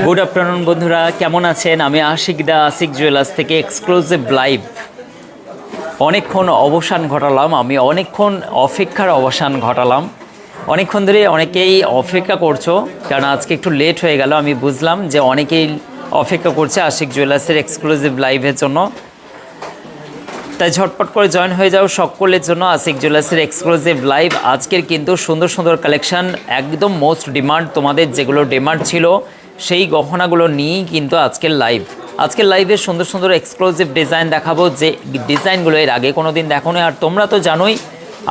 Good afternoon বন্ধুরা, কেমন আছেন? আমি আশিক দা, আশিক জুয়েলার্স থেকে এক্সক্লুসিভ লাইভ। অনেকক্ষণ অবসান ঘটালাম, আমি অনেকক্ষণ অপেক্ষার অবসান ঘটালাম। অনেকক্ষণ ধরে অনেকেই অপেক্ষা করছো, কারণ আজকে একটু লেট হয়ে গেল। আমি বুঝলাম যে অনেকেই অপেক্ষা করছে আশিক জুয়েলার্সের এক্সক্লুসিভ লাইভের জন্য, তাই ঝটপট করে জয়েন হয়ে যাও সকলের জন্য আশিক জুয়েলার্সের এক্সক্লুসিভ লাইভ। আজকের কিন্তু সুন্দর সুন্দর কালেকশান, একদম মোস্ট ডিমান্ড, তোমাদের যেগুলো ডিমান্ড ছিল সেই গহনাগুলো নিয়েই কিন্তু আজকের লাইভে সুন্দর সুন্দর এক্সক্লুসিভ ডিজাইন দেখাবো, যে ডিজাইনগুলো এর আগে কোনো দিন দেখো না। আর তোমরা তো জানোই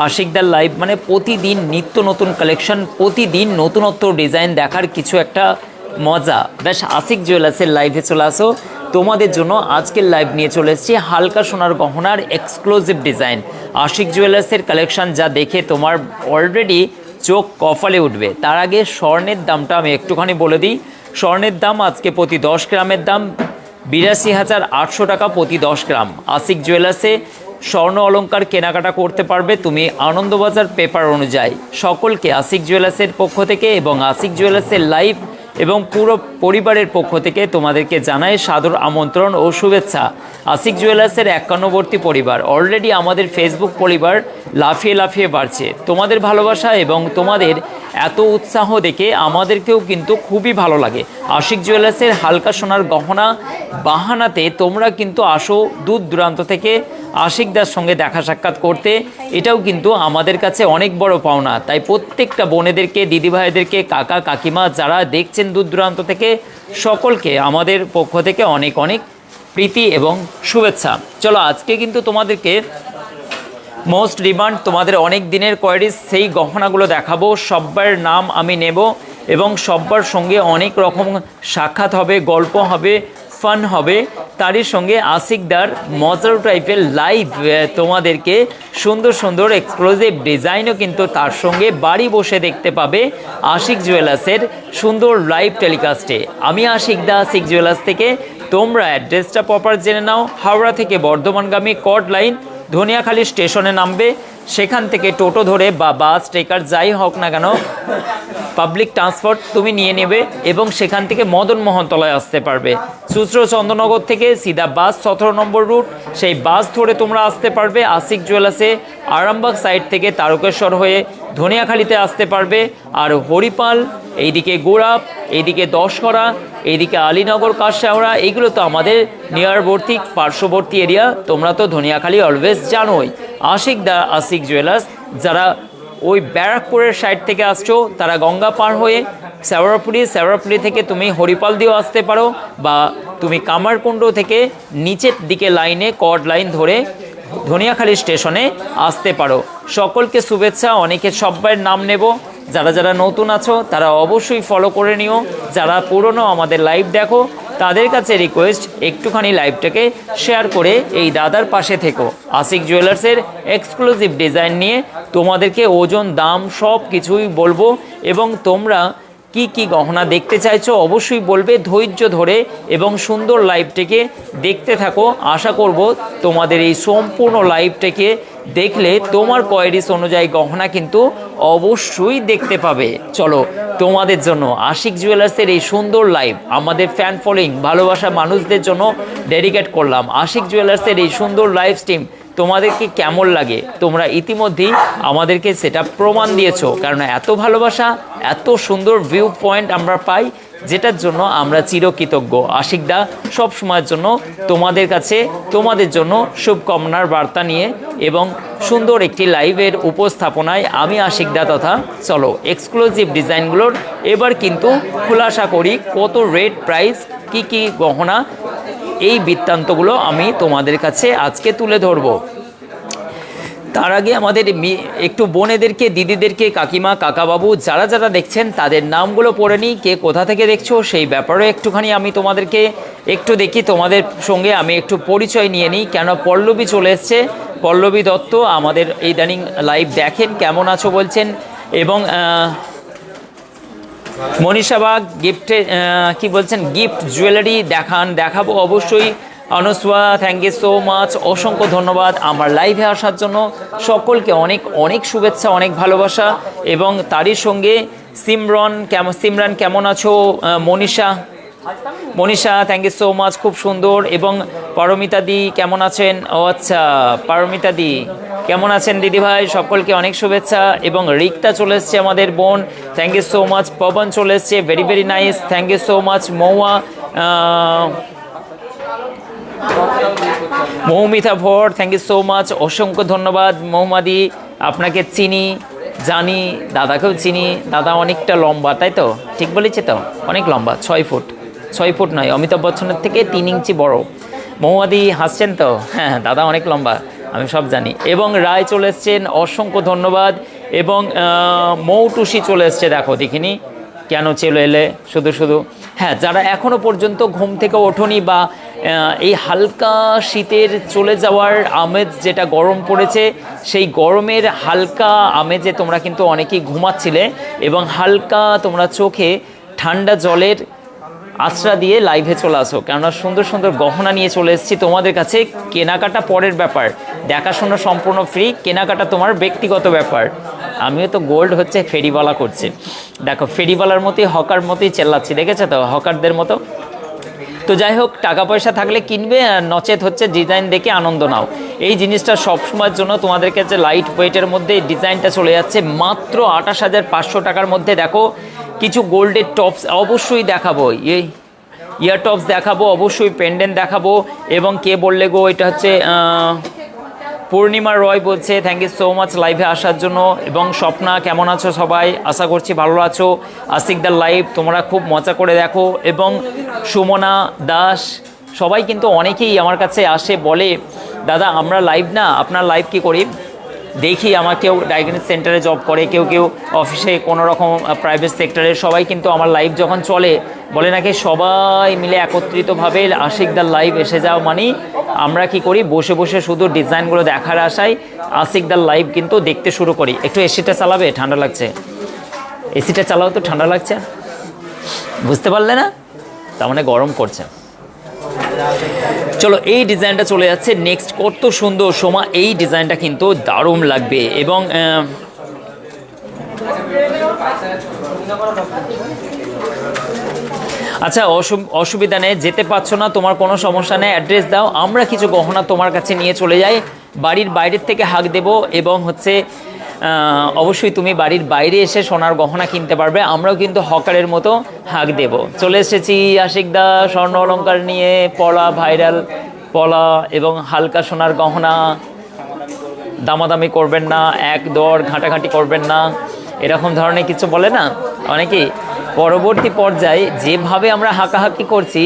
আশিকদার লাইভ মানে প্রতিদিন নিত্য নতুন কালেকশন, প্রতিদিন নতুনত্ব ডিজাইন দেখার কিছু একটা মজা। বেশ, আশিক জুয়েলার্সের লাইভে চলে আসো, তোমাদের জন্য আজকের লাইভ নিয়ে চলে এসেছি হালকা সোনার গহনার এক্সক্লুসিভ ডিজাইন। আশিক জুয়েলার্সের কালেকশন যা দেখে তোমার অলরেডি চোখ কপালে উঠবে। তার আগে স্বর্ণের দামটা আমি একটুখানি বলে দিই। স্বর্ণের দাম আজকে প্রতি 10 গ্রামের দাম 82,800 টাকা প্রতি 10 গ্রাম। আশিক জুয়েলার্সে স্বর্ণ অলংকার কেনাকাটা করতে পারবে তুমি আনন্দবাজার পেপার অনুযায়ী। সকলকে আশিক জুয়েলার্সের পক্ষ থেকে এবং আশিক জুয়েলার্সের লাইভ এবং পুরো পরিবারের পক্ষ থেকে তোমাদেরকে জানাই সাদর আমন্ত্রণ ও শুভেচ্ছা। আশিক জুয়েলার্সের 51বর্তী পরিবার, অলরেডি আমাদের ফেসবুক পরিবার লাফিয়ে লাফিয়ে বাড়ছে। তোমাদের ভালোবাসা এবং তোমাদের এত উৎসাহ দেখে আমাদেরকেও কিন্তু খুবই ভালো লাগে। আশিক জুয়েলার্সের হালকা সোনার গহনা বাহানাতে তোমরা কিন্তু আসো দূর দূরান্ত থেকে আশিকদার সঙ্গে দেখা সাক্ষাৎ করতে, এটাও কিন্তু আমাদের কাছে অনেক বড় পাওনা। তাই প্রত্যেকটা বোনেদেরকে, দিদিভাইদেরকে, কাকা কাকিমা যারা দেখছেন দূর দূরান্ত থেকে, সকলকে আমাদের পক্ষ থেকে অনেক অনেক প্রীতি এবং শুভেচ্ছা। চলো, আজকে কিন্তু তোমাদেরকে মোস্ট ডিমান্ড, তোমাদের অনেক দিনের কোয়ারিজ, সেই গহনাগুলো দেখাবো। সব্বার নাম আমি নেব এবং সব্বার সঙ্গে অনেক রকম সাক্ষাৎ হবে, গল্প হবে, ফান হবে। তারই সঙ্গে আশিকদার মজার টাইপের লাইভ তোমাদেরকে সুন্দর সুন্দর এক্সক্লুসিভ ডিজাইনও কিন্তু তার সঙ্গে বাড়ি বসে দেখতে পাবে আশিক জুয়েলার্সের সুন্দর লাইভ টেলিকাস্টে। আমি আশিকদা, আশিক জুয়েলার্স থেকে। তোমরা অ্যাড্রেসটা প্রপার জেনে নাও। হাওড়া থেকে বর্ধমানগামী কর্ড লাইন ধনিয়াখালী স্টেশনে নামবে, সেখান থেকে টোটো ধরে বা বাস, ট্রেকার যাই হোক না কেন, পাবলিক ট্রান্সপোর্ট তুমি নিয়ে নেবে এবং সেখান থেকে মদন মোহনতলায় আসতে পারবে। চুচড়ো চন্দ্রনগর থেকে সিধা বাস 17 নম্বর রুট, সেই বাস ধরে তোমরা আসতে পারবে আশিক জুয়েলার্সে। আরামবাগ সাইড থেকে তারকেশ্বর হয়ে ধনিয়াখালীতে আসতে পারবে। আর হরিপাল, এইদিকে গোড়াপ, এইদিকে দশকরা, এইদিকে আলীনগর, কাশাওড়া, এইগুলো তো আমাদের নিয়ারবর্তী পার্শ্ববর্তী এরিয়া। তোমরা তো ধনিয়াখালী অলওয়েজ জানোই। আশিকদা, আশিক জুয়েলার্স যারা ওই ব্যারাকপুরের সাইড থেকে আসছো, তারা গঙ্গা পার হয়ে শেওড়াপুলি থেকে তুমি হরিপাল দিয়েও আসতে পারো, বা তুমি কামারকুণ্ড থেকে নিচের দিকে লাইনে কর্ড লাইন ধরে ধনিয়াখালী স্টেশনে আসতে পারো। সকলকে শুভেচ্ছা। অনেকে সব্বার নাম নেব। যারা যারা নতুন আছো তারা অবশ্যই ফলো করে নিও। যারা পুরনো আমাদের লাইভ দেখো তাদের কাছে রিকোয়েস্ট, একটুখানি লাইভটাকে শেয়ার করে এই দাদার পাশে থেকো। আশিক জুয়েলার্সের এক্সক্লুসিভ ডিজাইন নিয়ে তোমাদেরকে ওজন, দাম সব কিছুই বলবো এবং তোমরা কি কি গহনা দেখতে চাইছো অবশ্যই বলবে। ধৈর্য ধরে এবং সুন্দর লাইভটাকে দেখতে থাকো। আশা করব তোমাদের এই সম্পূর্ণ লাইভটাকে দেখলে তোমার কোয়ারিজ অনুযায়ী গহনা কিন্তু অবশ্যই দেখতে পাবে। চলো, তোমাদের জন্য আশিক জুয়েলার্সের এই সুন্দর লাইভ আমাদের ফ্যান ফলোয়িং, ভালোবাসা মানুষদের জন্য ডেডিকেট করলাম। আশিক জুয়েলার্সের এই সুন্দর লাইভ স্ট্রিম তোমাদেরকে কেমন লাগে তোমরা ইতিমধ্যেই আমাদেরকে সেটা প্রমাণ দিয়েছো, কারণ এত ভালোবাসা, এত সুন্দর ভিউ পয়েন্ট আমরা পাই, যেটার জন্য আমরা চিরকৃতজ্ঞ। আশিকদা সব সময়ের জন্য তোমাদের কাছে, তোমাদের জন্য শুভকামনার বার্তা নিয়ে এবং সুন্দর একটি লাইভের উপস্থাপনায় আমি আশিকদা তথা। চলো, এক্সক্লুসিভ ডিজাইনগুলোর এবার কিন্তু খোলাসা করি, কত রেট, প্রাইস, কি কি গহনা, এই বৃত্তান্তগুলো আমি তোমাদের কাছে আজকে তুলে ধরবো। তার আগে আমাদের একটু বোনেদেরকে, দিদিদেরকে, কাকিমা, কাকাবাবু যারা যারা দেখছেন তাদের নামগুলো পড়ে নিই। কে কোথা থেকে দেখছো সেই ব্যাপারে একটুখানি আমি তোমাদেরকে একটু দেখি, তোমাদের সঙ্গে আমি একটু পরিচয় নিয়ে নিই। কেন পল্লবী চলে এসছে, পল্লবী দত্ত আমাদের ইদানিং লাইভ দেখেন, কেমন আছো বলছেন। এবং মনীষা বাগ গিফটে কি বলছেন, গিফট জুয়েলারি দেখাবো অবশ্যই। Anusuya, thank you so much, অসংখ্য ধন্যবাদ আমার লাইভে আসার জন্য। সকলকে অনেক অনেক শুভেচ্ছা, অনেক ভালোবাসা এবং তারই সঙ্গে সিমরান কেমন আছো? Manisha thank you so much, খুব সুন্দর। এবং পারমিতা দি কেমন আছেন? ও আচ্ছা, পারমিতা দি কেমন আছেন দিদিভাই? সকলকে অনেক শুভেচ্ছা। এবং রিক্তা চলে এসছে আমাদের বোন, thank you so much. Pawan চলে এসছে, very very nice, thank you so much. Moumita Bhar, thank you so much, অসংখ্য ধন্যবাদ। মৌমাদি আপনাকে চিনি, জানি, দাদাকেও চিনি। দাদা অনেকটা লম্বা, তাই তো? ঠিক বলেছি তো? অনেক লম্বা, 6 ফুট নয়, অমিতাভ বচ্চনের থেকে 3 ইঞ্চি বড়। মৌমাদি হাসছেন তো? হ্যাঁ, দাদা অনেক লম্বা, আমি সব জানি। এবং রায় চলে এসছেন, অসংখ্য ধন্যবাদ। এবং মৌটুসি চলে এসছে, দেখো দেখিনি কেন চলে এলে শুধু। হ্যাঁ, যারা এখনও পর্যন্ত ঘুম থেকে ওঠোনি বা এই হালকা শীতের চলে যাওয়ার আমেজ, যেটা গরম পড়েছে, সেই গরমের হালকা আমেজে তোমরা কিন্তু অনেকেই ঘুমাচ্ছিলে এবং হালকা তোমরা চোখে ঠান্ডা জলের আশ্রা দিয়ে লাইভে চলে আসো, কেননা সুন্দর সুন্দর গহনা নিয়ে চলে এসেছি তোমাদের কাছে। কেনাকাটা পরের ব্যাপার, দেখাশোনা সম্পূর্ণ ফ্রি, কেনাকাটা তোমার ব্যক্তিগত ব্যাপার। আমিও তো গোল্ড হচ্ছে ফেরিওয়ালা করছি, দেখো ফেরিওয়ালার মতোই, হকার মতোই চেল্লাচ্ছি, দেখেছো তো, হকারদের মতো। তো যাই হোক, টাকা পয়সা থাকলে কিনবে, আর নচেত হচ্ছে ডিজাইন দেখে আনন্দ নাও। এই জিনিসটা সবসময়ের জন্য তোমাদের কাছে লাইট ওয়েটের মধ্যে ডিজাইনটা চলে যাচ্ছে মাত্র 28,500 টাকার মধ্যে। দেখো কিছু গোল্ডের টপস অবশ্যই দেখাবো, ইয়ার টপস দেখাবো, অবশ্যই পেন্ডেন্ট দেখাবো। এবং কে বললে গো, এটা হচ্ছে পূর্ণিমা রয় বলছে, থ্যাংক ইউ সো মাচ লাইভে আসার জন্য। এবং স্বপ্না কেমন আছো সবাই? আশা করছি ভালো আছো। আশিক দা লাইভ তোমরা খুব মজা করে দেখো। এবং সুমনা দাস, সবাই কিন্তু অনেকেই আমার কাছে আসে, বলে দাদা আমরা লাইভ না, আপনার লাইভ কি করি দেখি। আমার কেউ ডায়াগনস্টিক সেন্টারে জব করে, কেউ অফিসে কোনো রকম প্রাইভেট সেক্টরে, সবাই কিন্তু আমার লাইভ যখন চলে বলে নাকি সবাই মিলে একত্রিতভাবে আশিকদার লাইভ এসে যাও, মানে আমরা কি করি, বসে বসে শুধু ডিজাইনগুলো দেখার আশায় আশিকদার লাইভ কিন্তু দেখতে শুরু করি। একটু এসিটা চালাবে, ঠান্ডা লাগছে, এসিটা চালাও তো, ঠান্ডা লাগছে, বুঝতে পারলে না? তার মানে গরম করছে। চলো, এই ডিজাইনটা চলে যাচ্ছে নেক্সট। কত সুন্দর সোমা, এই ডিজাইনটা কিন্তু দারুণ লাগবে। এবং আচ্ছা, অসুবিধা নেই, যেতে পারছো না, তোমার কোনো সমস্যা নেই, অ্যাড্রেস দাও, আমরা কিছু গহনা তোমার কাছে নিয়ে চলে যাই। বাড়ির বাইরের থেকে হাঁক দেব এবং হচ্ছে অবশ্যই তুমি বাড়ির বাইরে এসে সোনার গহনা কিনতে পারবে। আমরাও কিন্তু হকারের মতো হাঁক দেব। চলে এসেছি আশিকদা স্বর্ণ অলংকার নিয়ে, পলা, ভাইরাল পলা এবং হালকা সোনার গহনা। দামাদামি করবেন না, এক দর ঘাঁটাঘাঁটি করবেন না, এরকম ধরনের কিছু বলে না অনেকেই। পরবর্তী পর্যায়ে যেভাবে আমরা হাঁকাহাঁকি করছি,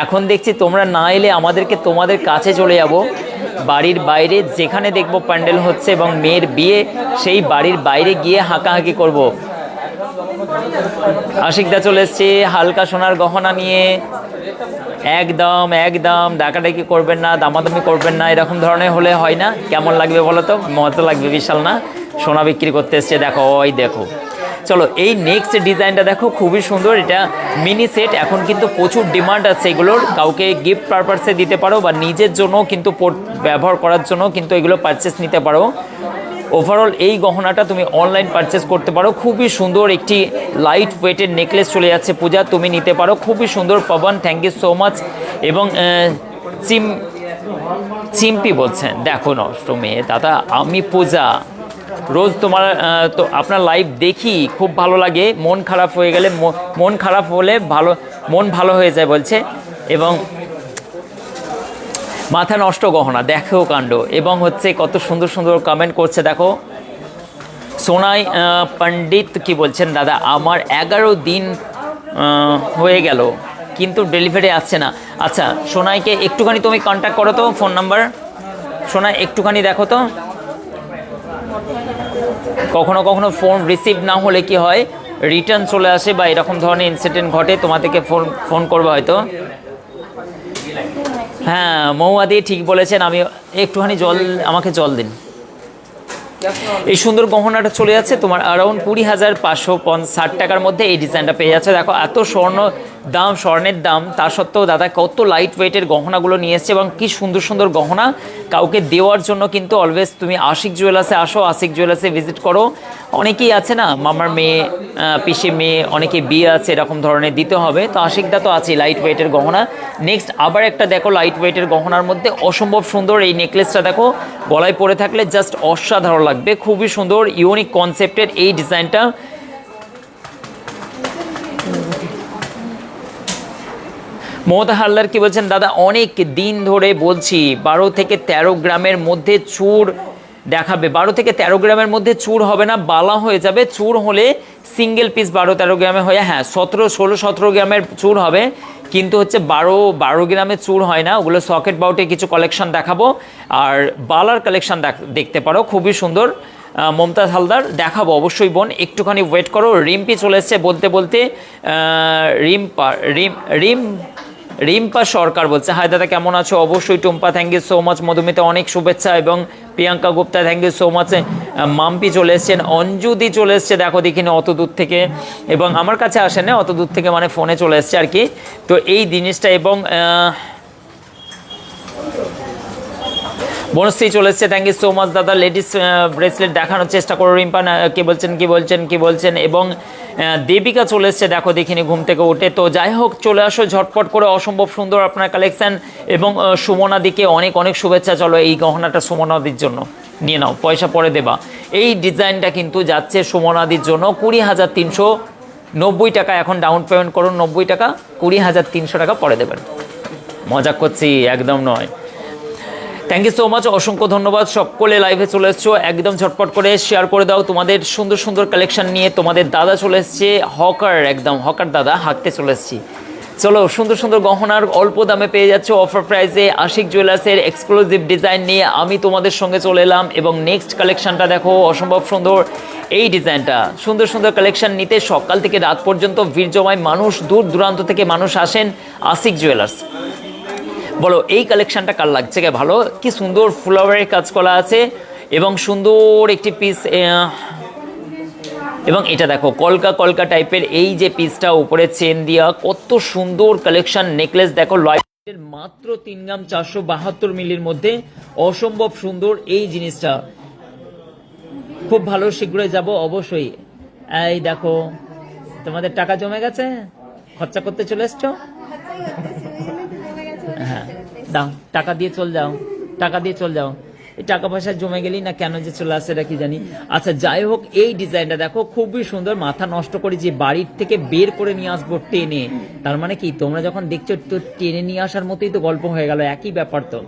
এখন দেখছি তোমরা না এলে আমাদেরকে তোমাদের কাছে চলে যাব। বাড়ির বাইরে যেখানে দেখব প্যান্ডেল হচ্ছে এবং মেয়ের বিয়ে, সেই বাড়ির বাইরে গিয়ে হাঁকাহাঁকি করব। আশিকদা চলে এসছে হালকা সোনার গহনা নিয়ে। একদম ডাকাডাকি করবেন না, দামাদামি করবেন না, এরকম ধরনের হলে হয় না। কেমন লাগবে বলো তো? মজা লাগবে বিশাল না? সোনা বিক্রি করতে এসছে, দেখো ওই দেখো। চলো, এই নেক্সট ডিজাইনটা দেখো, খুবই সুন্দর। এটা মিনি সেট, এখন কিন্তু প্রচুর ডিমান্ড আছে এগুলোর। কাউকে গিফট পারপাসে দিতে পারো বা নিজের জন্য কিন্তু ব্যবহার করার জন্য কিন্তু এগুলো পারচেস নিতে পারো। ওভারঅল এই গহনাটা তুমি অনলাইন পারচেস করতে পারো। খুবই সুন্দর একটি লাইট ওয়েটের নেকলেস চলে যাচ্ছে পূজা, তুমি নিতে পারো। খুবই সুন্দর। Pawan thank you so much. এবং চিম্পি বলছেন, দেখো নষ্ট মেয়ে দাদা, আমি পূজা রোজ তোমার তো আপনার লাইভ দেখি, খুব ভালো লাগে। মন খারাপ হয়ে গেলে, মন খারাপ হলে মন ভালো হয়ে যায় বলছে। এবং মাথা নষ্ট গহনা, দেখো কাণ্ড। এবং হচ্ছে কত সুন্দর সুন্দর কমেন্ট করছে দেখো। সোনাই পণ্ডিত কি বলছেন, দাদা আমার 11 দিন হয়ে গেল কিন্তু ডেলিভারি আসছে না। আচ্ছা, সোনাইকে একটুখানি তুমি কন্ট্যাক্ট করো তো, ফোন নাম্বার। সোনাই একটুখানি দেখো তো, কখনো কখনো ফোন রিসিভ না হলে কি হয়, রিটার্ন চলে আসে বা এরকম ধরনের ইনসিডেন্ট ঘটে, তোমাদেরকে ফোন করবে হয়তো। হ্যাঁ, মৌয়াদি ঠিক বলেছেন। আমি একটুখানি আমাকে জল দিন। এই সুন্দর গহনাটা চলে যাচ্ছে তোমার অ্যারাউন্ড 20,560 টাকার মধ্যে। এই ডিজাইনটা পেয়ে যাচ্ছে। দেখো এত স্বর্ণ দাম, স্বর্ণের দাম, তা সত্ত্বেও দাদা কত লাইট ওয়েটের গহনাগুলো নিয়ে এসছে এবং কি সুন্দর সুন্দর গহনা কাউকে দেওয়ার জন্য। কিন্তু অলওয়েজ তুমি আশিক জুয়েলার্সে আসো, আশিক জুয়েলার্সে ভিজিট করো। অনেকেই আছে না, মামার মেয়ে, পিসি মেয়ে, অনেকে বিয়ে আছে, এরকম ধরনের দিতে হবে, তো আশিকদা তো আছে লাইট ওয়েটের গহনা। নেক্সট আবার একটা দেখো লাইট ওয়েটের গহনার মধ্যে অসম্ভব সুন্দর এই নেকলেসটা দেখো, গলায় পরে থাকলে জাস্ট অসাধারণ লাগবে, খুবই সুন্দর ইউনিক কনসেপ্টের এই ডিজাইনটা। মমতা হালদার কি বলছেন, দাদা অনেক দিন ধরে বলছি 12 থেকে 13 গ্রামের মধ্যে চূড় দেখাবে। 12 থেকে 13 গ্রামের মধ্যে চূড় হবে না, বালা হয়ে যাবে। চূড় হলে সিঙ্গেল পিস 12-13 গ্রামে হয়ে, হ্যাঁ 16-17 গ্রামের চূড় হবে, কিন্তু হচ্ছে 12 গ্রামের চূড় হয় না। ওগুলো সকেট বাউটে কিছু কালেকশন দেখাবো, আর বালার কালেকশন দেখতে পারো, খুবই সুন্দর। মমতাজ হালদার দেখাবো অবশ্যই বোন, একটুখানি ওয়েট করো। রিম্পি চলে এসছে বলতে বলতে, রিম্পা সরকার বলছে, হাই দাদা কেমন আছো? অবশ্যই Tumpa, thank you so much. Madhumita অনেক শুভেচ্ছা, এবং Priyanka Gupta thank you so much. Mampi চলে এসছেন, অঞ্জুদি চলে এসছে, দেখো দেখিনি অত দূর থেকে, এবং আমার কাছে আসে না অত দূর থেকে, মানে ফোনে চলে এসছে আর কি। তো এই জিনিসটা, এবং বনশ্রী চলে এসছে, থ্যাংক ইউ সো মাচ দাদা। লেডিস ব্রেসলেট দেখানোর চেষ্টা করো রিম্পা, কি বলছেন। এবং দেবিকা চলে এসছে, দেখো দেখিনি ঘুম থেকে উঠে। তো যাই হোক, চলে আসো ঝটপট করে, অসম্ভব সুন্দর আপনার কালেকশন। এবং সুমনাদিকে অনেক অনেক শুভেচ্ছা। চলো এই গহনাটা সুমনাদির জন্য নিয়ে নাও, পয়সা পরে দেবা। এই ডিজাইনটা কিন্তু যাচ্ছে সুমনাদির জন্য 20,390 টাকা। এখন ডাউন পেমেন্ট করুন 90 টাকা, 20,300 টাকা পরে দেবেন। মজা করছি, একদম নয়। থ্যাংক ইউ সো মাচ, অসংখ্য ধন্যবাদ। সকলে লাইভে চলে এসছো, একদম ঝটপট করে শেয়ার করে দাও তোমাদের সুন্দর সুন্দর কালেকশন নিয়ে। তোমাদের দাদা চলে এসছে, হকার, একদম হকার দাদা, হাঁকতে চলে এসছি। চলো, সুন্দর সুন্দর গহনার অল্প দামে পেয়ে যাচ্ছ অফার প্রাইসে আশিক জুয়েলার্সের এক্সক্লুসিভ ডিজাইন নিয়ে আমি তোমাদের সঙ্গে চলে এলাম। এবং নেক্সট কালেকশনটা দেখো, অসম্ভব সুন্দর এই ডিজাইনটা। সুন্দর সুন্দর কালেকশন নিতে সকাল থেকে রাত পর্যন্ত ভিড় জমায় মানুষ, দূর দূরান্ত থেকে মানুষ আসেন আশিক জুয়েলার্স। বলো এই কালেকশনটা কার লাগছে কে ভালো? কি সুন্দর ফ্লাওয়ারের কাজ করা আছে, এবং সুন্দর একটি পিস। এবং এটা দেখো কলকা কলকা টাইপের এই যে পিসটা, উপরে চেন দিয়া, কত সুন্দর কালেকশন। নেকলেস দেখো লাইটের মাত্র 3 গ্রাম 472 মিলির মধ্যে, অসম্ভব সুন্দর এই জিনিসটা, খুব ভালো। শীঘ্রই যাব অবশ্যই। এই দেখো, তোমাদের টাকা জমে গেছে, খরচা করতে চলে এসছো। হ্যাঁ দাও, টাকা দিয়ে চল যাও, টাকা দিয়ে চল যাও। এই টাকা পয়সা জমে গেলি না কেন যে চলে আসে, এটা কি জানি। আচ্ছা যাই হোক, এই ডিজাইনটা দেখো খুবই সুন্দর। মাথা নষ্ট করে যে বাড়ির থেকে বের করে নিয়ে আসবো টেনে, তার মানে কি তোমরা যখন দেখছো তো টেনে নিয়ে আসার মতোই তো গল্প হয়ে গেল, একই ব্যাপার। তো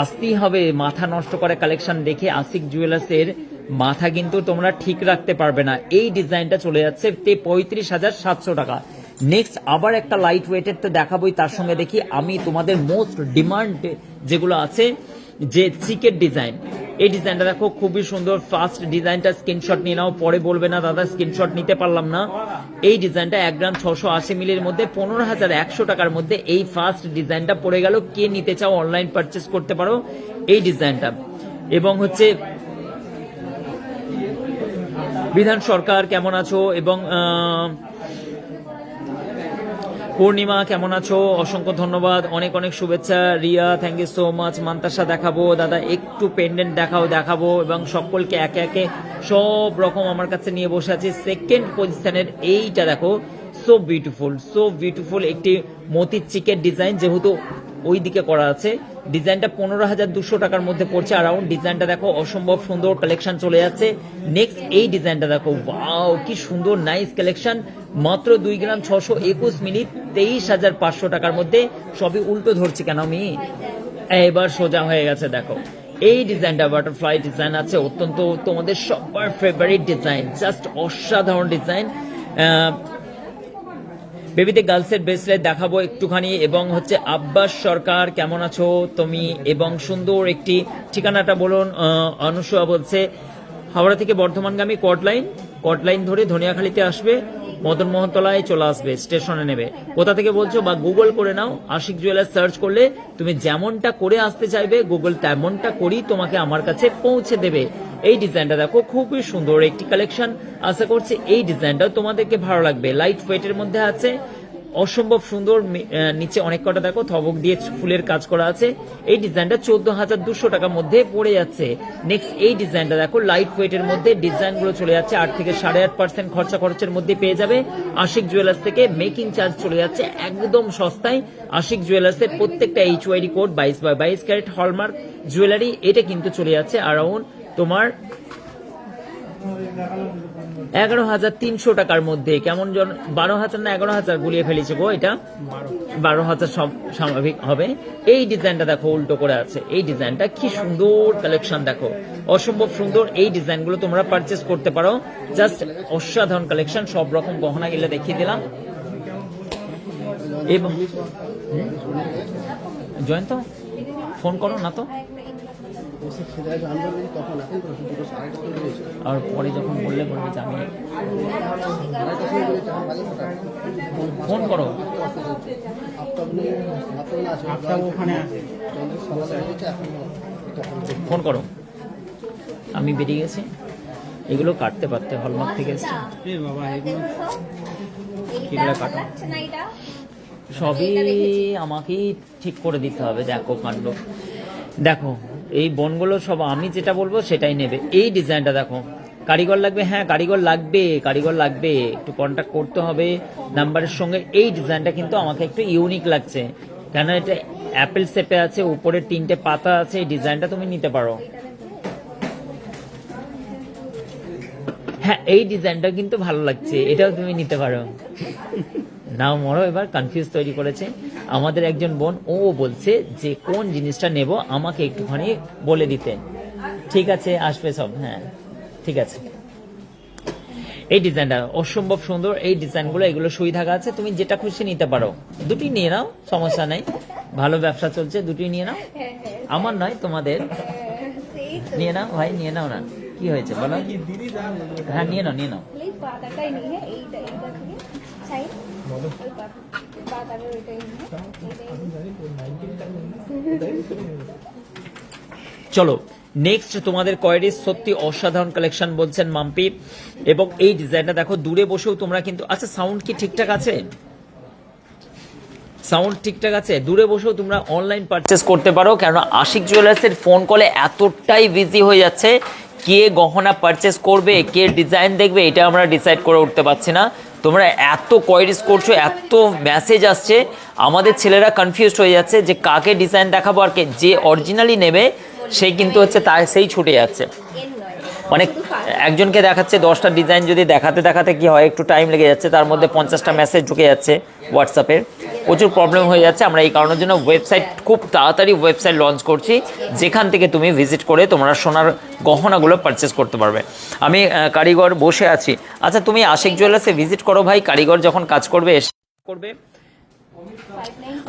আসতেই হবে, মাথা নষ্ট করে কালেকশন দেখে আশিক জুয়েলার্সের মাথা কিন্তু তোমরা ঠিক রাখতে পারবে না। এই ডিজাইনটা চলে যাচ্ছে 35,700 টাকা। নেক্সট আবার একটা লাইট ওয়েটের তো দেখাবোই, তার সঙ্গে দেখি আমি তোমাদের মোস্ট ডিমান্ড যেগুলো আছে, যে চিকের ডিজাইন। এই ডিজাইনটা দেখো খুবই সুন্দর। ফার্স্ট ডিজাইনটা স্ক্রিনশট নিয়ে নাও, পরে বলবে না দাদা স্ক্রিনশট নিতে পারলাম না। এই ডিজাইনটা 1 গ্রাম 680 মিলির মধ্যে 15,100 টাকার মধ্যে এই ফার্স্ট ডিজাইনটা পড়ে গেল। কে নিতে চাও অনলাইন পারচেস করতে পারো এই ডিজাইনটা। এবং হচ্ছে বিধান সরকার কেমন আছো, এবং পূর্ণিমা কেমন আছো, অসংখ্য ধন্যবাদ, অনেক অনেক শুভেচ্ছা। Riya thank you so much. Mantasa দেখাবো দাদা, একটু পেন্ডেন্ট দেখাবো, এবং সকলকে একে একে সব রকম আমার কাছে নিয়ে বসে আছি। সেকেন্ড পজিশনের এইটা দেখো, সো বিউটিফুল একটি মতির চিকের ডিজাইন, যেহেতু ওই দিকে করা আছে। ডিজাইনটা 15,200 টাকার মধ্যে পড়ছে অ্যারাউন্ড। ডিজাইনটা দেখো অসম্ভব সুন্দর, কালেকশন চলে যাচ্ছে। নেক্সট এই ডিজাইনটা দেখো, ওয়াও কি সুন্দর, নাইস কালেকশন। মাত্র 2 গ্রাম 621 মিনিট 23,500 টাকার মধ্যে। সবই উল্টো ধরছি কেন আমি, এবার সোজা হয়ে গেছে। দেখো এই ডিজাইনটা বাটারফ্লাই ডিজাইন আছে, অত্যন্ত তোমাদের সবার ফেভারিট ডিজাইন, জাস্ট অসাধারণ ডিজাইন। বেবিতে গার্লসের ব্রেসলেট দেখাবো একটুখানি। এবং হচ্ছে আব্বাস সরকার কেমন আছো তুমি, এবং সুন্দর একটি ঠিকানাটা বলুন। অনুসুয়া বলছে হাওড়া থেকে বর্ধমানগামী কটলাইন ধরে ধনিয়াখালীতে আসবে, মদন মোহনতলায় চলে আসবে, স্টেশনে নেবে। কোথা থেকে বলছো বা গুগল করে নাও, আশিক জুয়েলার্স সার্চ করলে তুমি যেমনটা করে আসতে চাইবে গুগল তেমনটা করেই তোমাকে আমার কাছে পৌঁছে দেবে। এই ডিজাইনটা দেখো খুবই সুন্দর একটি কালেকশন, আশা করছি এই ডিজাইনটাও তোমাদেরকে ভালো লাগবে। লাইট ওয়েটের মধ্যে আছে, অসম্ভব সুন্দর। নিচে অনেক কটা দেখো থবক দিয়ে ফুলের কাজ করা আছে। এই ডিজাইনটা 14,200 টাকার মধ্যে পড়ে যাচ্ছে। নেক্সট এই ডিজাইনটা দেখো লাইট ওয়েটের মধ্যে ডিজাইন গুলো চলে যাচ্ছে 8 থেকে 8.5% খরচের মধ্যে পেয়ে যাবে আশিক জুয়েলার্স থেকে। মেকিং চার্জ চলে যাচ্ছে একদম সস্তায়। আশিক জুয়েলার্সের প্রত্যেকটা HYD code 22/22 carat hallmark jewellery, এটা কিন্তু চলে যাচ্ছে অ্যারাউন্ড তোমার 11,300 টাকার মধ্যে। কেমন 12,000 না 11,000 গুলিয়ে ফেলেছে গো, এটা 12,000 সব স্বাভাবিক হবে। এই ডিজাইনটা দেখো উল্টো করে আছে, এই ডিজাইনটা কি সুন্দর কালেকশন দেখো, অসম্ভব সুন্দর। এই ডিজাইনগুলো তোমরা পারচেস করতে পারো, জাস্ট অসাধারণ কালেকশন। সব রকম গহনা গেলে দেখিয়ে দিলাম। এবং জয়ন্ত ফোন করো না তো, আর পরে যখন বললে বলবে যে আমি ফোন করো, ফোন করো, আমি বেরিয়ে গেছি। এগুলো কাটতে পারতে হলমার্ক থেকে এসছে এগুলো কাটো, সবই আমাকেই ঠিক করে দিতে হবে। দেখো কাণ্ড দেখো, এই বনগুলো সব আমি যেটা বলবো সেটাই নেবে। এই ডিজাইনটা দেখো, কারিগর লাগবে, হ্যাঁ কারিগর লাগবে, কারিগর লাগবে, একটু কন্ট্যাক্ট করতে হবে নাম্বারের সঙ্গে। এই ডিজাইনটা কিন্তু আমাকে একটু ইউনিক লাগছে, কেন এটা অ্যাপেল শেপে আছে, উপরে 3টে পাতা আছে। এই ডিজাইনটা তুমি নিতে পারো। হ্যাঁ এই ডিজাইনটা কিন্তু ভালো লাগছে, এটাও তুমি নিতে পারো। নাও মরো, এবার কনফিউজ তৈরি করেছে আমাদের একজন বোন। ও বলছে যে কোন জিনিসটা নেব আমাকে একটুখানি বলে দিতে। ঠিক আছে আসবে সব, হ্যাঁ ঠিক আছে। এই ডিজাইনটা অসম্ভব সুন্দর। এই ডিজাইনগুলো এগুলো সুই ধাগা আছে, তুমি যেটা খুশি নিতে পারো। দুটি নিয়ে নাও, সমস্যা নেই, ভালো ব্যবসা চলছে, দুটি নিয়ে নাও। আমার নয় তোমাদের, নিয়ে নাও ভাই, নিয়ে নাও না, কি হয়েছে বলো। হ্যাঁ নিয়ে নাও, নিয়ে নাও। চলো নেক্সট তোমাদের কোয়ারিজ সত্যি অসাধারণ কালেকশন বলছেন মাম্পি। এবং এই ডিজাইনটা দেখো, দূরে বসেও তোমরা কিন্তু, আচ্ছা সাউন্ড কি ঠিকঠাক আছে? সাউন্ড ঠিকঠাক আছে? দূরে বসেও তোমরা অনলাইন পারচেস করতে পারো, কেন আশিক জুয়েলার্সের ফোন কলে এতটাই বিজি হয়ে যাচ্ছে, কে গহনা পারচেস করবে, কে ডিজাইন দেখবে, এটা আমরা ডিসাইড করে উঠতে পারছি না। তোমরা এত কোয়ারিজ করছো, এত মেসেজ আসছে, আমাদের ছেলেরা কনফিউজড হয়ে যাচ্ছে যে কাকে ডিজাইন দেখাবো, আর কে যে অরিজিনালি নেবে সেই কিন্তু হচ্ছে তার সেই ছুটে যাচ্ছে। অনেক একজনকে দেখাচ্ছে 10টা ডিজাইন, যদি দেখাতে দেখাতে কি হয় একটু টাইম লেগে যাচ্ছে, তার মধ্যে 50টা মেসেজ ঢুকে যাচ্ছে হোয়াটসঅ্যাপের, প্রচুর প্রবলেম হয়ে যাচ্ছে। আমরা এই কারণের জন্য ওয়েবসাইট খুব তাড়াতাড়ি ওয়েবসাইট লঞ্চ করছি, যেখান থেকে তুমি ভিজিট করে তোমরা সোনার গহনাগুলো পারচেস করতে পারবে। আমি কারিগর বসে আছি। আচ্ছা তুমি আশিক জুয়েলার্সে ভিজিট করো ভাই, কারিগর যখন কাজ করবে এসে করবে।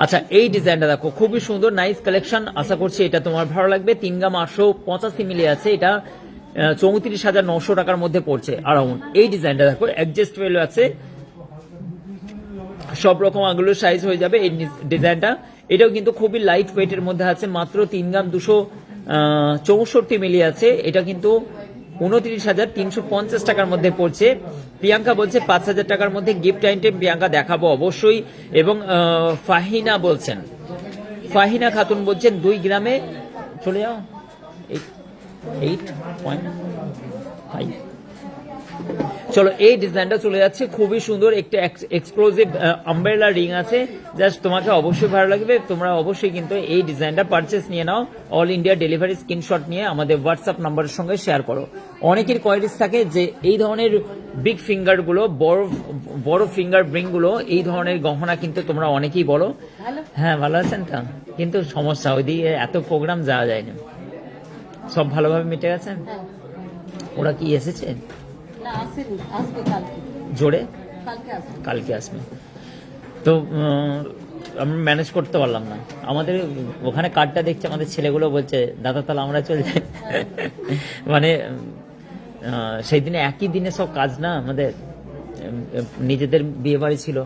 আচ্ছা এই ডিজাইনটা দেখো, খুবই সুন্দর, নাইস কালেকশন, আশা করছি এটা তোমার ভালো লাগবে। 3 গ্রাম 885 মিলি আছে, এটা 34,900 টাকার মধ্যে পড়ছে অ্যারাউন্ড। এই ডিজাইনটা দেখো অ্যাডজাস্টেবল আছে, সব রকম আঙুলের সাইজ হয়ে যাবে এই ডিজাইনটা। এটাও কিন্তু খুবই লাইট ওয়েটের মধ্যে আছে, মাত্র 3 গ্রাম 264 মিলি আছে। এটা কিন্তু 29,350 টাকার মধ্যে পড়ছে। প্রিয়াঙ্কা বলছে 5,000 টাকার মধ্যে গিফট আইটেম। প্রিয়াঙ্কা দেখাবো অবশ্যই। এবং ফাহিনা বলছেন, ফাহিনা খাতুন বলছেন 2 গ্রামে চলে যাও 8.5। চলো এই ডিজাইনটা চলে যাচ্ছে, খুবই সুন্দর, একটা এক্সক্লুসিভ আমব্রেলা রিং আছে, জাস্ট তোমাকে অবশ্যই ভালো লাগবে। তোমরা অবশ্যই কিন্তু এই ডিজাইনটা পারচেস নিয়ে নাও। অল ইন্ডিয়া ডেলিভারি স্ক্রিনশট নিয়ে আমাদের হোয়াটসঅ্যাপ নাম্বারের সঙ্গে শেয়ার করো। অনেকের কোয়ারিজ থাকে যে এই ধরনের বিগ ফিঙ্গার গুলো, বড় ফিঙ্গার ব্রিং গুলো, এই ধরনের গহনা কিন্তু তোমরা অনেকেই বলো। হ্যাঁ ভালো আছেন তা, কিন্তু সমস্যা ওইদিকে এত প্রোগ্রাম যাওয়া যায় না। সব ভালোভাবে মিটে গেছে? ওরা কি এসেছে জোরে? কালকে আসবে তো আমরা ম্যানেজ করতে পারলাম না। আমাদের ওখানে কার্ডটা দেখছে, আমাদের ছেলেগুলো বলছে দাদা তাহলে আমরা চলে যাই। মানে সেই দিনে একই দিনে সব কাজ না, আমাদের নিজেদের বিয়ে বাড়ি ছিল।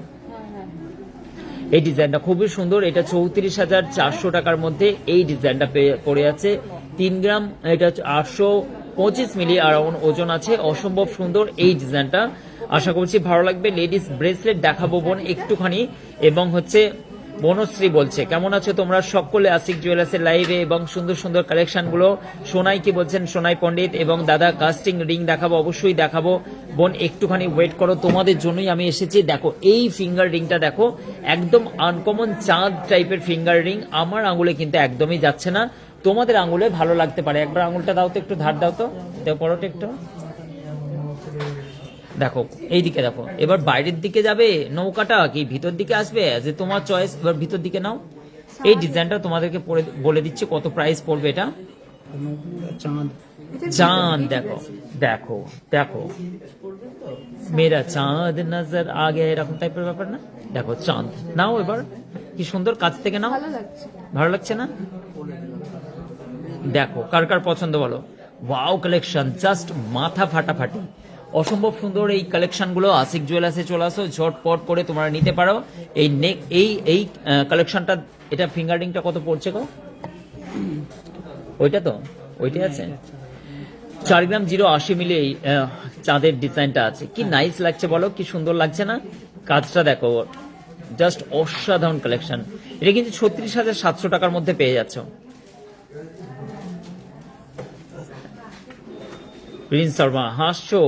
এই ডিজাইনটা খুবই সুন্দর, এটা 34,400 টাকার মধ্যে এই ডিজাইনটা পড়ে আছে। 3 গ্রাম, এটা 825 মিলি অ্যারাউন্ড ওজন আছে, অসম্ভব সুন্দর এই ডিজাইনটা। আশা করছি ভালো লাগবে। লেডিস ব্রেসলেট দেখাবো বোন একটুখানি, এবং হচ্ছে বনশ্রী বলছে কেমন আছো তোমরা সকলে আশিক জুয়েলার্সের লাইভে, এবং সুন্দর সুন্দর কালেকশন গুলো। সোনাই কি বলছেন, সোনাই পণ্ডিত, এবং দাদা কাস্টিং রিং দেখাবো, অবশ্যই দেখাবো বোন, একটুখানি ওয়েট করো, তোমাদের জন্যই আমি এসেছি। দেখো এই ফিঙ্গার রিংটা দেখো, একদম আনকমন চাঁদ টাইপের ফিঙ্গার রিং, আমার আঙুলে কিন্তু একদমই যাচ্ছে না, তোমাদের আঙুলে ভালো লাগতে পারে। একবার আঙুলটা দাও তো, একটু ধার দাও তো, পরোটা একটু দেখো, এই দিকে দেখো। এবার বাইরের দিকে যাবে নৌকাটা কি ভিতর দিকে আসবে, যে তোমার চয়েস। এবার ভিতর দিকে নাও। এই ডিজাইনটা তোমাদেরকে বলে দিচ্ছি কত প্রাইস পড়বে। এটা চাঁদ, দেখো দেখো দেখো, মেরা চাঁদ নজর আগে, এরকম টাইপের ব্যাপার না। দেখো চাঁদ নাও, এবার কি সুন্দর কাছ থেকে নাও, ভালো লাগছে না? দেখো কার কার পছন্দ বলো। ওয়াও কালেকশন, জাস্ট মাথা ফাটাফাটি, অসম্ভব সুন্দর এই কালেকশন গুলো। আশিক জুয়েলার্সে চলে আসো, ঝটপট করে তোমরা নিতে পারো। এই নেক এই কালেকশনটা, এটা ফিঙ্গারিংটা কত পড়ছে গো? ওইটা তো, ওইটাই আছে 4 গ্রাম 0.80 মিলি এই চাঁদের ডিজাইনটা আছে। কি নাইস লাগছে বলো, কি সুন্দর লাগছে না? কাজটা দেখো, জাস্ট অসাধারণ কালেকশন। এটা কিন্তু 36,700 টাকার মধ্যে পেয়ে যাচ্ছ। প্রিন্স শর্মা হাসছো,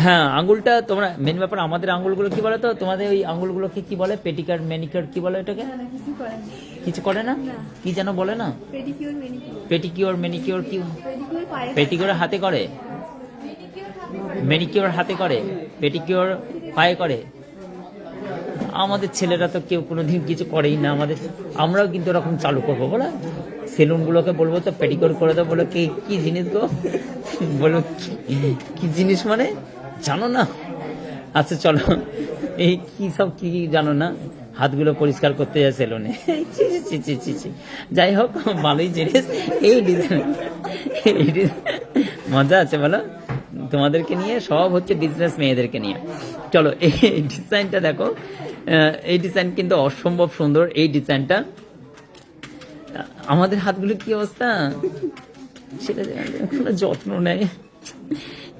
হ্যাঁ আঙ্গুলটা তোমরা, মেন ব্যাপার আমাদের আঙ্গুলগুলো কি বলে তো, তোমাদের ওই আঙ্গুলগুলোকে কি বলে, পেটিকার ম্যানিকিউর কি বলে এটাকে? কিছু করে না, কি যেন বলে না, পেটিকিউর ম্যানিকিউর, কি পেটিকিউর হাতে করে, ম্যানিকিউর হাতে করে, পেটিকিউর পায়ে করে। আমাদের ছেলেরা তো কেউ কোনোদিন কিছু করেই না, আমরাও কিন্তু এরকম চালু করবো বলে, সেলুন গুলোকে বলবো তো পেডিকিউর করে দাও। বলো কি জিনিস গো, বলো কি জিনিস মানে জানো না? আচ্ছা চলো, এই কি সব কি জানো না, হাতগুলো পরিষ্কার করতে যায় সেলুনে। যাই হোক, ভালোই জিনিস এই ডিজাইন, মজা আছে বলো তোমাদেরকে নিয়ে, সব হচ্ছে বিজনেস মেয়েদেরকে নিয়ে। চলো এই ডিজাইনটা দেখো, এই ডিজাইন কিন্তু অসম্ভব সুন্দর। এই ডিজাইনটা, আমাদের হাতগুলো কি অবস্থা সেটা কোনো যত্ন নেই।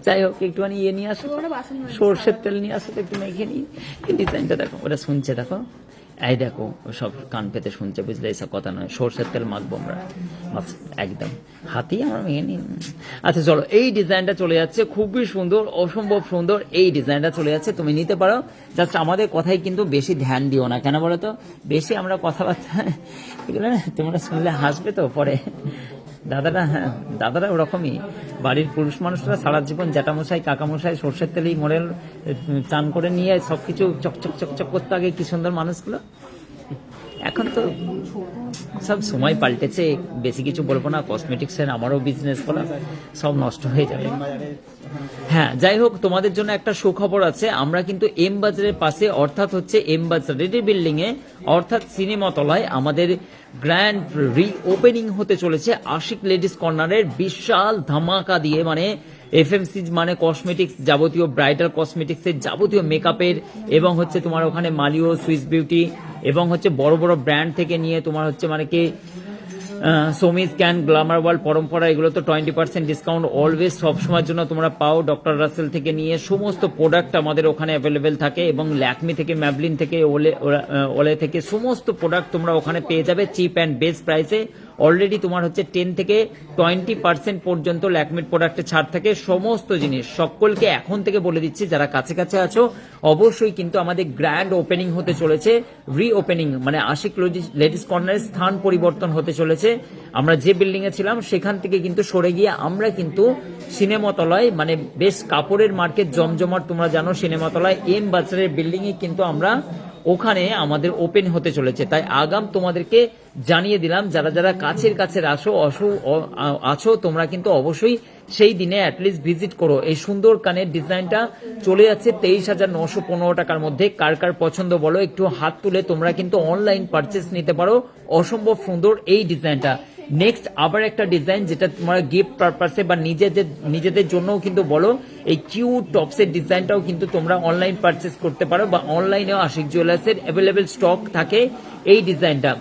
যাই হোক, একটুখানি ইয়ে নিয়ে আসো, সর্ষের তেল নিয়ে আসো, একটু মেখে নিই। এই ডিজাইনটা দেখো, ওটা শুনছে দেখো, এই দেখো সব কান পেতে শুনছে, বুঝলে? এইসব কথা নয়, সর্ষের তেল মাখবো আমরা একদম হাতেই আমরা মেখে নিই। আচ্ছা চলো, এই ডিজাইনটা চলে যাচ্ছে, খুবই সুন্দর, অসম্ভব সুন্দর এই ডিজাইনটা চলে যাচ্ছে, তুমি নিতে পারো। জাস্ট আমাদের কথাই কিন্তু বেশি ধ্যান দিও না, কেন বলো তো? বেশি আমরা কথাবার্তা এগুলো না তোমরা শুনলে হাসবে তো পরে। দাদারা, হ্যাঁ দাদারা ওরকমই, বাড়ির পুরুষ মানুষরা সারা জীবন জ্যাঠামশাই কাকামশাই সর্ষের তেলেই মরেল চান করে নিয়ে সবকিছু চকচক চকচক করতে, আগে কি সুন্দর মানুষগুলো। এখন তো সব সময় পাল্টেছে, বেশি কিছু বলবো না। কসমেটিক্সের আমারও বিজনেস করা সব নষ্ট হয়ে যাবে। হ্যাঁ যাই হোক, তোমাদের জন্য একটা সুখবর আছে। আমরা কিন্তু এম বাজারের পাশে, অর্থাৎ হচ্ছে এম বাজার রেডি বিল্ডিং এ, অর্থাৎ সিনেমা তলায় আমাদের গ্র্যান্ড রিওপেনিং হতে চলেছে আশিক লেডিস কর্নারের, বিশাল ধামাকা দিয়ে। মানে এফএমসি মানে কসমেটিক্স, যাবতীয় ব্রাইডাল কসমেটিক্স এর যাবতীয় মেকআপের, এবং হচ্ছে তোমার ওখানে মালিও, সুইস বিউটি, এবং হচ্ছে বড় বড় ব্র্যান্ড থেকে নিয়ে তোমার হচ্ছে মানে কি সোমিস, ক্যান, গ্ল্যামার ওয়ার্ল্ড, পরম্পরা, এগুলো তো 20% ডিসকাউন্ট অলওয়েজ সবসময়ের জন্য তোমরা পাও। ডক্টর রাসেল থেকে নিয়ে সমস্ত প্রোডাক্ট আমাদের ওখানে অ্যাভেলেবেল থাকে, এবং ল্যাকমি থেকে, ম্যাবলিন থেকে, ওলে থেকে সমস্ত প্রোডাক্ট তোমরা ওখানে পেয়ে যাবে চিপ অ্যান্ড বেস্ট প্রাইসে। অলরেডি তোমার হচ্ছে 10 থেকে 20% পর্যন্ত ল্যাকমির প্রোডাক্টে ছাড় থাকে। সমস্ত জিনিস সকলকে এখন থেকে বলে দিচ্ছি, যারা কাছে কাছে আছো অবশ্যই কিন্তু আমাদের গ্র্যান্ড ওপেনিং হতে চলেছে, রিওপেনিং মানে আশিক লেডিস কর্নারের স্থান পরিবর্তন হতে চলেছে। আমরা যে বিল্ডিং এ ছিলাম সেখান থেকে কিন্তু সরে গিয়ে আমরা কিন্তু সিনেমাতলায়, মানে বেশ কাপড়ের মার্কেট জমজমাট, তোমরা জানো সিনেমাতলায় এম বাজারের বিল্ডিং এ কিন্তু আমরা ওখানে আমাদের ওপেন হতে চলেছে। তাই আগাম তোমাদেরকে জানিয়ে দিলাম, যারা যারা কাছের কাছের আছো তোমরা কিন্তু অবশ্যই সেই দিনে অ্যাটলিস্ট ভিজিট করো। এই সুন্দর কানের ডিজাইনটা চলে যাচ্ছে 23,915 টাকার মধ্যে। কার কার পছন্দ বলো, একটু হাত তুলে তোমরা কিন্তু অনলাইন পারচেস নিতে পারো। অসম্ভব সুন্দর এই ডিজাইনটা। নেক্সট আবার একটা ডিজাইন, যেটা তোমরা গিফট পারপাসে বা নিজেদের জন্যও কিন্তু বলো, এই কিউট টপসের ডিজাইনটাও কিন্তু তোমরা অনলাইন পারচেস করতে পারো, বা অনলাইনেও আশিক জুয়েলার্সের অ্যাভেলেবেল স্টক থাকে এই ডিজাইনটা।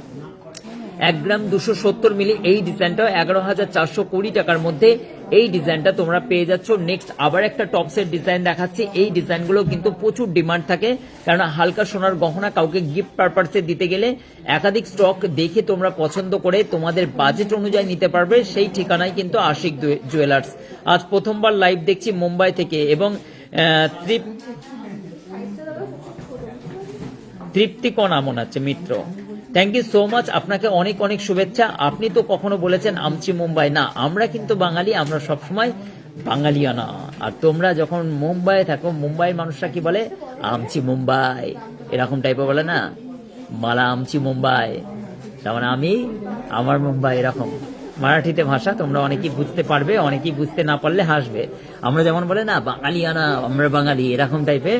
1 গ্রাম 270 মিলি এই ডিজাইনটা 11,420 টাকার মধ্যে এই ডিজাইনটা তোমরা পেয়ে যাচ্ছ। নেক্সট আবার একটা টপসের ডিজাইন দেখাচ্ছি। এই ডিজাইনগুলো কিন্তু প্রচুর ডিমান্ড থাকে, কারণ হালকা সোনার গহনা কাউকে গিফট পারপাসে দিতে গেলে একাধিক স্টক দেখে তোমরা পছন্দ করে তোমাদের বাজেট অনুযায়ী নিতে পারবে। সেই ঠিকানায় কিন্তু আশিক জুয়েলার্স। আজ প্রথমবার লাইভ দেখছি মুম্বাই থেকে, এবং তৃপ্তিকণ আমন আছে মিত্র, থ্যাংক ইউ সো মাচ, আপনাকে অনেক অনেক শুভেচ্ছা। আপনি তো কখনো বলেছেন আমচি মুম্বাই, না আমরা কিন্তু বাঙালি, আমরা সবসময় বাঙালিয়ানা। আর তোমরা যখন মুম্বাই থাকো, মুম্বাইয়ের মানুষরা কি বলে, আমচি মুম্বাই, এরকম টাইপের বলে না, মালা আমচি মুম্বাই, তার মানে আমি আমার মুম্বাই, এরকম মারাঠিতে ভাষা। তোমরা অনেকেই বুঝতে পারবে, অনেকেই বুঝতে না পারলে হাসবে। আমরা যেমন বলে না বাঙালিয়ানা, আমরা বাঙালি, এরকম টাইপের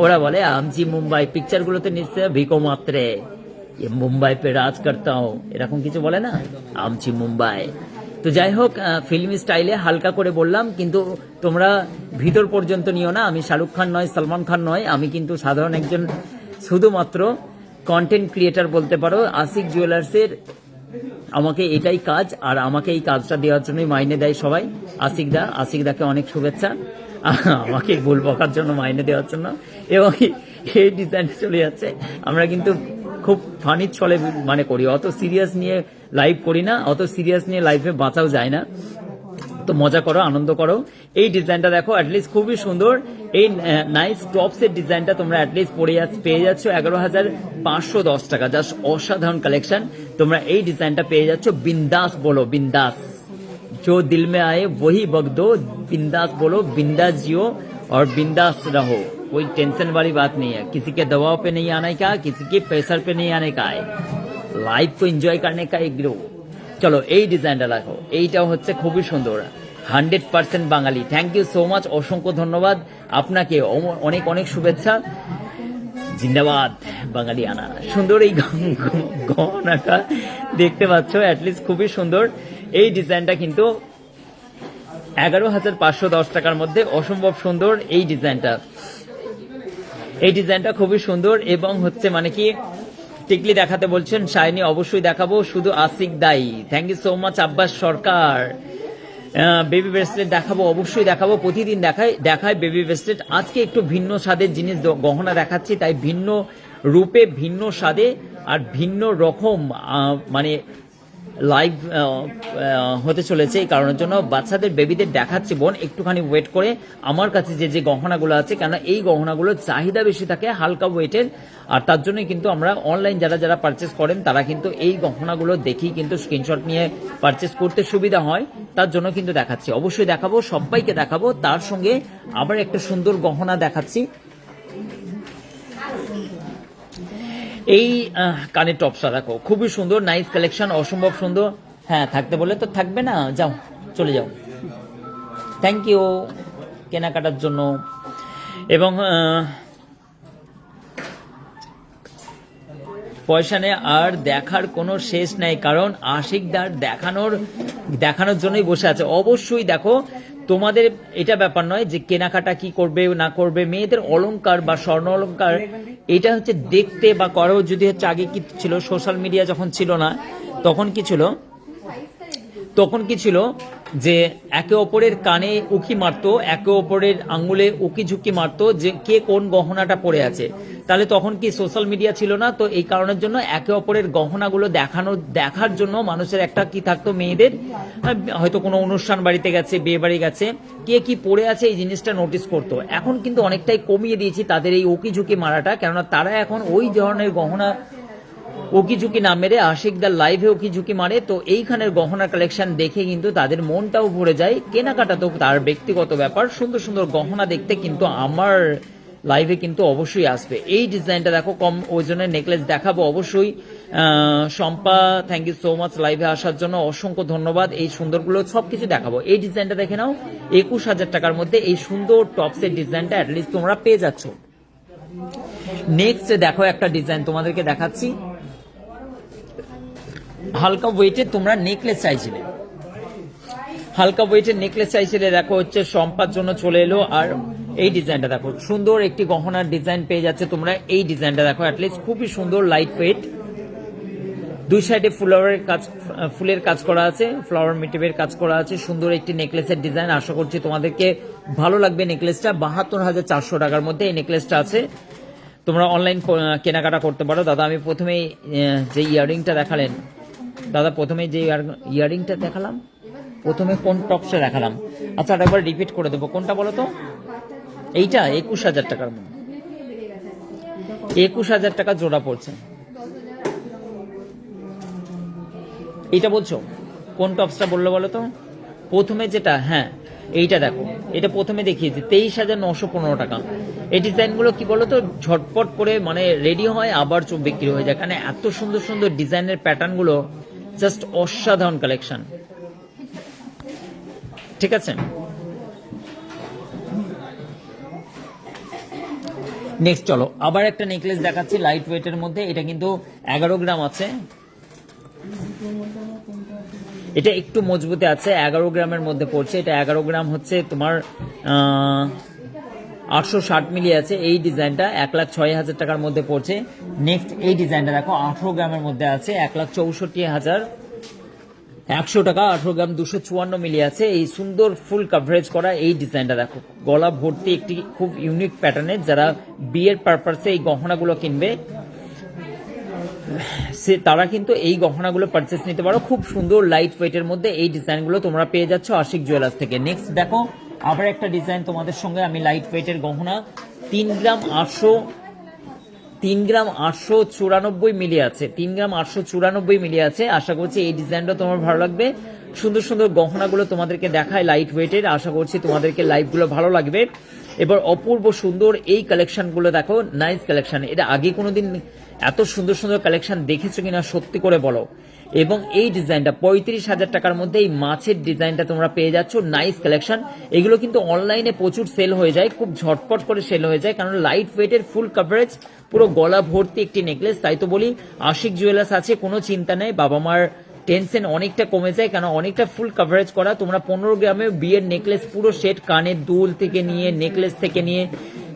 ওরা বলে আমচি মুম্বাই। পিকচারগুলোতে নিশ্চয় ভিকো মাত্রে মুম্বাই পে রাজ করতা হো, এরকম কিছু বলে না, আমচি মুম্বাই। তো যাই হোক, ফিল্মি স্টাইলে হালকা করে বললাম, কিন্তু তোমরা ভিতর পর্যন্ত নিও না। আমি শাহরুখ খান নয়, সালমান খান নয়, আমি কিন্তু সাধারণ একজন শুধুমাত্র কন্টেন্ট ক্রিয়েটার বলতে পারো। আশিক জুয়েলার্সের আমাকে এটাই কাজ, আর আমাকে এই কাজটা দেওয়ার জন্যই মাইনে দেয় সবাই। আশিকদাকে অনেক শুভেচ্ছা আমাকে ভুল বকার জন্য, মাইনে দেওয়ার জন্য। এবং এই ডিজাইনটা চলে যাচ্ছে, আমরা কিন্তু খুব ফানির ছলে মানে করি, অত সিরিয়াস নিয়ে লাইভ করি না, অত সিরিয়াস নিয়ে লাইভে বাঁচাও যায় না। তো মজা করো, আনন্দ করো। এই ডিজাইনটা দেখো, অ্যাটলিস্ট খুবই সুন্দর। এই নাইস টপসের ডিজাইনটা তোমরা অ্যাটলিস্ট পেয়ে যাচ্ছ 11,510 টাকা, জাস্ট অসাধারণ কালেকশন। তোমরা এই ডিজাইনটা পেয়ে যাচ্ছ। বিন্দাস বলো, বিন্দাস, जो दिल में आए वही बक दो, बिंदास बोलो, बिंदास जियो और बिंदास रहो। कोई टेंशन वाली बात नहीं है, किसी के दबाव पे नहीं आने का, किसी के प्रेशर पे नहीं आने का है, लाइफ को एंजॉय करने का एक ग्रो। চলো এই ডিজাইনটা দেখো, এইটাও হচ্ছে খুবই সুন্দর, 100% বাঙালি। থ্যাংক ইউ সো মাচ, অসংখ্য ধন্যবাদ আপনাকে, অনেক অনেক শুভেচ্ছা। জিন্দাবাদ বাঙালিয়ানা। সুন্দর এই গহনাটা দেখতে পাচ্ছ, অ্যাটলিস্ট খুবই সুন্দর। এই ডিজাইনটা কিন্তু 11,510 টাকার মধ্যে অসম্ভব সুন্দর। এই ডিজাইনটা খুবই সুন্দর, এবং হচ্ছে মানে কি টিকলি দেখাতে বলছেন, শাইনি অবশ্যই দেখাবো, শুধু আশিক দাই। Thank you so much Abbas Sarkar. Baby bracelet দেখাবো, অবশ্যই দেখাবো, প্রতিদিন দেখায় বেবি ব্রেসলেট। আজকে একটু ভিন্ন স্বাদের জিনিস গহনা দেখাচ্ছি, তাই ভিন্ন রূপে, ভিন্ন স্বাদে আর ভিন্ন রকম মানে লাইভ হতে চলেছে। এই কারণের জন্য বাচ্চাদের, বেবিদের দেখাচ্ছি বোন, একটুখানি ওয়েট করে। আমার কাছে যে গহনাগুলো আছে, কেন এই গহনাগুলোর চাহিদা বেশি থাকে, হালকা ওয়েটের, আর তার জন্যই কিন্তু আমরা অনলাইন যারা পারচেস করেন তারা কিন্তু এই গহনাগুলো দেখেই কিন্তু স্ক্রিনশট নিয়ে পারচেস করতে সুবিধা হয়, তার জন্য কিন্তু দেখাচ্ছি। অবশ্যই দেখাবো, সবাইকে দেখাবো। তার সঙ্গে আবার একটা সুন্দর গহনা দেখাচ্ছি। এই কানের টপসটা দেখো, খুবই সুন্দর, নাইস কালেকশন, অসম্ভব সুন্দর। হ্যাঁ, থাকতে বলে তো থাকবে না, যাও চলে যাও। থ্যাংক ইউ কেনাকাটার জন্য। এবং পয়সা নেই আর দেখার কোনো শেষ নেই, কারণ আশিকদার দেখানোর জন্যই বসে আছে। অবশ্যই দেখো, তোমাদের এটা ব্যাপার নয় যে কেনাকাটা কি করবে না করবে, মেয়েদের অলংকার বা স্বর্ণ অলংকার এটা হচ্ছে দেখতে বা করো। যদি হচ্ছে আগে কি ছিল, সোশ্যাল মিডিয়া যখন ছিল না, তখন কি ছিল যে একে অপরের কানে উকি মারতো, একে অপরের আঙ্গুলে উকি ঝুঁকি মারতো যে কে কোন গহনাটা পরে আছে। তাহলে তখন কি সোশ্যাল মিডিয়া ছিল না, তো এই কারণের জন্য একে অপরের গহনাগুলো দেখার জন্য মানুষের একটা কি থাকতো, মেয়েদের হয়তো কোনো অনুষ্ঠান বাড়িতে গেছে, বিয়ে বাড়ি গেছে, কে কি পরে আছে এই জিনিসটা নোটিস করতো। এখন কিন্তু অনেকটাই কমিয়ে দিয়েছি তাদের এই উকি ঝুঁকি মারাটা, কেননা তারা এখন ওই ধরনের গহনা উকি ঝুঁকি না মেরে আশিকদার লাইভে উকি ঝুঁকি মারে। তো এইখানের গহনা কালেকশন দেখে কিন্তু তাদের মনটাও ভরে যায়। কেনাকাটা তো তার ব্যক্তিগত ব্যাপার, সুন্দর সুন্দর গহনা দেখতে কিন্তু আমার লাইভে কিন্তু অবশ্যই আসবে। এই ডিজাইনটা দেখো, কম ওজনের নেকলেস দেখাবো অবশ্যই। Shampa, thank you so much লাইভে আসার জন্য, অসংখ্য ধন্যবাদ। এই সুন্দরগুলো সবকিছু দেখাবো। এই ডিজাইনটা দেখে নাও, 21,000 টাকার মধ্যে এই সুন্দর টপসের ডিজাইনটা অ্যাটলিস্ট তোমরা পেয়ে যাচ্ছ। নেক্সট দেখো একটা ডিজাইন তোমাদেরকে দেখাচ্ছি, হালকা ওয়েটের তোমরা নেকলেস চাইছিলে, হালকা ওয়েটের নেকলেস চাইছিলে। দেখো হচ্ছে শম্পার জন্য চলে এলো। আর এই ডিজাইনটা দেখো, সুন্দর একটি গহনার ডিজাইন পেয়ে যাচ্ছে তোমরা। এই ডিজাইনটা দেখো, অ্যাটলিস্ট খুবই সুন্দর, লাইট ওয়েট, দুই সাইডে ফুলের কাজ করা আছে, ফ্লাওয়ার মোটিভের কাজ করা আছে, সুন্দর একটি নেকলেসের ডিজাইন। আশা করছি তোমাদেরকে ভালো লাগবে নেকলেসটা। 72,400 টাকার মধ্যে এই নেকলেসটা আছে, তোমরা অনলাইন কেনাকাটা করতে পারো। দাদা আমি প্রথমেই যে ইয়াররিংটা দেখালেন, দাদা প্রথমে যে ইয়াররিংটা দেখালাম, প্রথমে কোন টপসটা দেখালাম, আচ্ছা আরেকবার রিপিট করে দেবো, কোনটা বলো তো? এইটা 21,000 টাকার মধ্যে, 21,000 টাকা জোড়া পড়ছে। এইটা বলছো কোন টপসটা বললো বলো তো? প্রথমে যেটা, হ্যাঁ এইটা দেখো, এটা প্রথমে দেখিয়েছি 23,915 টাকা। এই ডিজাইনগুলো কি বলো তো, ঝটপট করে মানে রেডি হয় আবার বিক্রি হয়ে যায়, কারণ এত সুন্দর সুন্দর ডিজাইনের প্যাটার্নগুলো জাস্ট অসাধারণ কালেকশন। ঠিক আছে, নেক্সট চলো আবার একটা নেকলেস দেখাচ্ছি লাইট ওয়েটের মধ্যে। এটা কিন্তু 11 গ্রাম আছে, এটা একটু মজবুতে আছে, 11 গ্রামের মধ্যে পড়ছে। এটা 11 গ্রাম হচ্ছে তোমার 860 মিলি আছে। এই ডিজাইনটা 1,06,000 টাকার মধ্যে পড়ছে। নেক্সট এই ডিজাইনটা দেখো 18 গ্রামের মধ্যে আছে, 1,64,100 টাকা। 18 গ্রাম 254 মিলি আছে। এই সুন্দর ফুল কাভারেজ করা এই ডিজাইনটা দেখো, গলা ভর্তি একটি খুব ইউনিক প্যাটার্নের। যারা বিয়ের পারপাসে এই গহনাগুলো কিনবে তারা কিন্তু এই গহনাগুলো পারচেস নিতে পারো। খুব সুন্দর লাইট ওয়েটের মধ্যে এই ডিজাইনগুলো তোমরা পেয়ে যাচ্ছ আশিক জুয়েলার্স থেকে। নেক্সট দেখো আবার একটা ডিজাইন তোমাদের সঙ্গে আমি, লাইট ওয়েটের গহনা 3 গ্রাম 894 মিলি আছে, 3 গ্রাম 894 মিলি আছে। আশা করছি এই ডিজাইনটা তোমার ভালো লাগবে। সুন্দর সুন্দর গহনাগুলো তোমাদেরকে দেখায় লাইট ওয়েটের, আশা করছি তোমাদেরকে লাইভগুলো ভালো লাগবে। এবার অপূর্ব সুন্দর এই কালেকশনগুলো দেখো, নাইস কালেকশন। এটা আগে কোনোদিন এত সুন্দর সুন্দর কালেকশন দেখেছো কিনা সত্যি করে বলো। এবং এই ডিজাইনটা 35,000 টাকার মধ্যে এই মাছের ডিজাইনটা তোমরা পেয়ে যাচ্ছ, নাইস কালেকশন। এগুলো কিন্তু অনলাইনে প্রচুর সেল হয়ে যায়, খুব ঝটপট করে সেল হয়ে যায়, কারণ লাইট ওয়েটের ফুল কাভারেজ, পুরো গলা ভর্তি একটি নেকলেস। তাই তো বলি আশিক জুয়েলার্স আছে, কোনো চিন্তা নেই, বাবা মার টেনশন অনেকটা কমে যায়, কারণ অনেকটা ফুল কাভারেজ করা। তোমরা 15 গ্রামে বিয়ের নেকলেস পুরো সেট, কানের দুল থেকে নিয়ে নেকলেস থেকে নিয়ে,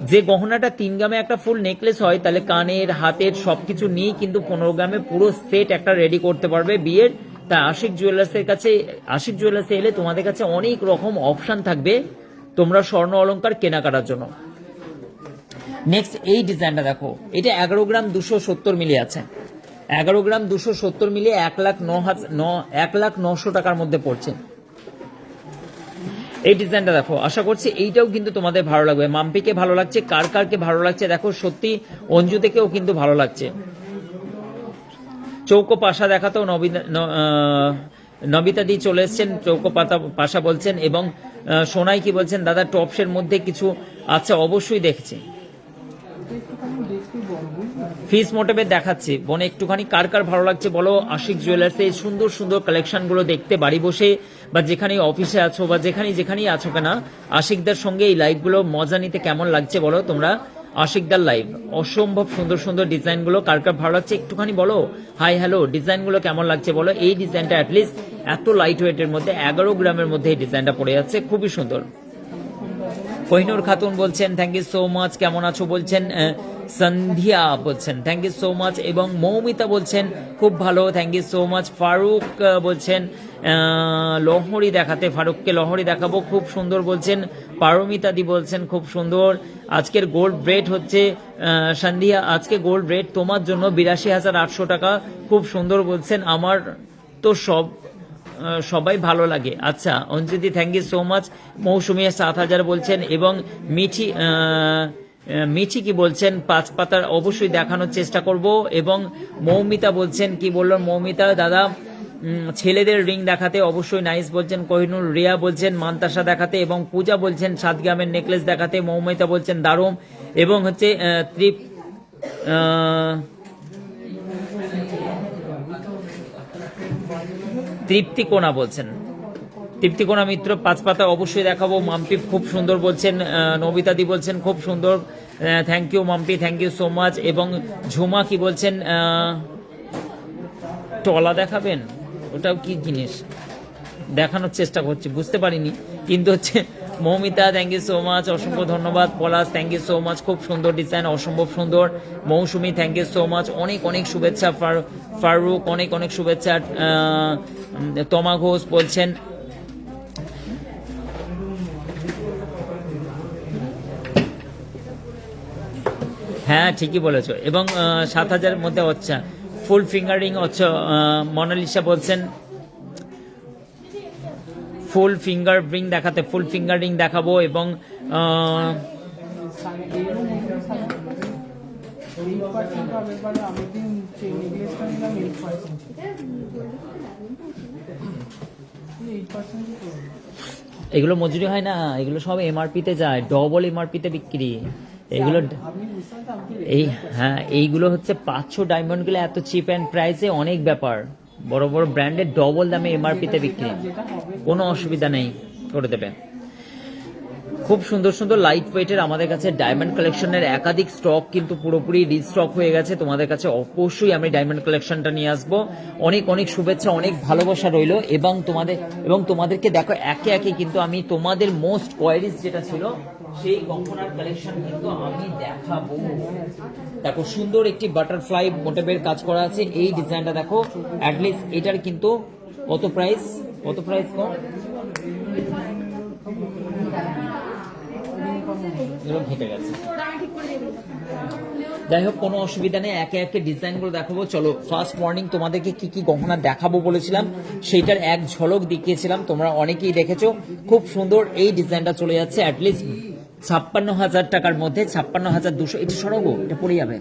যে গহনাটা 3 গ্রামে একটা ফুল নেকলেস হয়, তাহলে কানের হাতের সবকিছু নিয়ে কিন্তু 15 গ্রামে পুরো সেট একটা রেডি করতে পারবে বিয়ের। তা আশিক জুয়েলার্সের কাছে, আশিক জুয়েলার্সে এলে তোমাদের কাছে অনেক রকম অপশন থাকবে তোমরা স্বর্ণ অলংকার কেনাকাটার জন্য। নেক্সট এই ডিজাইনটা দেখো, এটা 11 গ্রাম 270 মিলি আছে, 11 গ্রাম 270 মিলি 1,09,000 টাকার মধ্যে পড়ছে। এই ডিজাইনটা দেখো, আশা করছি এইটাও কিন্তু তোমাদের ভালো লাগবে। মাম্পিকে ভালো লাগছে, কার কারকে ভালো লাগছে দেখো, সত্যি অঞ্জু থেকেও কিন্তু ভালো লাগছে। চৌকো পাশা দেখাতেও নবিতা দি চলে এসছেন, চৌকো পাশা বলছেন। এবং সোনাই কি বলছেন, দাদা টপসের মধ্যে কিছু আচ্ছা অবশ্যই দেখছি, ফিস মোটিভে দেখাচ্ছি বোন, একটুখানি কার কার ভালো লাগছে বলো। আশিক জুয়েলার্সে এই সুন্দর সুন্দর কালেকশনগুলো দেখতে বাড়ি বসে বা যেখানে অফিসে আছো বা যেখানেই আছো কেনা, আশিকদার সঙ্গে এই লাইভগুলো মজা নিতে কেমন লাগছে বলো তোমরা। আশিকদার লাইভ অসম্ভব সুন্দর সুন্দর ডিজাইনগুলো, কার কার ভালো লাগছে একটুখানি বলো। হাই হ্যালো, ডিজাইনগুলো কেমন লাগছে বলো। এই ডিজাইনটা অ্যাটলিস্ট এত লাইট ওয়েটের মধ্যে 11 গ্রামের মধ্যে এই ডিজাইনটা পড়ে যাচ্ছে, খুবই সুন্দর। কোহিনুর খাতুন বলছেন থ্যাংক ইউ সো মাচ, কেমন আছো বলছেন। সন্ধ্যা বলছেন থ্যাংক ইউ সো মাচ, এবং মৌমিতা বলছেন খুব ভালো, thank you so much. Faruk বলছেন লহরি দেখাতে, ফারুককে লহরি দেখাবো, খুব সুন্দর বলছেন। পারমিতা দি বলছেন খুব সুন্দর। আজকের গোল্ড রেট হচ্ছে সন্ধ্যা, আজকে গোল্ড রেট তোমার জন্য 82,800 টাকা, খুব সুন্দর বলছেন। আমার তো সবাই ভালো লাগে। আচ্ছা অঞ্জিতি থ্যাংক ইউ সো মাচ। মৌসুমি 7,000 বলছেন। এবং মিঠি কি বলছেন, 5 পাতার অবশ্যই দেখানোর চেষ্টা করব। এবং মৌমিতা বলছেন, কি বললেন মৌমিতা, দাদা ছেলেদের রিং দেখাতে অবশ্যই নাইস বলছেন। কোহিনুর, রিয়া বলছেন মান্তাসা দেখাতে, এবং পূজা বলছেন 7 গ্রামের নেকলেস দেখাতে। মৌমিতা বলছেন দারুম। এবং হচ্ছে তৃপ্তিকোনা বলছেন, তৃপ্তিকোনা মিত্র 5 পাতা অবশ্যই দেখাবো। মাম্পি খুব সুন্দর বলছেন, নবিতাদি বলছেন খুব সুন্দর, thank you Mampi, thank you so much. এবং ঝুমা কি বলছেন, টলা দেখাবেন, ওটাও কি জিনিস দেখানোর চেষ্টা করছি বুঝতে পারিনি, কিন্তু হচ্ছে Moumita thank you so much, অসংখ্য ধন্যবাদ। Palash thank you so much, খুব সুন্দর ডিজাইন, অসম্ভব সুন্দর। Mousumi thank you so much, অনেক অনেক শুভেচ্ছা। ফারুক অনেক অনেক শুভেচ্ছা। তমা ঘোষ বলছেন হ্যাঁ ঠিকই বলেছো, এবং 7,000 মধ্যে হচ্ছে ফুল ফিঙ্গারিং হচ্ছে। মোনালিসা বলছেন ফুল ফিঙ্গার রিং দেখাতে, ফুল ফিঙ্গার রিং দেখাবো। এবং এগুলো মজুরি হয় না, এগুলো সব এমআরপি তে যায়, ডবল এমআরপি তে বিক্রি এগুলো। এই হ্যাঁ এইগুলো হচ্ছে 500 ডায়মন্ডগুলো এত চিপ অ্যান্ড প্রাইসে, অনেক ব্যাপার। বড় বড় ব্র্যান্ডের ডবল দামে এমআরপি তে বিক্রি, কোনো অসুবিধা নেই, করে দেবে। খুব সুন্দর সুন্দর লাইট ওয়েটের আমাদের কাছে ডায়মন্ড কালেকশনের একাধিক স্টক কিন্তু পুরোপুরি রিস্টক হয়ে গেছে। তোমাদের কাছে অবশ্যই আমি ডায়মন্ড কালেকশনটা নিয়ে আসবো। অনেক অনেক শুভেচ্ছা, অনেক ভালোবাসা রইলো। এবং তোমাদেরকে দেখো একে একে কিন্তু আমি তোমাদের মোস্ট কোয়ারিজ যেটা ছিল সেই গহনার কালেকশন কিন্তু আমি দেখাবো। দেখো সুন্দর একটি বাটারফ্লাই মোটিভের কাজ করা আছে, এই ডিজাইনটা দেখো। অ্যাটলিস্ট এটার কিন্তু কত প্রাইস কম, ঘেটে গেছে। যাই হোক কোনো অসুবিধা নেই, একে একে ডিজাইন গুলো দেখাবো। চলো ফার্স্ট মর্নিং তোমাদেরকে কি কি গহনা দেখাবো বলেছিলাম সেইটার এক ঝলক দেখিয়েছিলাম, তোমরা অনেকেই দেখেছো। খুব সুন্দর এই ডিজাইনটা চলে যাচ্ছে অ্যাটলিস্ট 56,000 টাকার মধ্যে, 56,200। এটা সরগো, এটা পড়ে যাবে।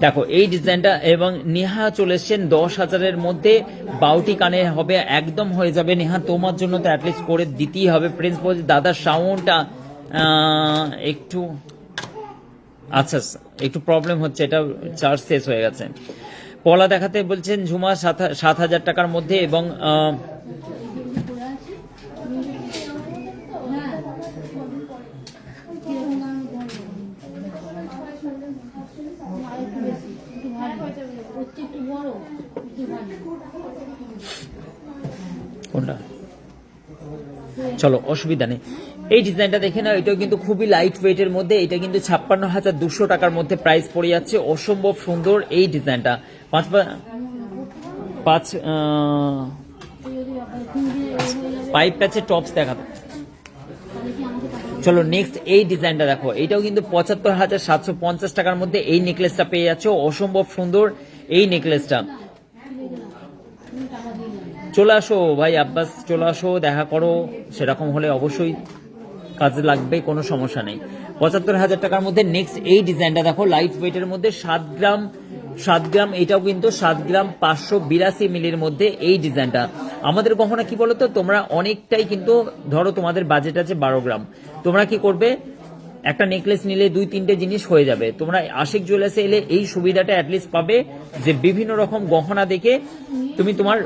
দেখো এই ডিজাইনটা, এবং নেহা চলে এসছেন 10,000-এর মধ্যে। বাউটি কানে হবে, একদম হয়ে যাবে নেহা, তোমার জন্য তো অ্যাটলিস্ট করে দিতেই হবে। প্রিন্স বলছে দাদা সাউন্ডটা একটু আচ্ছা একটু প্রবলেম হচ্ছে, এটা চার্জ শেষ হয়ে গেছে। পলা দেখাতে বলছেন ঝুমা 7,000 টাকার মধ্যে। এবং কোনটা, চলো অসুবিধা নেই। এই ডিজাইনটা দেখে নাও, এটাও কিন্তু খুবই লাইট ওয়েটের মধ্যে। এটা কিন্তু 56,200 টাকার মধ্যে প্রাইস পড়ে যাচ্ছে। অসম্ভব সুন্দর এই ডিজাইনটা। পাইপ প্যাচে টপস দেখাতে। চলো নেক্সট এই ডিজাইনটা দেখো, এটাও কিন্তু 75,750 টাকার মধ্যে এই নেকলেসটা পেয়ে যাচ্ছ। অসম্ভব সুন্দর এই নেকলেসটা। চলে আসো ভাই আব্বাস, চলে আসো, দেখা করো। সেরকম হলে অবশ্যই কাজে লাগবে, কোনো সমস্যা নেই। 75,000 টাকার মধ্যে নেক্সট এই ডিজাইনটা দেখো, লাইট ওয়েটের মধ্যে 7 গ্রাম। এটাও কিন্তু 7 গ্রাম 582 মিলির মধ্যে এই ডিজাইনটা। আমাদের গহনা কি বলতো, তোমরা অনেকটাই কিন্তু ধরো তোমাদের বাজেট আছে 12 গ্রাম, তোমরা কি করবে, একটা নেকলেস নিলে 2-3টে জিনিস হয়ে যাবে। তোমরা আশিক জুয়েলার্সে এলে এই সুবিধাটা অ্যাটলিস্ট পাবে যে বিভিন্ন রকম গহনা দেখে তুমি তোমার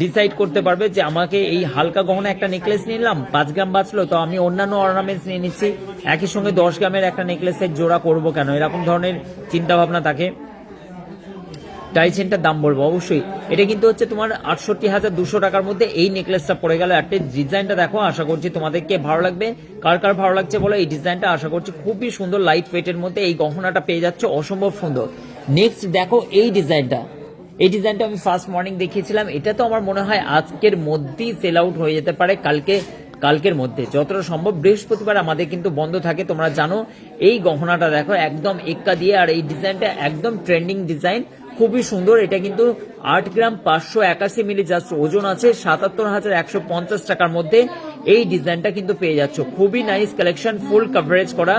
ডিসাইড করতে পারবে যে আমাকে এই হালকা গহনা একটা নেকলেস নিলাম, 5 গ্রাম বাঁচলো, তো আমি অন্যান্য অর্নামেন্টস নিয়ে নিচ্ছি, একই সঙ্গে 10 গ্রামের একটা নেকলেসের জোড়া করব কেন, এরকম ধরনের চিন্তা ভাবনা থাকে। টাইচেনটার দাম বলবো অবশ্যই। এটা কিন্তু হচ্ছে তোমার 68,200 টাকার মধ্যে এই নেকলেসটা পড়ে গেল। একটা ডিজাইনটা দেখো, আশা করছি তোমাদেরকে ভালো লাগবে। কার কার ভালো লাগছে বলো এই ডিজাইনটা, আশা করছি খুবই সুন্দর লাইট ওয়েটের মধ্যে এই গহনাটা পেয়ে যাচ্ছে, অসম্ভব সুন্দর। নেক্সট দেখো এই ডিজাইনটা, এই ডিজাইনটা আমি ফার্স্ট মর্নিং দেখিয়েছিলাম। এটা তো আমার মনে হয় আজকের মধ্যেই সেল আউট হয়ে যেতে পারে, কালকের মধ্যে যতটা সম্ভব। বৃহস্পতিবার আমাদের কিন্তু বন্ধ থাকে, তোমরা জানো। এই গহনাটা দেখো একদম এক্কা দিয়ে, আর এই ডিজাইনটা একদম ট্রেন্ডিং ডিজাইন, খুবই সুন্দর। এটা কিন্তু 8 গ্রাম 581 মিলি জাস্ট ওজন আছে, 77,150 টাকার মধ্যে এই ডিজাইনটা কিন্তু পেয়ে যাচ্ছ। খুবই নাইস কালেকশন, ফুল কভারেজ করা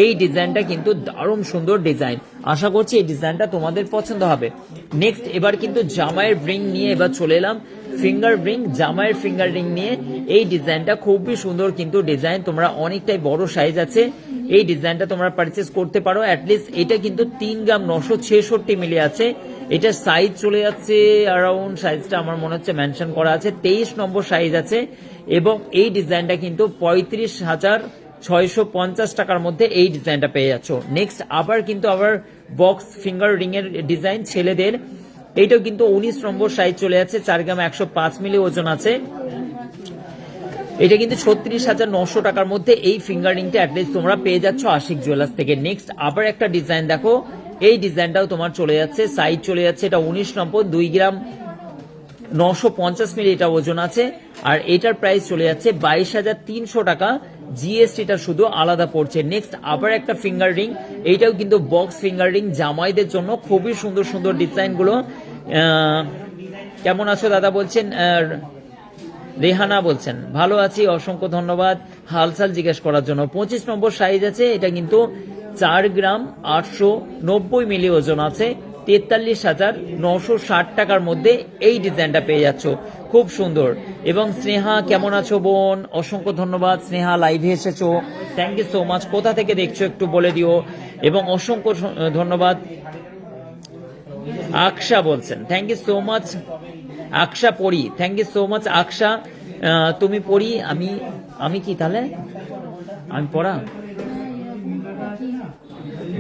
এই ডিজাইনটা কিন্তু দারুণ সুন্দর ডিজাইন। আশা করছি এই ডিজাইনটা তোমাদের পছন্দ হবে। নেক্সট এবার কিন্তু জামাইয়ের রিং নিয়ে এবার চলে এলাম, ফিঙ্গার রিং, জামাইয়ের ফিঙ্গার রিং নিয়ে। এই ডিজাইনটা খুবই সুন্দর কিন্তু ডিজাইন, তোমরা অনেকটাই বড় সাইজ আছে, এই ডিজাইনটা তোমরা পারচেস করতে পারো। অ্যাটলিস্ট এটা কিন্তু 3 গ্রাম 966 মিলি আছে। এটা সাইজ চলে যাচ্ছে অ্যারাউন্ড, সাইজটা আমার মনে হচ্ছে মেনশন করা আছে, 23 নম্বর সাইজ আছে। এবং এই ডিজাইনটা কিন্তু 35,650 টাকার মধ্যে এই ডিজাইনটা পেয়ে যাচ্ছ। নেক্সট আবার বক্স ফিঙ্গার রিং এর ডিজাইন ছেলেদের, এইটাও কিন্তু 19 নম্বর সাইজ চলে যাচ্ছে, 4 গ্রাম 105 মিলি ওজন আছে। এটা কিন্তু 36,900 টাকার মধ্যে এই ফিঙ্গারিংটা অ্যাটলিস্ট তোমরা পেয়ে যাচ্ছ আশিক জুয়েলার্স থেকে। নেক্সট আবার একটা ডিজাইন দেখো, এই ডিজাইনটাও তোমার চলে যাচ্ছে, সাইজ চলে যাচ্ছে, এটা 19 নম্বর, 2 গ্রাম 950 মিলি এটা ওজন আছে। আর এটার প্রাইস চলে যাচ্ছে 22,300 টাকা, জিএসটিটা শুধু আলাদা পড়ছে। নেক্সট আবার একটা ফিঙ্গার রিং, এইটাও কিন্তু বক্স ফিঙ্গার রিং, জামাইদের জন্য খুবই সুন্দর সুন্দর ডিজাইনগুলো। কেমন আছো দাদা বলছেন, রেহানা বলছেন ভালো আছি, অসংখ্য ধন্যবাদ হালচাল জিজ্ঞেস করার জন্য। 25 নম্বর সাইজ আছে, এটা কিন্তু 4 গ্রাম 890 মিলি ওজন আছে, 43,960 টাকার মধ্যে এই ডিজাইনটা পেয়ে যাচ্ছ, খুব সুন্দর। এবং স্নেহা কেমন আছো বোন, অসংখ্য ধন্যবাদ স্নেহা, লাইভে এসেছো, থ্যাংক ইউ সো মাচ। কোথা থেকে দেখছো একটু বলে দিও। এবং অসংখ্য ধন্যবাদ আকশা বলছেন, thank you so much Aksha পড়ি, thank you so much Aksha. তুমি পড়ি, আমি কি তাহলে আমি পড়া,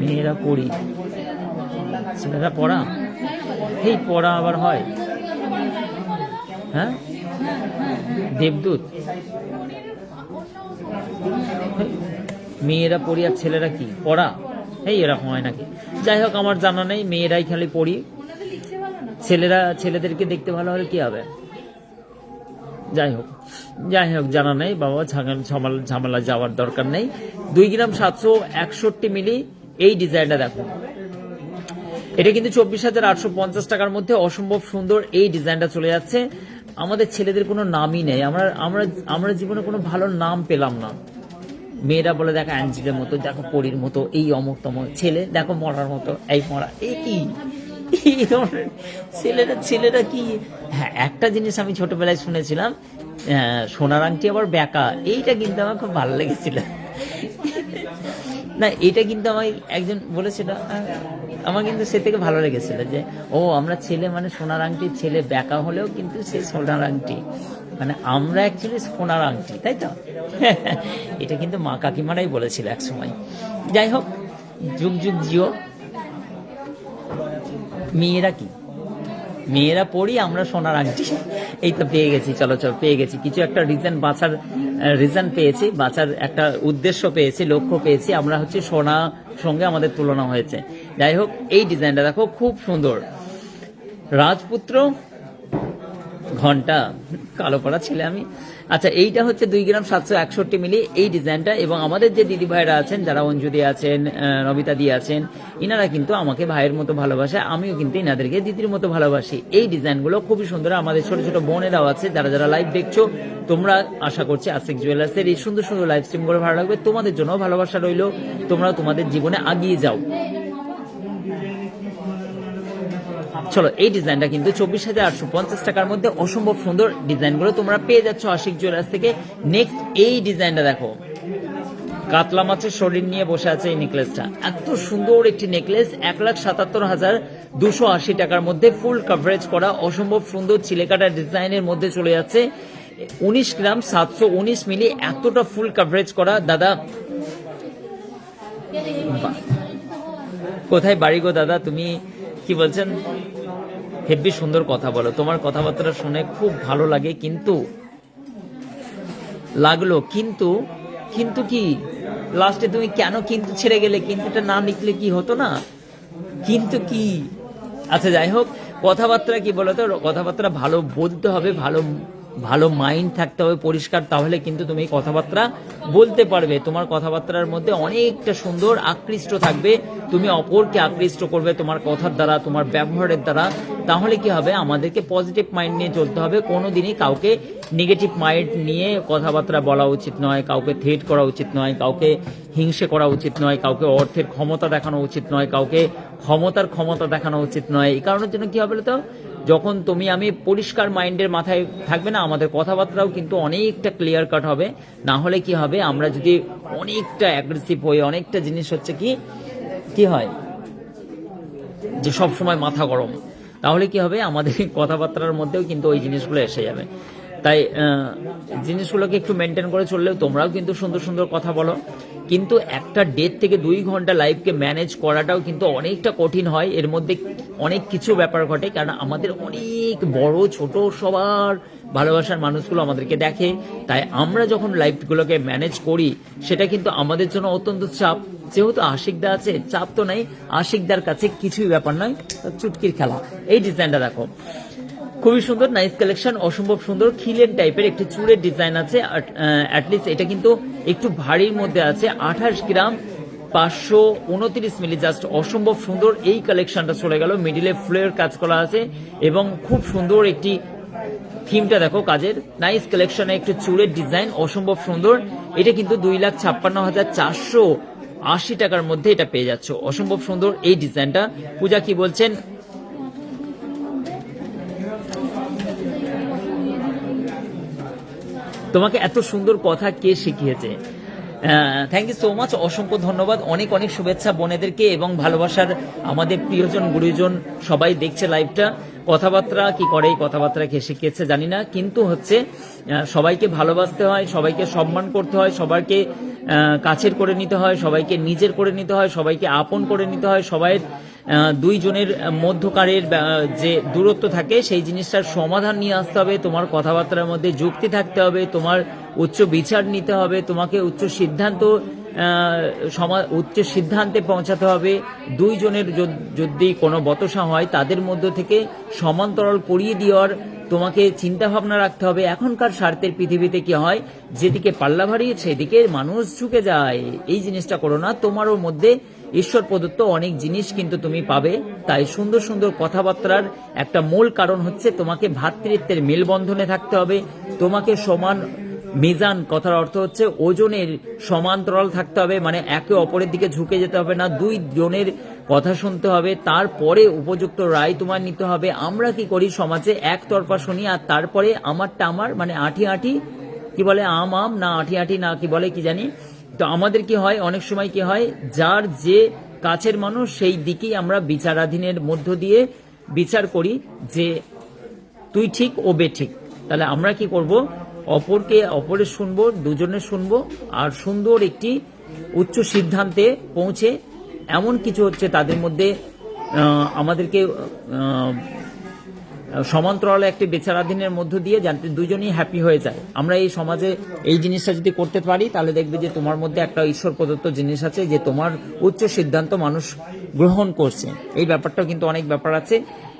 মেয়েরা পড়ি ছেলেরা পড়া, এই পড়া আবার হয়, হ্যাঁ দেবদূত, মেয়েরা পড়ি আর ছেলেরা কি পড়া, এই এরকম হয় নাকি? যাই হোক আমার জানা নেই, মেয়েরাই খালি পড়ি, ছেলেদেরকে দেখতে ভালো হলে কি হবে, যাই হোক জানা নেই বাবা, ঝামেলা যাওয়ার দরকার নেই। 2 গ্রাম 761 মিলি এই ডিজাইনটা দেখো, এটা কিন্তু 24,850 টাকার মধ্যে অসম্ভব সুন্দর এই ডিজাইনটা চলে যাচ্ছে। আমাদের ছেলেদের কোনো নামই নেই, আমরা জীবনে কোনো ভালো নাম পেলাম না। মেয়েরা বলে দেখো অ্যাঞ্জেলের মতো, দেখো পরীর মতো, এই অমুক তমক, ছেলে দেখো মরার মতো, এই মরা, এই কি ছেলেরা কি। হ্যাঁ একটা জিনিস আমি ছোটবেলায় শুনেছিলাম, সোনার আংটি আবার বেকা, এইটা কিন্তু আমার খুব ভালো লেগেছিল না, এটা কিন্তু আমায় একজন বলেছিল, আমার কিন্তু সে থেকে ভালো লেগেছিল যে ও আমরা ছেলে মানে সোনার আংটি, ছেলে বেকা হলেও কিন্তু সে সোনার আংটি, মানে আমরা অ্যাকচুয়ালি সোনার আংটি, তাই তো এটা কিন্তু মা কাকিমারাই বলেছিল এক সময়। যাই হোক যুগ যুগ জিও। মেয়েরা পড়ি, আমরা সোনার আংটি, এই তো পেয়ে গেছি, চলো পেয়ে গেছি, কিছু একটা রিজন পেয়েছি, বাঁচার একটা উদ্দেশ্য পেয়েছি, লক্ষ্য পেয়েছি, আমরা হচ্ছে সোনা সঙ্গে আমাদের তুলনা হয়েছে। যাই হোক এই ডিজাইনটা দেখো খুব সুন্দর, রাজপুত্র ঘন্টা, কালো পড়া ছেলে আমি। আচ্ছা এইটা হচ্ছে 2 গ্রাম 761 মিলি এই ডিজাইনটা। এবং আমাদের যে দিদি ভাইরা আছেন, যারা অঞ্জুদি আছেন, নবিতা দি আছেন, ইনারা কিন্তু আমাকে ভাইয়ের মতো ভালোবাসে, আমিও কিন্তু ইনাদেরকে দিদির মতো ভালোবাসি। এই ডিজাইনগুলো খুবই সুন্দর। আমাদের ছোট ছোট বোনেরাও আছে, যারা লাইভ দেখছো, তোমরা আশা করছি আশিক জুয়েলার্সের এই সুন্দর সুন্দর লাইভ স্ট্রিম করে ভালো লাগবে, তোমাদের জন্য ভালোবাসা রইল, তোমরা তোমাদের জীবনে আগিয়ে যাও। চলো এই ডিজাইনটা কিন্তু 24,850 টাকার মধ্যে অসম্ভব সুন্দর ডিজাইনগুলো তোমরা পেয়ে যাচ্ছ আশিক জুয়েলার্স থেকে। নেক্সট এই ডিজাইনটা দেখো, কাতলা মাছের শরীর নিয়ে বসে আছে এই নেকলেসটা, এত সুন্দর একটি নেকলেস, 1,77,280 টাকার মধ্যে ফুল কভারেজ করা, অসম্ভব সুন্দর চিলেকাটা ডিজাইনের মধ্যে চলে যাচ্ছে। 19 গ্রাম 719 মিলি, এতটা ফুল কভারেজ করা। দাদা কোথায় বাড়ি গো দাদা, তুমি কি বলছেন? হেব্বি সুন্দর কথা বলো, তোমার কথাবার্তা শুনে খুব ভালো লাগে, কিন্তু কি লাস্টে তুমি কেন কিন্তু ছেড়ে গেলে? কিন্তুটা না লিখলে কি হতো না? কিন্তু কি, আচ্ছা যাই হোক, কথাবার্তা কি বলতো, কথাবার্তা ভালো বলতে হবে, ভালো মাইন্ড থাকতে হবে পরিষ্কার, তাহলে কিন্তু তুমি কথাবার্তা বলতে পারবে। তোমার কথাবার্তার মধ্যে অনেকটা সুন্দর আকৃষ্ট থাকবে, তুমি অপরকে আকৃষ্ট করবে তোমার কথার দ্বারা, তোমার ব্যবহারের দ্বারা। তাহলে কি হবে, আমাদেরকে পজিটিভ মাইন্ড নিয়ে চলতে হবে, কোনোদিনই কাউকে নেগেটিভ মাইন্ড নিয়ে কথাবার্তা বলা উচিত নয়, কাউকে থ্রেট করা উচিত নয়, কাউকে হিংসে করা উচিত নয়, কাউকে অর্থের ক্ষমতা দেখানো উচিত নয়, কাউকে ক্ষমতা দেখানো উচিত নয়। এই কারণের জন্য কি হবে তো, যখন তুমি আমি পরিষ্কার মাইন্ডের মাথায় থাকবে না, আমাদের কথাবার্তাও কিন্তু অনেকটা ক্লিয়ার কাট হবে। না হলে কি হবে, আমরা যদি অনেকটা অ্যাগ্রেসিভ হই, অনেকটা জিনিস হচ্ছে কি হয় যে সব সময় মাথা গরম, তাহলে কি হবে, আমাদের কথাবার্তার মধ্যেও কিন্তু ওই জিনিসগুলো এসে যাবে। তাই জিনিসগুলোকে একটু মেনটেন করে চললেও তোমরাও কিন্তু সুন্দর সুন্দর কথা বলো। কিন্তু একটা 1.5 থেকে 2 ঘন্টা লাইভকে ম্যানেজ করাটাও কিন্তু অনেকটা কঠিন হয়। এর মধ্যে অনেক কিছু ব্যাপার ঘটে, কারণ আমাদের অনেক বড় ছোট সবার ভালোবাসার মানুষগুলো আমাদেরকে দেখে, তাই আমরা যখন লাইভগুলোকে ম্যানেজ করি সেটা কিন্তু আমাদের জন্য অত্যন্ত চাপ। যেহেতু আশিকদা আছে, চাপ তো নাই, আশিকদার কাছে কিছুই ব্যাপার নয়, চুটকির খেলা। এই ডিজাইনটা দেখো, খুবই সুন্দর, নাইস কালেকশন, অসম্ভব সুন্দর, খিলেন টাইপের একটি চুড়ের ডিজাইন আছে। অ্যাটলিস্ট এটা কিন্তু একটু ভারীর মধ্যে আছে, 28 গ্রাম 529 মিলি, জাস্ট অসম্ভব সুন্দর। এই কালেকশনটা চলে গেল, মিডিলে ফুলের কাজ করা আছে এবং খুব সুন্দর একটি থিমটা দেখো কাজের, নাইস কালেকশনে একটু চুড়ের ডিজাইন, অসম্ভব সুন্দর। এটা কিন্তু 2,56,480 টাকার মধ্যে এটা পেয়ে যাচ্ছে, অসম্ভব সুন্দর এই ডিজাইনটা। পূজা কি বলছেন? তোমাকে এত সুন্দর কথা কে শিখিয়েছে? থ্যাংক ইউ সো মাচ, অসংখ্য ধন্যবাদ, অনেক অনেক শুভেচ্ছা বোনেদেরকে এবং ভালোবাসার আমাদের প্রিয়জন গুরুজন সবাই দেখছে লাইভটা। কথাবার্তা কি করে, এই কথাবার্তা কে শিখিয়েছে জানি না, কিন্তু হচ্ছে সবাইকে ভালোবাসতে হয়, সবাইকে সম্মান করতে হয়, সবাইকে কাছের করে নিতে হয়, সবাইকে নিজের করে নিতে হয়, সবাইকে আপন করে নিতে হয়। সবাই দুইজনের মধ্যকারের যে দূরত্ব থাকে সেই জিনিসটার সমাধান নিয়ে আসতে হবে। তোমার কথাবার্তার মধ্যে যুক্তি থাকতে হবে, তোমার উচ্চ বিচার নিতে হবে, তোমাকে উচ্চ সিদ্ধান্তে পৌঁছাতে হবে। দুইজনের যদি কোনো বতসা হয় তাদের মধ্য থেকে সমান্তরাল করিয়ে দেওয়ার তোমাকে চিন্তা ভাবনা রাখতে হবে। এখনকার স্বার্থের পৃথিবীতে কি হয়, যেদিকে পাল্লা ভারী সেদিকে মানুষ ঝুঁকে যায়। এই জিনিসটা করো না, তোমারও মধ্যে ঈশ্বর প্রদত্ত অনেক জিনিস কিন্তু তুমি পাবে। তাই সুন্দর সুন্দর কথাবার্তার একটা মূল কারণ হচ্ছে তোমাকে ভ্রাতৃত্বের মেলবন্ধনে থাকতে হবে, তোমাকে সমান মিজান, কথার অর্থ হচ্ছে ওজনের সমান্তরাল থাকতে হবে, মানে একে অপরের দিকে ঝুঁকে যেতে হবে না, দুই জনের কথা শুনতে হবে, তারপরে উপযুক্ত রায় তোমার নিতে হবে। আমরা কি করি সমাজে, একতরফা শুনি আর তারপরে আমারটা আমার, মানে আঁটি আঁটি কি বলে, আম আম না আঁটি আঁটি না কি বলে কি জানি। তো আমাদের কি হয়, অনেক সময় কি হয়, যার যে কাছের মানুষ সেই দিকেই আমরা বিচারাধীনের মধ্য দিয়ে বিচার করি যে তুই ঠিক ও বেঠিক। তাহলে আমরা কি করব, অপরের শুনবো, দুজনের শুনবো, আর সুন্দর একটি উচ্চ সিদ্ধান্তে পৌঁছে এমন কিছু হচ্ছে তাদের মধ্যে আমাদেরকে সমান্তরালে একটি বিচারাধীনের মধ্য দিয়ে যাতে দুজনেই হ্যাপি হয়ে যায়। আমরা এই সমাজে এই জিনিসটা যদি করতে পারি তাহলে দেখবে যে তোমার মধ্যে একটা ঈশ্বর প্রদত্ত জিনিস আছে, যে তোমার উচ্চ সিদ্ধান্ত মানুষ গ্রহণ করছে। এই ব্যাপারটাও কিন্তু অনেক ব্যাপার আছে।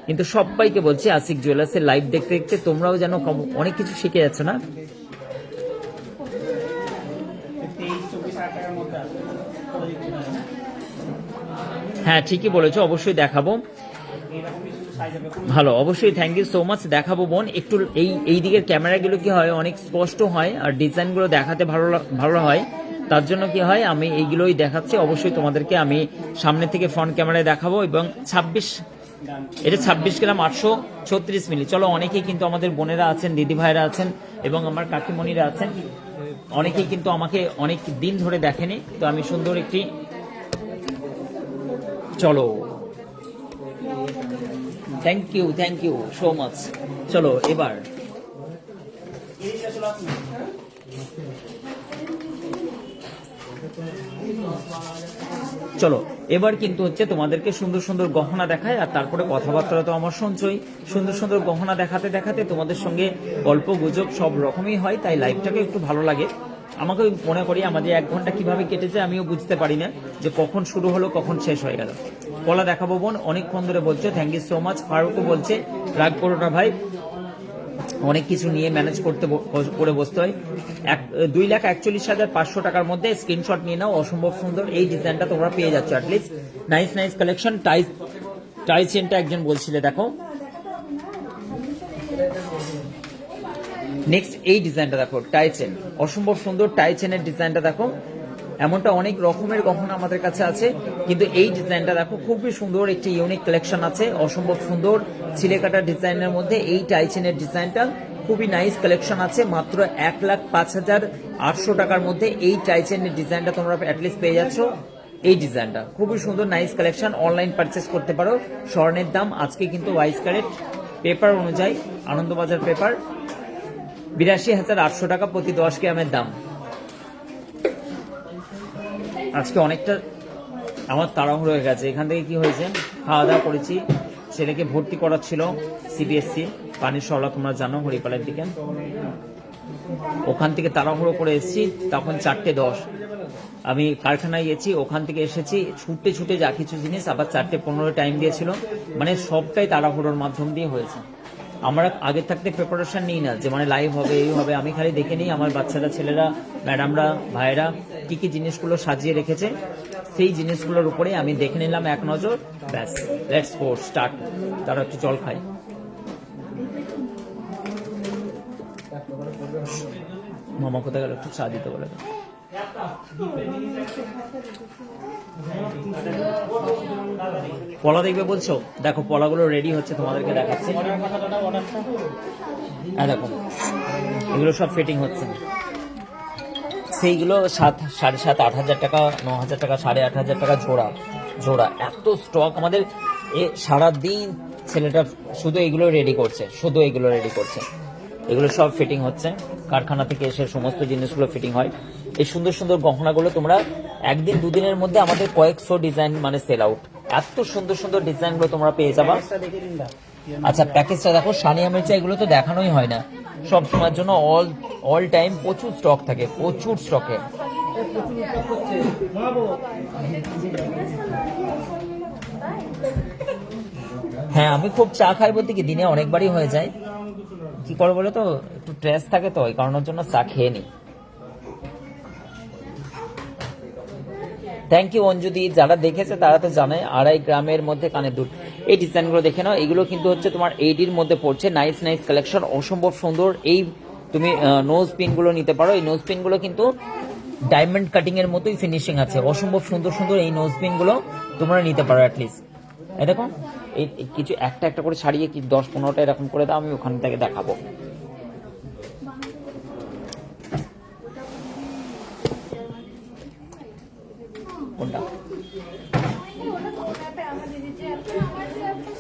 কিন্তু সবাইকে বলছি, আশিক জুয়েলার্সের লাইভ দেখতে দেখতে তোমরাও যেন অনেক কিছু শিখে যাচ্ছ না। হ্যাঁ ঠিকই বলেছো, অবশ্যই দেখাবো, ভালো, অবশ্যই, থ্যাংক ইউ সো মাচ, দেখাবো বোন। একটু এই দিকের ক্যামেরাগুলো কি হয় অনেক স্পষ্ট হয় আর ডিজাইনগুলো দেখাতে ভালো হয়, তার জন্য কি হয় আমি এইগুলোই দেখাচ্ছি। অবশ্যই তোমাদেরকে আমি সামনে থেকে ফ্রন্ট ক্যামেরায় দেখাবো। এবং 26 গ্রাম 836 মিলি। চলো, অনেকেই কিন্তু আমাদের বোনেরা আছেন, দিদি ভাইরা আছেন এবং আমার কাকিমণিরা আছেন, অনেকেই কিন্তু আমাকে অনেক দিন ধরে দেখেনি, তো আমি সুন্দর একটি, চলো, থ্যাংক ইউ সো মাচ। চলো এবার কিন্তু হচ্ছে তোমাদেরকে সুন্দর সুন্দর গহনা দেখায়, আর তারপরে কথাবার্তা তো আমার শুনছই। সুন্দর সুন্দর গহনা দেখাতে দেখাতে তোমাদের সঙ্গে গল্প গুজব সব রকমই হয়, তাই লাইফটাকে একটু ভালো লাগে। আমাকে মনে করি আমাদের 1 ঘন্টা কিভাবে কেটেছে আমিও বুঝতে পারি না, যে কখন শুরু হলো কখন শেষ হয়ে গেল। কলা দেখাবো বোন, অনেকক্ষণ ধরে বলছে, থ্যাংক ইউ সো মাচ। ফারুকও বলছে রাগ করো না ভাই, অনেক কিছু নিয়ে ম্যানেজ করে বসতে হয়। 2,41,500 টাকার মধ্যে স্ক্রিনশট নিয়ে নাও, অসম্ভব সুন্দর এই ডিজাইনটা তোমরা পেয়ে যাচ্ছ। At least nice collection. টাই চেনটা একজন বলছিলে, দেখো নেক্সট এই ডিজাইনটা দেখো, টাই চেন, অসম্ভব সুন্দর টাই চেনের ডিজাইনটা দেখো। এমনটা অনেক রকমের গহনা আমাদের কাছে আছে, কিন্তু এই ডিজাইনটা দেখো খুবই সুন্দর, একটি ইউনিক কালেকশন আছে, অসম্ভব সুন্দর ছিলে কাটা ডিজাইনের মধ্যে এই টাই চেনের ডিজাইনটা খুবই নাইস কালেকশন আছে। মাত্র 1,05,800 টাকার মধ্যে এই টাই চেনের ডিজাইনটা তোমরা অ্যাটলিস্ট পেয়ে যাচ্ছ। এই ডিজাইনটা খুবই সুন্দর, নাইস কালেকশন, অনলাইন পারচেস করতে পারো। স্বর্ণের দাম আজকে কিন্তু ওয়াইজ ক্যারেট পেপার অনুযায়ী, আনন্দবাজার পেপার 82,800 টাকা প্রতি 10 গ্রামের দাম। আজকে অনেকটা আমার তাড়াহুড়ো হয়ে গেছে। এখান থেকে কি হয়েছে, খাওয়া দাওয়া করেছি, ছেলেকে ভর্তি করার ছিল সিবিএসসি পানির শহলা, তোমরা জানো, হরিপালের দিকে। ওখান থেকে তাড়াহুড়ো করে এসেছি, তখন 4:10 আমি কারখানায় গেছি, ওখান থেকে এসেছি ছুটে ছুটে যা কিছু জিনিস, আবার 4:15 টাইম দিয়েছিল, মানে সবটাই তাড়াহুড়োর মাধ্যম দিয়ে হয়েছে। আমরা আগে থাকতে প্রিপারেশন নিই না যে মানে লাইভ হবে এই হবে, আমি খালি দেখে নিই আমার বাচ্চারা, ছেলেরা, ম্যাডামরা, ভাইয়েরা কি কি জিনিসগুলো সাজিয়ে রেখেছে, সেই জিনিসগুলোর উপরে আমি দেখে নিলাম এক নজর, ব্যাস লেটস গো স্টার্ট। তারা একটু জল খাই। মামা কোথায় গেল, একটু চা দিতে বলে। পলা দেখবে বলছো, দেখো পলাগুলো রেডি হচ্ছে, তোমাদেরকে দেখাচ্ছি। হ্যাঁ দেখো, এগুলো সব ফিটিং হচ্ছে, সেইগুলো 7,500, 8,000 টাকা, 9,000 টাকা, 8,500 টাকা জোড়া জোড়া। এত স্টক আমাদের, এ সারাদিন ছেলেটা শুধু এগুলো রেডি করছে, শুধু এগুলো রেডি করছে। এগুলো সব ফিটিং হচ্ছে, কারখানা থেকে এসে সমস্ত জিনিসগুলো ফিটিং হয়। এই সুন্দর সুন্দর গহনাগুলো তোমরা একদিন দুদিনের মধ্যে আমাদের কয়েকশো ডিজাইন মানে সেল আউট। এত সুন্দর সুন্দর ডিজাইনগুলো তোমরা পেয়ে যাবা। আচ্ছা প্যাকেজটা দেখো, সানিয়া মির্জা, এগুলো তো দেখানোই হয় না, সব সময়ের জন্য অল টাইম প্রচুর স্টক থাকে, প্রচুর স্টকে। হ্যাঁ আমি খুব চা খাই বলতে কি দিনে অনেকবারই হয়ে যায়, কি করে বলে তো একটু স্ট্রেস থাকে, তো এই কারণের জন্য চা খেয়ে নি। থ্যাংক ইউ অঞ্জুদি, যারা দেখেছে তারা তো জানে। 2.5 গ্রামের মধ্যে কানের দুল, এই ডিজাইনগুলো দেখে নাও, এগুলো কিন্তু হচ্ছে তোমার 80-র মধ্যে পড়ছে। নাইস নাইস কালেকশন, অসম্ভব সুন্দর। এই তুমি নোজ পিনগুলো নিতে পারো, এই নোজ পিনগুলো কিন্তু ডায়মন্ড কাটিং এর মতোই ফিনিশিং আছে, অসম্ভব সুন্দর সুন্দর এই নোজ পিনগুলো তোমরা নিতে পারো অ্যাটলিস্ট। এই দেখো, এই কিছু একটা একটা করে ছাড়িয়ে কি 10-15টা এরকম করে দাও, আমি ওখান থেকে দেখাবো। কোনটা,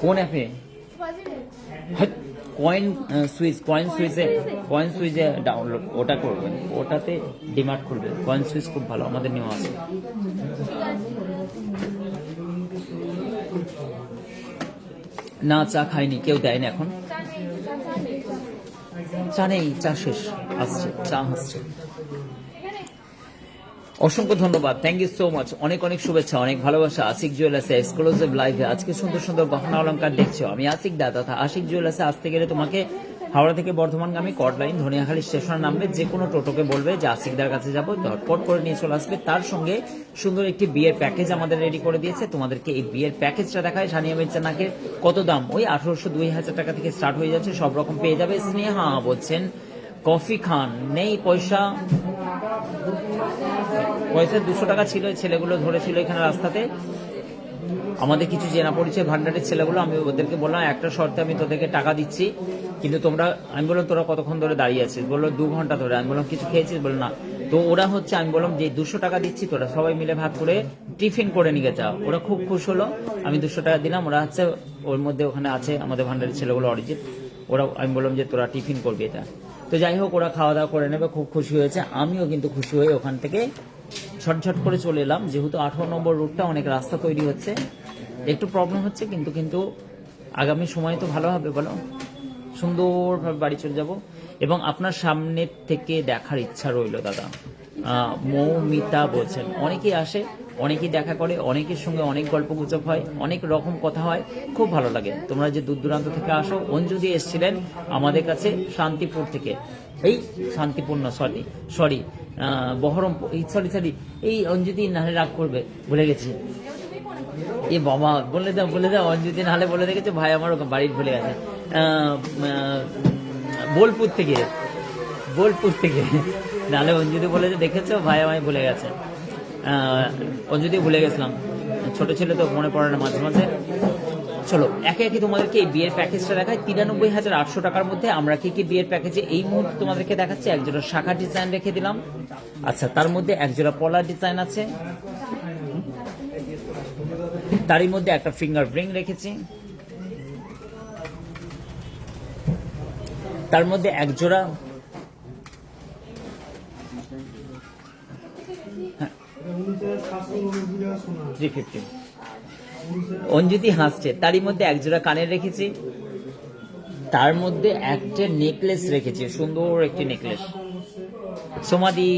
কোন অ্যাপে? কয়েন সুইচে ডাউনলোড ওটা করবেন, ওটাতে ডিমার্ট খুলবে। কয়েন সুইচ খুব ভালো, আমাদের নেওয়া আছে। না চা খাইনি, কেউ দেয় না এখন, চা নেই, চা শেষ, আসছে চা আসছে। অসংখ্য ধন্যবাদ, থ্যাংক ইউ সো মাচ, অনেক অনেক শুভেচ্ছা, অনেক ভালোবাসা। আশিক জুয়েলার্সে এক্সক্লুসিভ লাইভে আজকে সুন্দর সুন্দর গহনা অলংকার দেখছো। আমি আশিক দা তথা আশিক জুয়েলার্সে আসতে গেলে তোমাকে হাওড়া থেকে বর্ধমানগামী কট লাইন ধনিয়াখালী স্টেশনে নামবে, যে কোনো টোটোকে বলবে যে আশিকদার কাছে যাবো, ঝটপট করে নিয়ে চলে আসবে। তার সঙ্গে সুন্দর একটি বিয়ের প্যাকেজ আমাদের রেডি করে দিয়েছে, তোমাদেরকে এই বিয়ের প্যাকেজটা দেখায়। সানিয়া মির্জা নাকের কত দাম, ওই 1800-2000 টাকা থেকে স্টার্ট হয়ে যাচ্ছে, সব রকম পেয়ে যাবে। স্নেহা বলছেন কফি খান, নেই পয়সা, 200 টাকা ছিল, ছেলেগুলো ধরেছিল এখানে রাস্তাতে, আমাদের কিছু চেনা পরিচয় ভান্ডারের ছেলেগুলো। আমি ওদেরকে বললাম একটা শর্তে আমি তোদেরকে টাকা দিচ্ছি, কিন্তু তোমরা, আমি বললাম তোরা কতক্ষণ ধরে দাঁড়িয়ে আছিস, বললো 2 ঘন্টা ধরে। আমি বললাম কিছু খেয়েছিস, বললো না। তো ওরা হচ্ছে, আমি বললাম যে 200 টাকা দিচ্ছি, তোরা সবাই মিলে ভাগ করে টিফিন করে নিয়ে যাও। ওরা খুব খুশি হলো, আমি 200 টাকা দিলাম, ওরা হচ্ছে ওর মধ্যে ওখানে আছে আমাদের ভান্ডারের ছেলেগুলো অরিজিৎ, ওরা, আমি বললাম যে তোরা টিফিন করবি এটা। তো যাই হোক, ওরা খাওয়া দাওয়া করে নেবে, খুব খুশি হয়েছে, আমিও কিন্তু খুশি হয়ে ওখান থেকে ছটঝট করে চলে এলাম। যেহেতু 18 নম্বর রুটটা অনেক রাস্তা তৈরি হচ্ছে, একটু প্রবলেম হচ্ছে, কিন্তু আগামী সময় তো ভালো হবে, বলো, সুন্দরভাবে বাড়ি চলে যাব। এবং আপনার সামনে থেকে দেখার ইচ্ছা রইল দাদা। মৌমিতা বলছেন, অনেকেই আসে, অনেকেই দেখা করে, অনেকের সঙ্গে অনেক গল্প গুজব হয়, অনেক রকম কথা হয়, খুব ভালো লাগে। তোমরা যে দূর দূরান্ত থেকে আসো, অঞ্জু দিয়ে এসেছিলেন আমাদের কাছে শান্তিপুর থেকে, এই শান্তিপুর না, সরি বহরমপুর, সরি এই অঞ্জুদি নাহলে রাগ করবে, ভুলে গেছি। এ বাবা, বলে দাও অঞ্জুদি নাহলে বলে দেখেছো, ভাই আমার বাড়ির ভুলে গেছে। বোলপুর থেকে নাহলে অঞ্জুদি বলে যে দেখেছো, ভাই আমায় ভুলে গেছে। অঞ্জুদি ভুলে গেছিলাম, ছোট ছেলে তো মনে পড়ে না মাঝে মাঝে। চলো একে একে তোমাদেরকে এই বিয়ের প্যাকেজটা দেখায়। 93,800 টাকার মধ্যে আমরা কি কি বিয়ের প্যাকেজে এই মুহূর্তে তোমাদেরকে দেখাচ্ছি। একজোড়া শাখা ডিজাইন রেখে দিলাম, আচ্ছা তার মধ্যে একজোড়া পলার ডিজাইন আছে, তারই মধ্যে একটা ফিঙ্গার রিং রেখেছি, তার মধ্যে একজোড়া 350। অঞ্জুতি হাসছে, তারই মধ্যে একজোড়া কানের রেখেছি, তার মধ্যে একটা নেকলেস রেখেছি, সুন্দর একটি নেকলেস। সোমাদি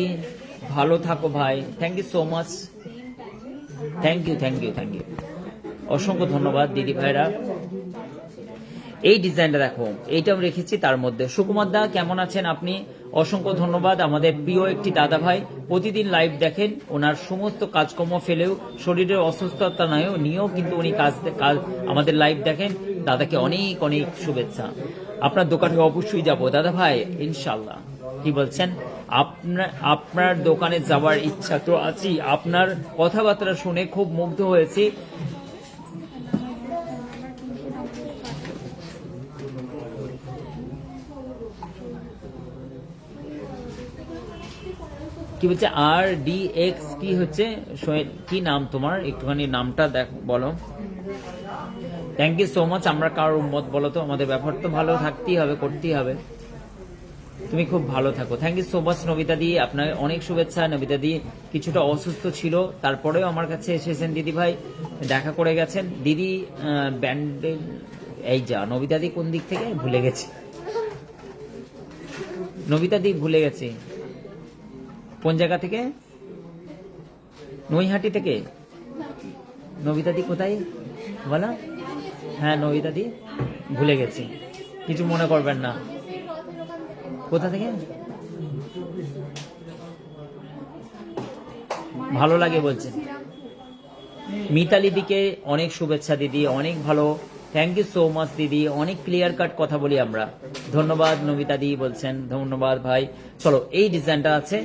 ভালো থাকো ভাই, thank you so much, thank you thank you thank you, অসংখ্য ধন্যবাদ দিদি ভাইরা। এই ডিজাইনটা দেখো, এইটাও রেখেছি তার মধ্যে। সুকুমার দা কেমন আছেন আপনি? অসংখ্য ধন্যবাদ। আমাদের প্রিয় একটি দাদা ভাই, প্রতিদিন লাইভ দেখেন, ওনার সমস্ত কাজকর্ম ফেলেও, শরীরের অসুস্থতা নিয়েও কিন্তু উনি কাজ আমাদের লাইভ দেখেন। দাদাকে অনেক অনেক শুভেচ্ছা। আপনার দোকানে অবশ্যই যাব দাদা ভাই, ইনশাল্লাহ। কি বলছেন? আপনার দোকানে যাওয়ার ইচ্ছা তো আছি, আপনার কথাবার্তা শুনে খুব মুগ্ধ হয়েছি। কি বলছে RDX, কি হচ্ছে, কি নাম তোমার, একটুখানি নামটা বলো। Thank you so much. আমরা কার উম্মত বলো তো, আমাদের ব্যাপার তো ভালো থাকতেই হবে, করতেই হবে। তুমি খুব ভালো থাকো, thank you so much Nabita di, আপনার অনেক শুভেচ্ছা। নবিতা দি কিছুটা অসুস্থ ছিল, তারপরেও আমার কাছে এসেছেন দিদি ভাই, দেখা করে গেছেন। দিদি ব্যান্ডেল, এই যা নবিতা দি কোন দিক থেকে ভুলে গেছি, নবিতা দি ভুলে গেছি কোন জায়গা থেকে, নৈহাটি থেকে। নবিতা দি কোথায় বলা? হ্যাঁ নবিতা দি, ভুলে গেছি, কিছু মনে করবেন না। কোথা থেকে? ভালো লাগে বলছে। মিতালি দিকে অনেক শুভেচ্ছা দিদি, অনেক ভালো, থ্যাংক ইউ সো মাচ দিদি, অনেক ক্লিয়ার কাট কথা বলি আমরা। ধন্যবাদ নবিতা দি বলছেন, ধন্যবাদ ভাই। চলো এই ডিজাইনটা আছে,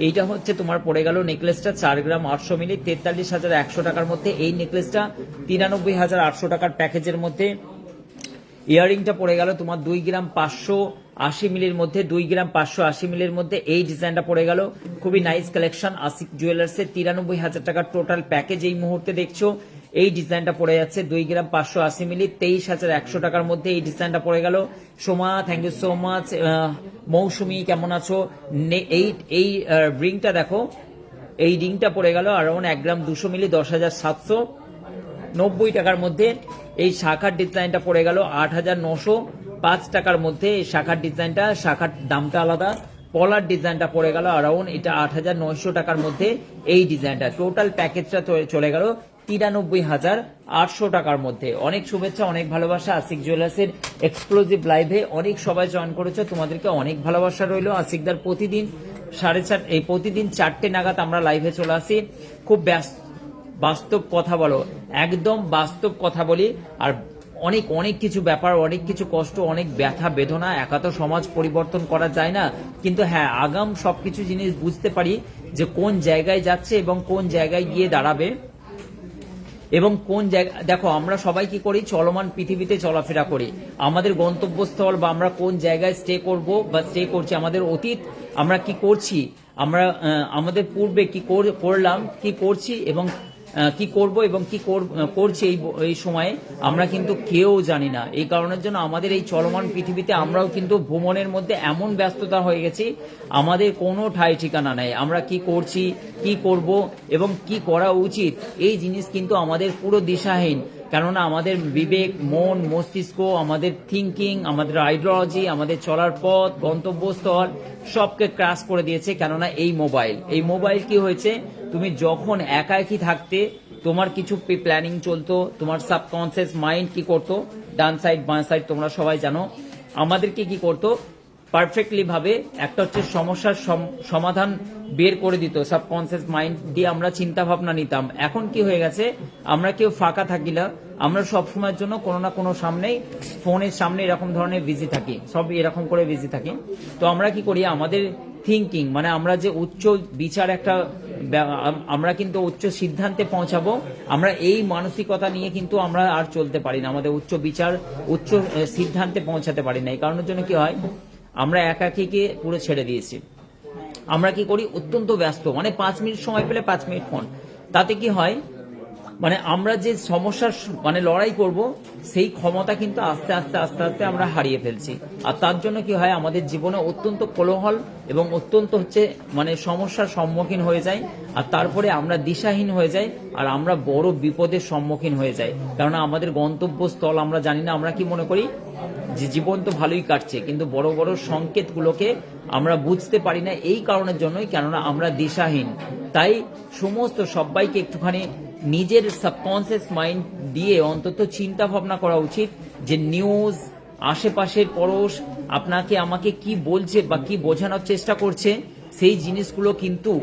এইটা হচ্ছে তোমার পড়ে গেল নেকলেসটা 4 গ্রাম 800 মিলি 43,100 টাকার মধ্যে। এই নেকলেসটা 93,800 টাকার প্যাকেজের মধ্যে। ইয়াররিংটা পড়ে গেল তোমার 2 গ্রাম 580 মিলির মধ্যে, 2 গ্রাম 580 মিলির মধ্যে। এই ডিজাইনটা পড়ে গেল, খুবই নাইস কালেকশন। আশিক জুয়েলার্সের 93,000 টাকার টোটাল প্যাকেজ এই মুহূর্তে দেখছো। এই ডিজাইনটা পড়ে যাচ্ছে 2 গ্রাম 580 মিলি 23,100 টাকার মধ্যে। এই ডিজাইনটা পড়ে গেল। Soma thank you so much. Mousumi কেমন আছো? এই রিংটা দেখো, এই রিংটা পড়ে গেল অ্যারাউন্ড 1 গ্রাম 200 মিলি 10,790 টাকার মধ্যে। এই শাখার ডিজাইনটা পড়ে গেল 8,905 টাকার মধ্যে। এই শাখার ডিজাইনটা, শাখার দামটা আলাদা। পলার ডিজাইনটা পড়ে গেল অ্যারাউন্ড এটা 8,900 টাকার মধ্যে। এই ডিজাইনটা টোটাল প্যাকেজটা চলে গেল 93,800 টাকার মধ্যে। অনেক শুভেচ্ছা, অনেক ভালোবাসা। আশিক জুয়েলার্সের এক্সক্লুসিভ লাইভে অনেক সবাই জয়েন করেছো, তোমাদেরকে অনেক ভালোবাসা রইলো। আশিকদার প্রতিদিন 4:30, এই প্রতিদিন 4টে নাগাদ আমরা লাইভে চলে আসি। খুব বাস্তব কথা বলো, একদম বাস্তব কথা বলি। আর অনেক অনেক কিছু ব্যাপার, অনেক কিছু কষ্ট, অনেক ব্যথা বেদনা, একা তো সমাজ পরিবর্তন করা যায় না, কিন্তু হ্যাঁ আগাম সবকিছু জিনিস বুঝতে পারি যে কোন জায়গায় যাচ্ছে এবং কোন জায়গায় গিয়ে দাঁড়াবে এবং কোন জায়গা। দেখো আমরা সবাই কি করি, চলমান পৃথিবীতে চলাফেরা করি। আমাদের গন্তব্যস্থল বা আমরা কোন জায়গায় স্টে করব বা স্টে করছি, আমাদের অতীত আমরা কি করছি, আমরা আমাদের পূর্বে কি করলাম, কি করছি এবং কি করব এবং কি করছি এই সময়ে আমরা কিন্তু কেউ জানি না। এই কারণের জন্য আমাদের এই চলমান পৃথিবীতে আমরাও কিন্তু ভ্রমণের মধ্যে এমন ব্যস্ততা হয়ে গেছি, আমাদের কোনো ঠাই ঠিকানা নেই। আমরা কি করছি, কি করব এবং কি করা উচিত, এই জিনিস কিন্তু আমাদের পুরো দিশাহীন। কেননা আমাদের বিবেক, মন, মস্তিষ্ক, আমাদের থিঙ্কিং, আমাদের আইডিওলজি, আমাদের চলার পথ, গন্তব্যস্থল সবকে ক্রাশ করে দিয়েছে। কেননা এই মোবাইল কি হয়েছে, তুমি যখন একাকী থাকতে তোমার কিছু প্ল্যানিং চলতো, তোমার সাবকনসিয়াস মাইন্ড কি করতো, ডান সাইড বাঁ সাইড তোমরা সবাই জানো, আমাদেরকে কি করতো পারফেক্টলি ভাবে একটা হচ্ছে সমস্যার সমাধান বের করে দিত। সাবকনসিয়াস মাইন্ড দিয়ে আমরা চিন্তা ভাবনা নিতাম। এখন কি হয়ে গেছে, আমরা কেউ ফাঁকা থাকি না, আমরা সব সময়ের জন্য কোনো না কোনো সামনেই, ফোনের সামনে এরকম ধরনের বিজি থাকি, সব এরকম করে বিজি থাকি। তো আমরা কি করি, আমাদের থিঙ্কিং মানে আমরা যে উচ্চ বিচার একটা, আমরা কিন্তু উচ্চ সিদ্ধান্তে পৌঁছাবো, আমরা এই মানসিকতা নিয়ে কিন্তু আমরা আর চলতে পারি না, আমাদের উচ্চ বিচার, উচ্চ সিদ্ধান্তে পৌঁছাতে পারি না। এই কারণের জন্য কি হয়, আমরা একাকীকে পুরো ছেড়ে দিয়েছি। আমরা কি করি, অত্যন্ত ব্যস্ত, মানে 5 মিনিট সময় পেলে 5 মিনিট ফোন। তাতে কি হয়, মানে আমরা যে সমস্যার মানে লড়াই করব সেই ক্ষমতা কিন্তু আস্তে আস্তে আস্তে আস্তে আমরা হারিয়ে ফেলছি। আর তার জন্য কি হয়, আমাদের জীবনে অত্যন্ত কোলাহল এবং অত্যন্ত হচ্ছে মানে সমস্যার সম্মুখীন হয়ে যায়। আর তারপরে আমরা দিশাহীন হয়ে যাই, আর আমরা বড় বিপদের সম্মুখীন হয়ে যাই। কারণ আমাদের গন্তব্যস্থল আমরা জানি না। আমরা কি মনে করি যে জীবন তো ভালোই কাটছে, কিন্তু বড় বড় সংকেতগুলোকে আমরা বুঝতে পারি না। এই কারণের জন্যই, কেননা আমরা দিশাহীন। তাই সমস্ত সবাইকে একটুখানি নিজের সাবকনসিয়াস মাইন্ড দিয়ে অন্তত চিন্তা ভাবনা করা উচিত যে নিউজ, আশেপাশের পড়োশ আপনাকে আমাকে কি বলছে বা কি বোঝানোর চেষ্টা করছে, সেই জিনিসগুলো কিন্তু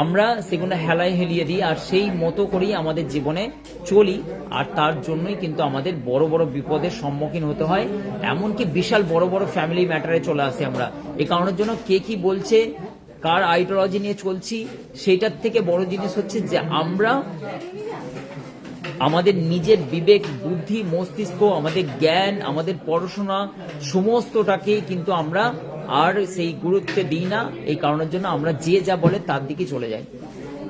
আমরা সেগুলো হেলায় হেলিয়ে দিই, আর সেই মতো করেই আমাদের জীবনে চলি। আর তার জন্যই কিন্তু আমাদের বড় বড় বিপদের সম্মুখীন হতে হয়, এমনকি বিশাল বড় বড় ফ্যামিলি ম্যাটারে চলে আসি আমরা। এই কারণের জন্য কে কি বলছে, কার আইডিওলজি নিয়ে চলছি, সেইটার থেকে বড় জিনিস হচ্ছে যে আমরা আমাদের নিজের বিবেক, বুদ্ধি, মস্তিষ্ক, আমাদের জ্ঞান, আমাদের পড়াশোনা সমস্তটাকেই কিন্তু আমরা আর সেই গুরুত্ব দিই না। এই কারণের জন্য আমরা যে যা বলে তার দিকে চলে যাই।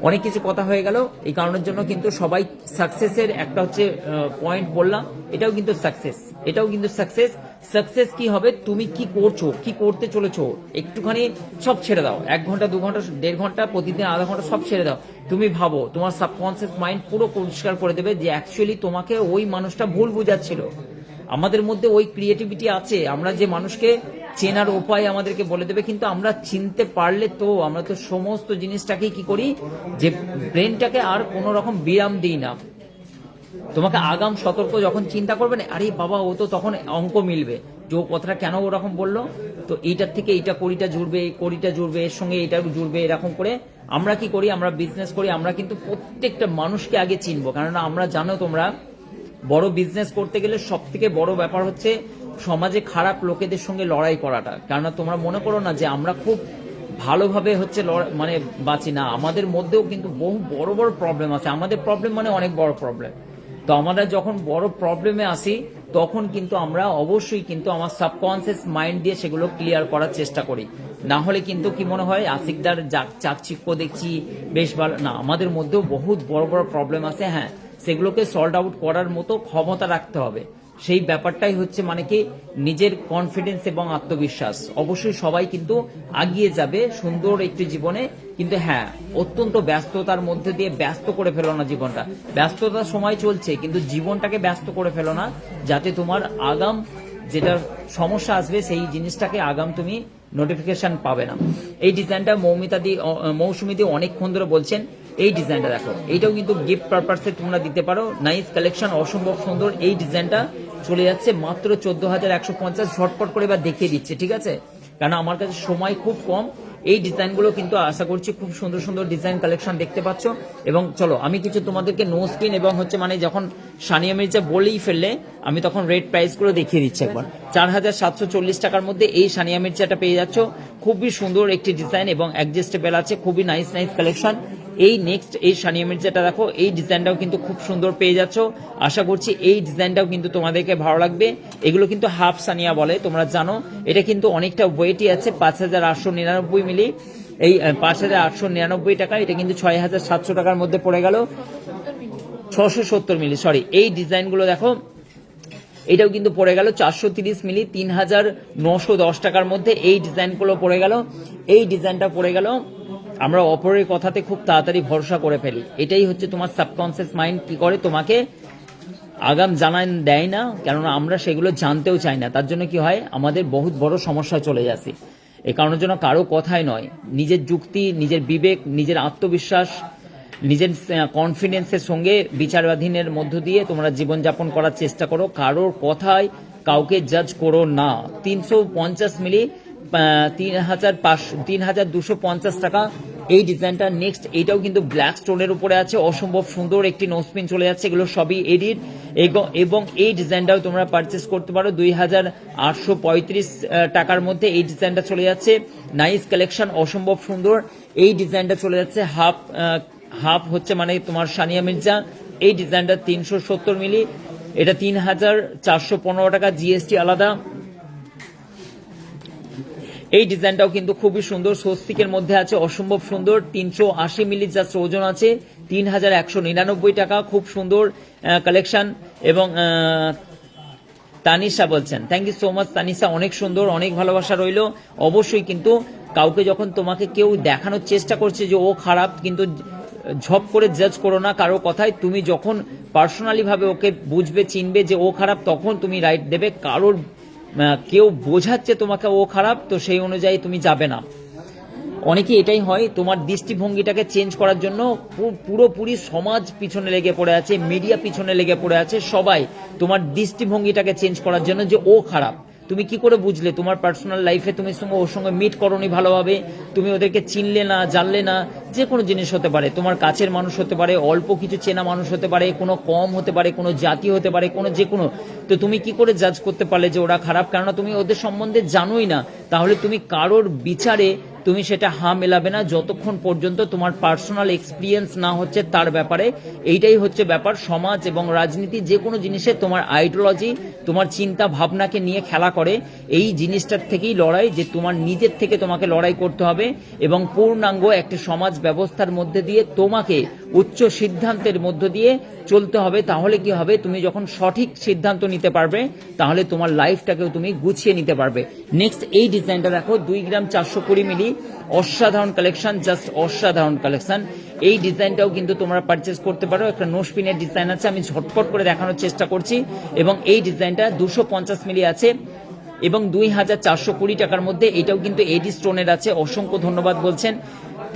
অনেক কিছু কথা হয়ে গেল। এই কারণের জন্য কিন্তু সবাই সাকসেসের একটা হচ্ছে পয়েন্ট বললাম, এটাও কিন্তু সাকসেস, এটাও কিন্তু সাকসেস। সাকসেস কি হবে, তুমি কি করছো, কি করতে চলেছো, একটুখানি সব ছেড়ে দাও। 1 ঘন্টা 2 ঘন্টা 1.5 ঘন্টা প্রতিদিন আধা ঘন্টা সব ছেড়ে দাও। তুমি ভাবো, তোমার সাবকনসিয়াস মাইন্ড পুরো পরিষ্কার করে দেবে যে অ্যাকচুয়ালি তোমাকে ওই মানুষটা ভুল বুঝাচ্ছিল। আমাদের মধ্যে ওই ক্রিয়েটিভিটি আছে, আমরা যে মানুষকে চেনার উপায় আমাদেরকে বলে দেবে। কিন্তু আমরা চিনতে পারলে তো আমরা তো সমস্ত জিনিসটাকে কি করি, যে ব্রেনটাকে আর কোনো রকম বিরাম দিই না। তোমাকে আগাম সতর্ক যখন চিন্তা করবে না, আরে বাবা ও তো তখন অঙ্ক মিলবে যে ও কথাটা কেন ওরকম বললো, তো এইটার থেকে এইটা কড়িটা জুড়বে, কড়িটা জুড়বে, এর সঙ্গে এটা জুড়বে। এরকম করে আমরা কি করি, আমরা বিজনেস করি, আমরা কিন্তু প্রত্যেকটা মানুষকে আগে চিনবো। কেননা আমরা জানো, তোমরা বড় বিজনেস করতে গেলে সব থেকে বড় ব্যাপার হচ্ছে সমাজে খারাপ লোকেদের সঙ্গে লড়াই করাটা। কেননা তোমরা মনে করো না যে আমরা খুব ভালোভাবে হচ্ছে মানে বাঁচি না, আমাদের মধ্যেও কিন্তু বহু বড় বড় প্রবলেম আছে। আমাদের প্রবলেম মানে অনেক বড় প্রবলেম। তো আমরা যখন বড় প্রবলেমে আসি তখন কিন্তু আমরা অবশ্যই কিন্তু আমার সাবকনসিয়াস মাইন্ড দিয়ে সেগুলো ক্লিয়ার করার চেষ্টা করি। না হলে কিন্তু কি মনে হয়, আশিকদার চাকচিক্য দেখছি বেশ ভালো না, আমাদের মধ্যেও বহুত বড় বড় প্রবলেম আছে। হ্যাঁ, সেগুলোকে সল্ট আউট করার মতো ক্ষমতা রাখতে হবে। সেই ব্যাপারটাই হচ্ছে মানে কি নিজের কনফিডেন্স এবং আত্মবিশ্বাস। অবশ্যই সবাই কিন্তু আগিয়ে যাবে সুন্দর একটি জীবনে, কিন্তু হ্যাঁ অত্যন্ত ব্যস্ততার মধ্যে দিয়ে ব্যস্ত করে ফেলো না জীবনটা। ব্যস্ততার সময় চলছে, কিন্তু জীবনটাকে ব্যস্ত করে ফেলো না, যাতে তোমার আগাম যেটা সমস্যা আসবে সেই জিনিসটাকে আগাম তুমি নোটিফিকেশন পাবে না। এই ডিজাইনটা মৌসুমী দি অনেকক্ষণ ধরে বলছেন। এই ডিজাইনটা দেখো, এইটাও কিন্তু গিফট পারপাসে তোমরা দিতে পারো। নাইস কালেকশন, অসম্ভব সুন্দর। এই ডিজাইনটা চলে যাচ্ছে মাত্র 14,150। ঝটপট করে এবার দেখিয়ে দিচ্ছে, ঠিক আছে, কারণ আমার কাছে সময় খুব কম। এই ডিজাইনগুলো কিন্তু আশা করছি খুব সুন্দর সুন্দর ডিজাইন কালেকশন দেখতে পাচ্ছ। এবং চলো আমি কিছু তোমাদেরকে নো স্পিন এবং হচ্ছে মানে যখন সানিয়া মির্জা বলেই ফেললে আমি তখন রেট প্রাইসগুলো দেখিয়ে দিচ্ছি একবার। 4,740 টাকার মধ্যে এই সানিয়া মির্জাটা পেয়ে যাচ্ছ। খুবই সুন্দর একটি ডিজাইন এবং অ্যাডজাস্টেবল আছে, খুবই নাইস নাইস কালেকশন। এই নেক্সট এই সানিয়া মির্জাটা দেখো, এই ডিজাইনটাও কিন্তু খুব সুন্দর পেয়ে যাচ্ছ। আশা করছি এই ডিজাইনটাও কিন্তু তোমাদেরকে ভালো লাগবে। এগুলো কিন্তু হাফ সানিয়া বলে, তোমরা জানো। এটা কিন্তু অনেকটা ওয়েটই আছে, 5,899 মিলি। এই 5,899 টাকা, এটা কিন্তু 6,700 টাকার মধ্যে পড়ে গেল। 670 মিলি, সরি। এই ডিজাইনগুলো দেখো, এটাও কিন্তু পড়ে গেল 430 মিলি, 3,910 টাকার মধ্যে এই ডিজাইনগুলো পড়ে গেল। এই ডিজাইনটা পড়ে গেল। আমরা অপরের কথাতে খুব তাড়াতাড়ি ভরসা করে ফেলি। এটাই হচ্ছে তোমার সাবকনসিয়াস মাইন্ড কি করে, তোমাকে আগাম জানান দেয় না, কেননা আমরা সেগুলো জানতেও চাই না। তার জন্য কি হয়, আমাদের বহুত বড় সমস্যায় চলে যাচ্ছি। এই কারণের জন্য কারো কথাই নয়, নিজের যুক্তি, নিজের বিবেক, নিজের আত্মবিশ্বাস, নিজের কনফিডেন্সের সঙ্গে বিচারাধীনের মধ্য দিয়ে তোমরা জীবনযাপন করার চেষ্টা করো। কারোর কথায় কাউকে জাজ করো না। 350 মিলি, 3,250 টাকা এই ডিজাইনটা। নেক্সট এইটাও কিন্তু ব্ল্যাক স্টোনের উপরে আছে, অসম্ভব সুন্দর একটি নোসপিন চলে যাচ্ছে। এগুলো সবই এডিট। এবং এই ডিজাইনটাও তোমরা পারচেস করতে পারো 2,835 টাকার মধ্যে। এই ডিজাইনটা চলে যাচ্ছে, নাইস কালেকশন, অসম্ভব সুন্দর। এই ডিজাইনটা চলে যাচ্ছে হাফ হচ্ছে মানে তোমার সানিয়া মির্জা। এই ডিজাইনটা 370 মিলি, এটা 3,415 টাকা, জিএসটি আলাদা। এই ডিজাইনটাও কিন্তু খুবই সুন্দর, স্বস্তিকের মধ্যে আছে, অসম্ভব সুন্দর। 380 মিলি জাস্ট ওজন আছে, 3199 টাকা, খুব সুন্দর কালেকশন। এবং তানিশা বলছেন thank you so much Tanisha, অনেক সুন্দর, অনেক ভালোবাসা রইলো। অবশ্যই কিন্তু কাউকে যখন তোমাকে কেউ দেখানোর চেষ্টা করছে যে ও খারাপ, কিন্তু ঝপ করে জাজ করো না কারো কথায়। তুমি যখন পার্সোনালি ভাবে ওকে বুঝবে, চিনবে যে ও খারাপ, তখন তুমি রাইট দেবে। কারোর কেউ বোঝাচ্ছে তোমাকে ও খারাপ, তো সেই অনুযায়ী তুমি যাবে না। অনেকে এটাই হয়, তোমার দৃষ্টিভঙ্গিটাকে চেঞ্জ করার জন্য পুরোপুরি সমাজ পিছনে লেগে পড়ে আছে, মিডিয়া পিছনে লেগে পড়ে আছে, সবাই তোমার দৃষ্টিভঙ্গিটাকে চেঞ্জ করার জন্য যে ও খারাপ। তুমি কি করে বুঝলে? তোমার পার্সোনাল লাইফে তুমি ওর সঙ্গে মিট করনি ভালোভাবে, তুমি ওদেরকে চিনলে না, জানলে না। যে কোনো জিনিস হতে পারে, তোমার কাছের মানুষ হতে পারে, অল্প কিছু চেনা মানুষ হতে পারে, কোনো কম হতে পারে, কোনো জাতি হতে পারে, কোনো যে কোনো। তো তুমি কি করে জাজ করতে পারলে যে ওরা খারাপ? কেননা তুমি ওদের সম্বন্ধে জানোই না। তাহলে তুমি কারোর বিচারে তুমি সেটা মেলাবে না যতক্ষণ পর্যন্ত তোমার পার্সোনাল এক্সপিরিয়েন্স না হচ্ছে তার ব্যাপারে। এইটাই হচ্ছে ব্যাপার। সমাজ এবং রাজনীতি যে কোনো জিনিসে তোমার আইডিওলজি, তোমার চিন্তা ভাবনাকে নিয়ে খেলা করে। এই জিনিসটার থেকেই লড়াই, যে তোমার নিজের থেকে তোমাকে লড়াই করতে হবে এবং পূর্ণাঙ্গ একটি সমাজ ব্যবস্থার মধ্যে দিয়ে তোমাকে উচ্চ সিদ্ধান্তের মধ্য দিয়ে চলতে হবে। তাহলে কি হবে? তুমি যখন সঠিক সিদ্ধান্ত নিতে পারবে, তাহলে তোমার লাইফটাকেও তুমি গুছিয়ে নিতে পারবে। নেক্সট এই ডিজাইনটা দেখো, 2 গ্রাম 420 মিলি, অসাধারণ কালেকশন, জাস্ট অসাধারণ কালেকশন। এই ডিজাইনটাও কিন্তু তোমরা পারচেস করতে পারো। একটা নোশপিনের ডিজাইন আছে, আমি ঝটপট করে দেখানোর চেষ্টা করছি। এবং এই ডিজাইনটা 250 মিলি আছে এবং 2420 টাকার মধ্যে। এটাও কিন্তু এডি স্টোনের আছে। অসংখ্য ধন্যবাদ বলছেন,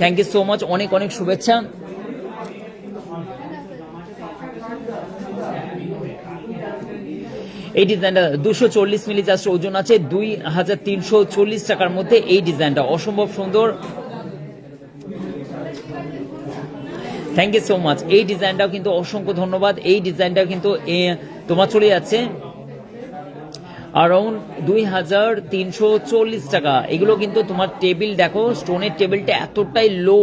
থ্যাংক ইউ সো মাচ, অনেক অনেক শুভেচ্ছা। এই ডিজাইনটা 240 মিলি জাস্ট ওজন আছে, 2340 টাকার মধ্যে। এই ডিজাইনটা অসম্ভব সুন্দর, থ্যাংক ইউ সো মাচ। এই ডিজাইনটাও কিন্তু অসংখ্য ধন্যবাদ। এই ডিজাইনটাও কিন্তু তোমার চলে যাচ্ছে अराउंड 2340 টাকা। এগুলো কিন্তু তোমার টেবিল দেখো, স্টোনের টেবিলটা এতটাই লো,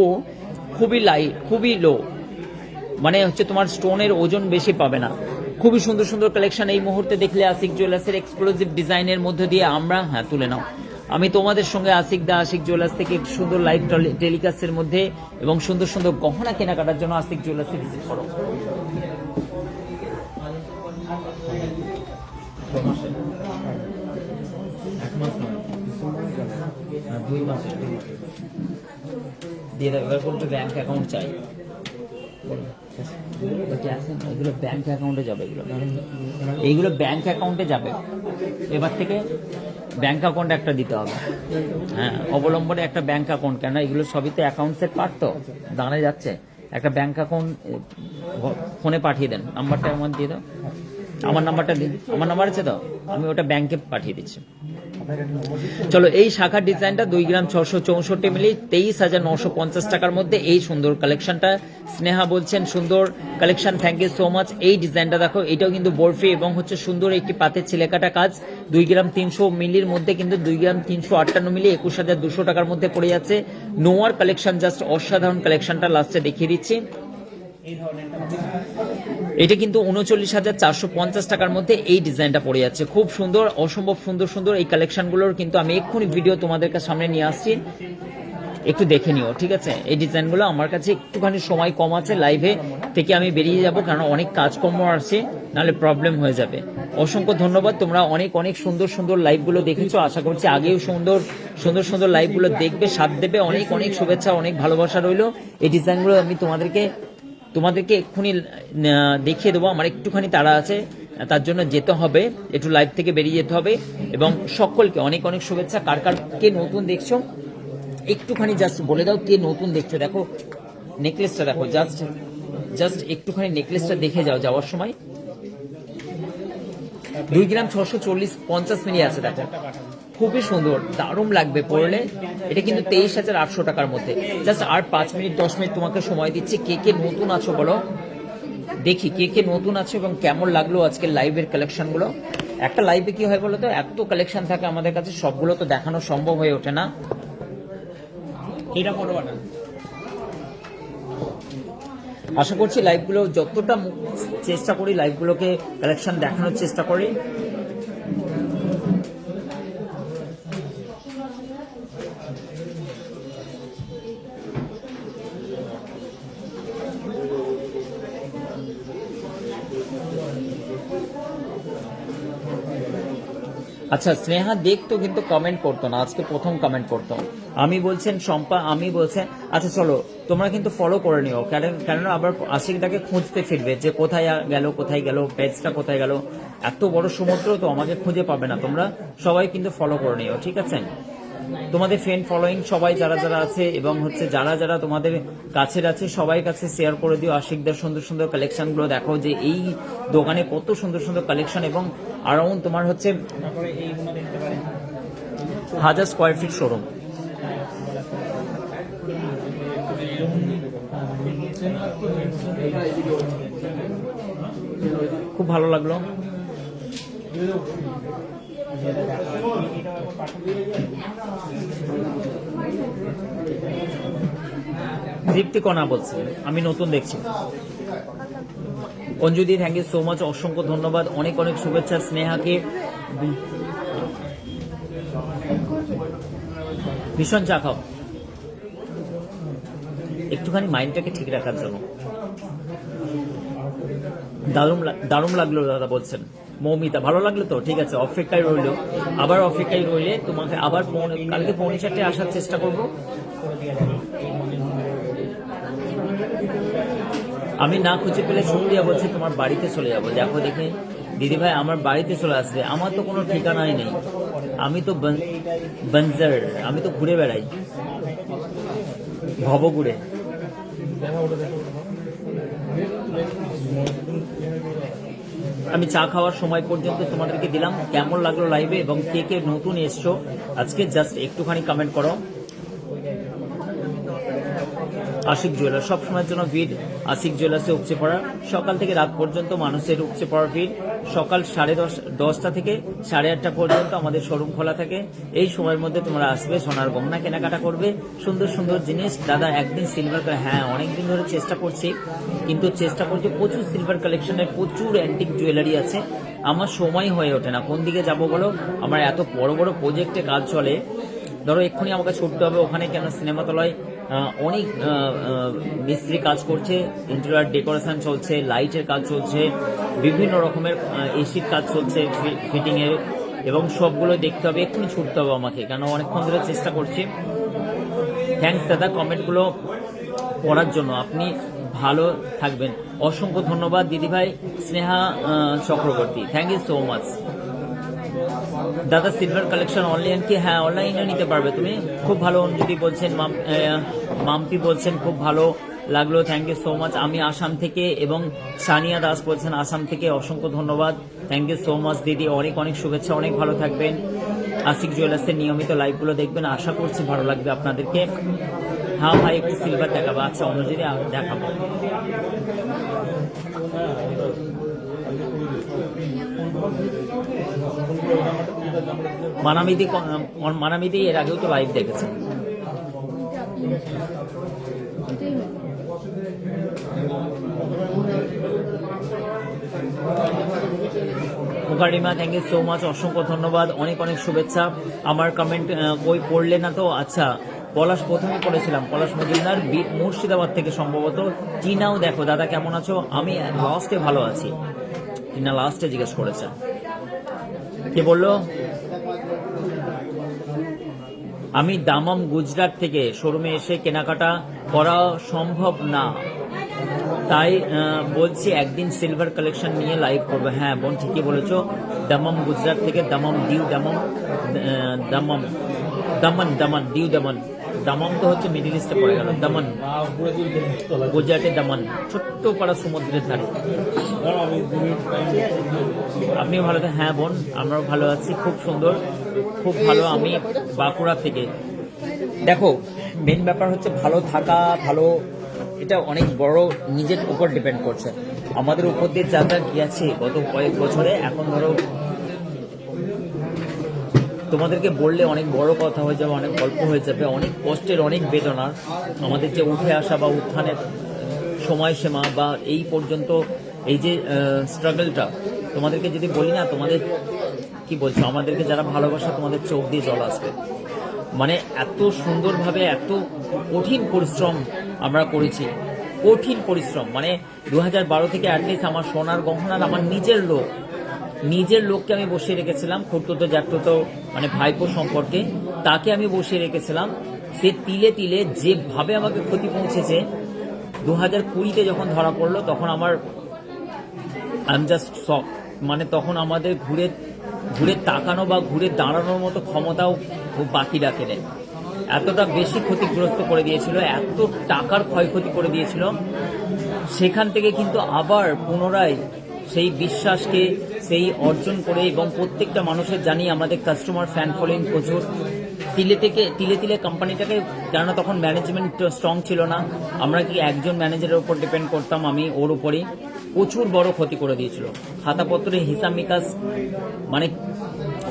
খুবই লাইট, খুবই লো, মানে হচ্ছে তোমার স্টোনের ওজন বেশি পাবে না। খুবই সুন্দর সুন্দর কালেকশন এই মুহূর্তে দেখলে আশিক জুয়েলার্সের এক্সক্লুসিভ ডিজাইনের মধ্যে দিয়ে আমরা তুলে নাও। আমি তোমাদের সঙ্গে আশিক জুয়েলার্স থেকে একটু সুন্দর লাইভ টেলিকাস্টের মধ্যে এবং সুন্দর সুন্দর গহনা কেনাকাটার জন্য আশিক জুয়েলার্সে ভিজিট করো। দিয়ে দেবে, এবার বলবে ব্যাংক অ্যাকাউন্ট চাই। এগুলো ব্যাংক অ্যাকাউন্টে যাবে, এইগুলো ব্যাংক অ্যাকাউন্টে যাবে। এবার থেকে ব্যাংক অ্যাকাউন্ট একটা দিতে হবে, হ্যাঁ, অবলম্বনে একটা ব্যাংক অ্যাকাউন্ট। কেন এগুলো সবই তো অ্যাকাউন্টসের পার্ট, তো দাঁড়ায় যাচ্ছে। একটা ব্যাংক অ্যাকাউন্ট ফোনে পাঠিয়ে দেন, নাম্বারটা আমার দিয়ে দাও, আমার নাম্বারটা দিন, আমার নাম্বার আছে তো, আমি ওটা ব্যাংকে পাঠিয়ে দিচ্ছি। চলো, এই শাখার ডিজাইনটা 2 গ্রাম 664 মিলি, 23,950 টাকার মধ্যে। এই সুন্দর কালেকশনটা স্নেহা বলছেন সুন্দর collection, thank you so much. এই ডিজাইনটা দেখো, এটাও কিন্তু বরফি এবং হচ্ছে সুন্দর একটি পাতের ছিলেকাটা কাজ। 2 গ্রাম 300 মিলির মধ্যে কিন্তু 2 গ্রাম 358 মিলি 21,200 টাকার মধ্যে পড়ে যাচ্ছে। নোয়ার কালেকশন, জাস্ট অসাধারণ কালেকশনটা লাস্টে দেখিয়ে দিচ্ছি। এটা কিন্তু 39,450 টাকার মধ্যে এই ডিজাইনটা পড়ে যাচ্ছে, খুব সুন্দর, অসম্ভব সুন্দর সুন্দর এই কালেকশনগুলোর কিন্তু আমি এক্ষুনি ভিডিও তোমাদের সামনে নিয়ে আসছি, একটু দেখে নিও, ঠিক আছে? এই ডিজাইনগুলো আমার কাছে একটুখানি সময় কম আছে, লাইভে থেকে আমি বেরিয়ে যাব, কারণ অনেক কাজকর্ম আসছে, নাহলে প্রবলেম হয়ে যাবে। অসংখ্য ধন্যবাদ, তোমরা অনেক অনেক সুন্দর সুন্দর লাইভগুলো দেখেছো, আশা করছি আগেও সুন্দর সুন্দর সুন্দর লাইভগুলো দেখবে, সাথ দেবে। অনেক অনেক শুভেচ্ছা, অনেক ভালোবাসা রইলো। এই ডিজাইনগুলো আমি তোমাদেরকে এক্ষুনি দেখিয়ে দেবো। আমার একটুখানি তাড়া আছে, তার জন্য যেতে হবে, একটু লাইভ থেকে বেরিয়ে যেতে হবে। এবং সকলকে অনেক অনেক শুভেচ্ছা। কার কার কে নতুন দেখছো একটুখানি জাস্ট বলে দাও, কে নতুন দেখছো। দেখো নেকলেসটা দেখো, জাস্ট একটুখানি নেকলেসটা দেখে যাও যাওয়ার সময়। 2 গ্রাম 640 মিলি আছে, দেখো খুবই সুন্দর, দারুণ লাগবে পরলে। এটা কিন্তু 23,800 টাকার মধ্যে। জাস্ট আর 5 মিনিট 10 মিনিট তোমাকে সময় দিচ্ছি। কে কে নতুন আছো বলো, দেখি কে কে নতুন আছো এবং কেমন লাগলো আজকের লাইভের কালেকশনগুলো। একটা লাইভে কি হয় বলো তো, এত কালেকশন থাকে আমাদের কাছে, সবগুলো তো দেখানো সম্ভব হয়ে ওঠে না। এটা পড়বা না, আশা করছি লাইভগুলো যতটা চেষ্টা করি, লাইভগুলোকে কালেকশন দেখানোর চেষ্টা করি। আচ্ছা, স্নেহা দেখতো কিন্তু কমেন্ট করতো না, আজকে প্রথম কমেন্ট করতো। আমি বলছেন শম্পা, আমি বলছেন আচ্ছা চলো তোমরা কিন্তু ফলো করে নিও, কেননা আবার আশিকদাকে খুঁজতে ফিরবে যে কোথায় কোথায় গেল, পেজটা কোথায় গেল। এত বড় সমুদ্র তো আমাকে খুঁজে পাবে না, তোমরা সবাই কিন্তু ফলো করে নিও, ঠিক আছে? তোমাদের ফ্রেন্ড ফলোয়িং সবাই যারা যারা আছে এবং হচ্ছে যারা যারা তোমাদের কাছের আছে সবাই কাছে শেয়ার করে দিও আশিকদার সুন্দর সুন্দর কালেকশনগুলো। দেখো যে এই দোকানে কত সুন্দর সুন্দর কালেকশন, এবং আরাউন্ড তোমার হচ্ছে 1000 স্কোয়ার ফিট শোরুম। খুব ভালো লাগলো। দীপ্তি কণা বলছে আমি নতুন দেখছি। অঞ্জুদি থ্যাংক ইউ সো মাচ, অসংখ্য ধন্যবাদ, অনেক অনেক শুভেচ্ছা স্নেহাকে। ভীষণ চা খাও একটুখানি মাইন্ডটাকে ঠিক রাখার জন্য। দারুণ লাগলো দাদা বলছেন। মৌমিতা ভালো লাগলো তো, ঠিক আছে, অপেক্ষায় রইলো, আবার অপেক্ষায় রইলে তোমাকে আবার কালকে 4:45 আসার চেষ্টা করব। আমি না খুঁজে পেলে শুক্রিয়া বলছে তোমার বাড়িতে চলে যাবো। দেখো দেখে দিদি ভাই আমার বাড়িতে চলে আসবে, আমার তো কোনো ঠিকানাই নেই, আমি তো বঞ্জার, আমি তো ঘুরে বেড়াই ভবঘুরে। আমি চা খাওয়ার সময় পর্যন্ত তোমাদেরকে দিলাম। কেমন লাগলো লাইভে, এবং কে কে নতুন এসছো আজকে জাস্ট একটুখানি কমেন্ট করো। আশিক জুয়েলার্স সবসময়ের জন্য ভিড়, আশিক জুয়েলার্সে উপচে পড়া, সকাল থেকে রাত পর্যন্ত মানুষের উপচে পড়ার ভিড়। সকাল 10:30 থেকে 8:30 পর্যন্ত আমাদের শোরুম খোলা থাকে। এই সময়ের মধ্যে তোমরা আসবে, সোনার গহনা কেনাকাটা করবে, সুন্দর সুন্দর জিনিস। দাদা একদিন সিলভার, হ্যাঁ অনেকদিন ধরে চেষ্টা করছি, কিন্তু চেষ্টা করছি প্রচুর সিলভার কালেকশনের, প্রচুর অ্যান্টিক জুয়েলারি আছে, আমার সময় হয়ে ওঠে না। কোন দিকে যাব বলো, আমার এত বড় বড় প্রজেক্টে কাজ চলে। ধরো এক্ষুনি আমাকে ছুটতে হবে ওখানে, কেন সিনেমাতলায় অনেক মিস্ত্রি কাজ করছে, ইন্টেরিয়র ডেকোরেশন চলছে, লাইটের কাজ চলছে, বিভিন্ন রকমের এসির কাজ চলছে, ফিটিং এর, এবং সবগুলো দেখতে হবে, এক্ষুনি ছুটতে হবে আমাকে, কেন অনেকক্ষণ ধরে চেষ্টা করছি। থ্যাংকস দাদা কমেন্টগুলো পড়ার জন্য, আপনি ভালো থাকবেন। অসংখ্য ধন্যবাদ দিদিভাই Sneha Chakraborty, thank you so much. দাদা সিলভার কালেকশন অনলাইন কি? হ্যাঁ অনলাইনে নিতে পারবে তুমি। খুব ভালো অঞ্জলি বলছেন, মাম্পি বলছেন খুব ভালো লাগলো, থ্যাংক ইউ সো মাচ। আমি আসাম থেকে, এবং সানিয়া দাস বলছেন আসাম থেকে, অসংখ্য ধন্যবাদ, থ্যাংক ইউ সো মাচ দিদি, অনেক অনেক শুভেচ্ছা, অনেক ভালো থাকবেন। আশিক জুয়েলার্সের নিয়মিত লাইভগুলো দেখবেন, আশা করছি ভালো লাগবে আপনাদেরকে। হ্যাঁ ভাই একটু সিলভার দেখাবো, আচ্ছা অনুযায়ী দেখাবো। মানামিদি এর আগেও তো লাইভ দেখেছেন। মুখারিমা থ্যাংক ইউ সো মাচ, অসংখ্য ধন্যবাদ, অনেক অনেক শুভেচ্ছা। আমার কমেন্ট ওই পড়লে না তো? আচ্ছা পলাশ প্রথমে পড়েছিলাম, পলাশ মজুমদার মুর্শিদাবাদ থেকে সম্ভবত। টিনাও দেখো দাদা কেমন আছো? আমি লাস্টে ভালো আছি, টিনা লাস্টে জিজ্ঞেস করেছে। কে বললো? আমি দামাম গুজরাট থেকে, শোরুমে এসে কেনাকাটা করা সম্ভব না, তাই বলছি একদিন সিলভার কালেকশন নিয়ে লাইভ করবো। হ্যাঁ বোন ঠিকই বলেছো, দামাম গুজরাট থেকে, দামাম ডিউ দামাম, দামাম দামন দামন ডিউ দামন, দামাম তো হচ্ছে মিডিল ইস্টে পড়ে গেল, দামন গুজরাটে দামন, ছোট্ট পাড়া সমুদ্রের ধারে। আপনিও ভালো আছেন? হ্যাঁ বোন আমরাও ভালো আছি, খুব সুন্দর, খুব ভালো। আমি বাঁকুড়া থেকে। দেখো মেন ব্যাপার হচ্ছে ভালো থাকা, ভালো, এটা অনেক বড় নিজের উপর ডিপেন্ড করছে, আমাদের উপর দিয়ে যা যা গিয়েছে গত কয়েক বছরে। এখন ধরো তোমাদেরকে বললে অনেক বড় কথা হয়ে যাবে, অনেক গল্প হয়ে যাবে, অনেক কষ্টের, অনেক বেদনার আমাদের যে উঠে আসা বা উত্থানের সময়সীমা বা এই পর্যন্ত এই যে স্ট্রাগলটা, তোমাদেরকে যদি বলি না, তোমাদের কি বলছো, আমাদেরকে যারা ভালোবাসা তোমাদের চোখ দিয়ে জল আসবে। মানে এত সুন্দরভাবে, এত কঠিন পরিশ্রম আমরা করেছি, কঠিন পরিশ্রম। মানে 2012 থেকে অ্যাটলিস্ট আমার সোনার গহনার আমার নিজের লোক নিজের লোককে আমি বসিয়ে রেখেছিলাম, খুড়তুতো জ্যাঠতুতো মানে ভাইপো সম্পর্কে, তাকে আমি বসিয়ে রেখেছিলাম। সে তিলে তিলে যেভাবে আমাকে ক্ষতি পৌঁছেছে, 2020-তে যখন ধরা পড়লো তখন আমার আই এম জাস্ট শক। মানে তখন আমাদের ঘুরে ঘুরে তাকানো বা ঘুরে দাঁড়ানোর মতো ক্ষমতাও বাকি রাখে নেয়। এতটা বেশি ক্ষতিগ্রস্ত করে দিয়েছিল, এত টাকার ক্ষয়ক্ষতি করে দিয়েছিল। সেখান থেকে কিন্তু আবার পুনরায় সেই বিশ্বাসকে সেই অর্জন করে, এবং প্রত্যেকটা মানুষের জানি আমাদের কাস্টমার ফ্যান ফলোইং প্রচুর, তিলে তিলে কোম্পানিটাকে, কেননা তখন ম্যানেজমেন্ট স্ট্রং ছিল না, আমরা কি একজন ম্যানেজারের উপর ডিপেন্ড করতাম, আমি ওর উপরেই, প্রচুর বড় ক্ষতি করে দিয়েছিল। খাতাপত্রে হিসাব নিকাশ মানে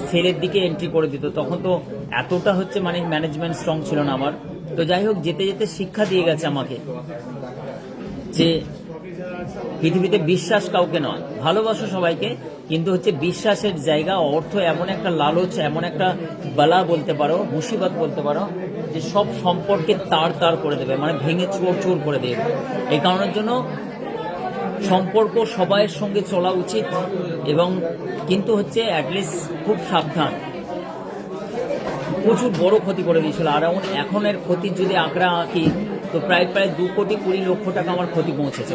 সেলের দিকে এন্ট্রি করে দিত। তখন তো এতটা হচ্ছে মানে ম্যানেজমেন্ট স্ট্রং ছিল না আমার। তো যাই হোক, যেতে যেতে শিক্ষা দিয়ে গেছে আমাকে যে পৃথিবীতে বিশ্বাস কাউকে নয়, ভালোবাসো সবাইকে, কিন্তু হচ্ছে বিশ্বাসের জায়গা, অর্থ এমন একটা লালচ, এমন একটা বালা বলতে পারো, মুসিবত বলতে পারো, যে সব সম্পর্কে তার করে দেবে, মানে ভেঙে চুর করে দেবে। এই কারণের জন্য সম্পর্ক সবাইয়ের সঙ্গে চলা উচিত, এবং কিন্তু হচ্ছে অ্যাটলিস্ট খুব সাবধান। প্রচুর বড় ক্ষতি করে দিয়েছিল। আর এখনের ক্ষতির যদি আঁকড়া আঁকি, তো প্রায় 2,20,00,000 টাকা আমার ক্ষতি পৌঁছেছে।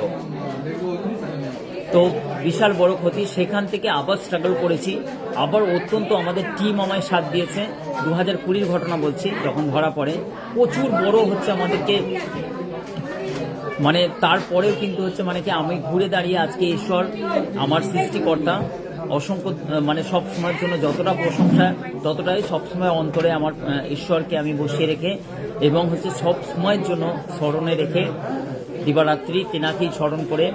তো বিশাল বড় ক্ষতি। সেখান থেকে আবার স্ট্রাগল করেছি, আবার অত্যন্ত আমাদের টিম আমায় সাথ দিয়েছে। 2020 ঘটনা বলছি, যখন ধরা পড়ে প্রচুর বড় হচ্ছে আমাদেরকে, মানে তারপরেও কিন্তু হচ্ছে মানে কি আমি ঘুরে দাঁড়িয়ে আজকে ঈশ্বর আমার সৃষ্টিকর্তা, অসংখ্য মানে সব সময়ের জন্য যতটা প্রশংসা ততটাই সবসময় অন্তরে আমার ঈশ্বরকে আমি বসিয়ে রেখে, এবং হচ্ছে সব সময়ের জন্য স্মরণে রেখে দিবারাত্রি তেনাকেই স্মরণ করে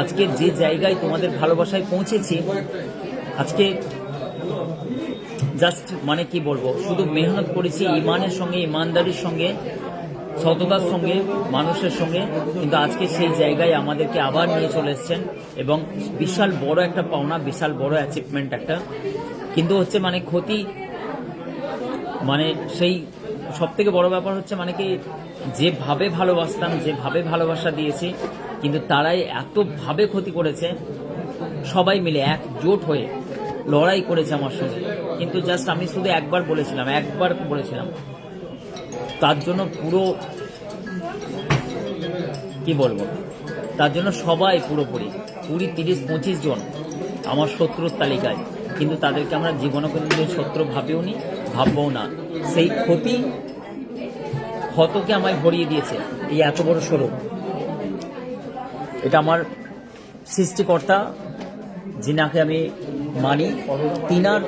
আজকে যে জায়গায় তোমাদের ভালোবাসায় পৌঁছেছি। আজকে জাস্ট মানে কি বলবো, শুধু মেহনত করেছি ইমানের সঙ্গে, ইমানদারির সঙ্গে, সততার সঙ্গে, মানুষের সঙ্গে, কিন্তু আজকে সেই জায়গায় আমাদেরকে আবার নিয়ে চলে এসছেন, এবং বিশাল বড় একটা পাওনা, বিশাল বড় অ্যাচিভমেন্ট একটা। কিন্তু হচ্ছে মানে ক্ষতি, মানে সেই সব থেকে বড় ব্যাপার হচ্ছে মানে কি যেভাবে ভালোবাসতাম, যেভাবে ভালোবাসা দিয়েছি, কিন্তু তারাই এতভাবে ক্ষতি করেছে। সবাই মিলে একজোট হয়ে লড়াই করেছে আমার সঙ্গে, কিন্তু জাস্ট আমি শুধু একবার বলেছিলাম, তার জন্য পুরো কি বলবো, তার জন্য সবাই পুরোপুরি 30-25 জন আমার শত্রুর তালিকায়, কিন্তু তাদেরকে আমরা জীবনে কিন্তু শত্রু ভাবেও নি, ভাববও না। সেই ক্ষতকে আমায় ভরিয়ে দিয়েছে এই এত বড় স্বরূপ। এটা আমার সৃষ্টিকর্তা, যিনাকে আমি মানি, তিনার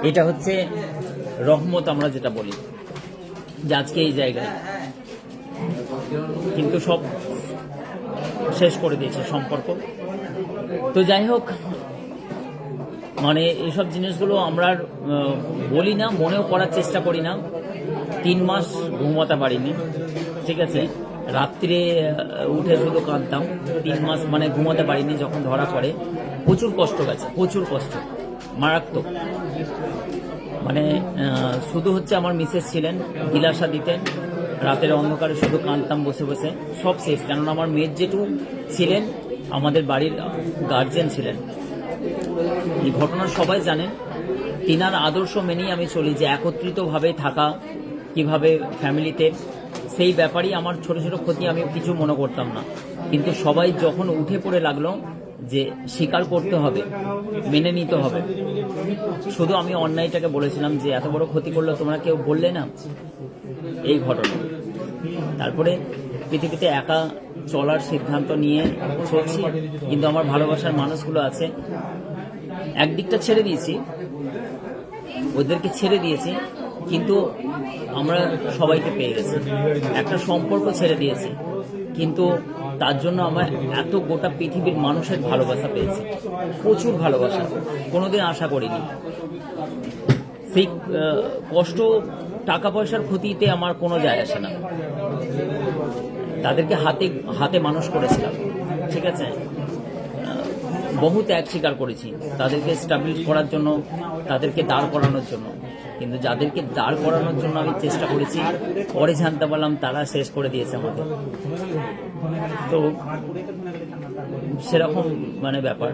এটা হচ্ছে রহমত, আমরা যেটা বলি, যে আজকে এই জায়গায় কিন্তু সব শেষ করে দিয়েছে সম্পর্ক। তো যাই হোক, মানে এইসব জিনিসগুলো আমরা বলি না, মনেও করার চেষ্টা করি না। 3 মাস ঘুমাতে পারিনি, ঠিক আছে, রাত্রে উঠে শুধু কাঁদতাম। 3 মাস মানে ঘুমাতে পারিনি যখন ধরা পড়ে। প্রচুর কষ্ট গেছে, প্রচুর কষ্ট, মারাত্মক। মানে শুধু হচ্ছে আমার মিসেস ছিলেন, দিলাসা দিতেন, রাতের অন্ধকারে শুধু কাঁদতাম বসে বসে। সব শেষ, কেননা আমার মেয়ের জেঠু ছিলেন, আমাদের বাড়ির গার্জেন ছিলেন। এই ঘটনা সবাই জানেন। তিনার আদর্শ মেনেই আমি চলি, যে একত্রিতভাবে থাকা, কিভাবে ফ্যামিলিতে, সেই ব্যাপারেই আমার ছোট ছোট ক্ষতি আমি কিছু মনে করতাম না। কিন্তু সবাই যখন উঠে পড়ে লাগলো যে স্বীকার করতে হবে, মেনে নিতে হবে, শুধু আমি অন্যায়টাকে বলেছিলাম যে এত বড় ক্ষতি করলো তোমরা কেউ বললে না, এই ঘটনা। তারপরে পৃথিবীতে একা চলার সিদ্ধান্ত নিয়ে চলছি, কিন্তু আমার ভালোবাসার মানুষগুলো আছে। একদিকটা ছেড়ে দিয়েছি, ওদেরকে ছেড়ে দিয়েছি, কিন্তু আমরা সবাইকে পেয়ে গেছি। একটা সম্পর্ক ছেড়ে দিয়েছি, কিন্তু তার জন্য আমার এত গোটা পৃথিবীর মানুষের ভালোবাসা পেয়েছি, প্রচুর ভালোবাসা, কোনোদিন আশা করিনি। সেই কষ্ট, টাকা পয়সার ক্ষতিতে আমার কোনো যায় আসে না। তাদেরকে হাতে হাতে মানুষ করেছিলাম, ঠিক আছে, বহু ত্যাগ স্বীকার করেছি তাদেরকে স্টাবলিশ করার জন্য, তাদেরকে দাঁড় করানোর জন্য। কিন্তু যাদেরকে দাঁড় করানোর জন্য আমি চেষ্টা করেছি, পরে জানতে পারলাম তারা শেষ করে দিয়েছে আমাকে। তো সেরকম মানে ব্যাপার।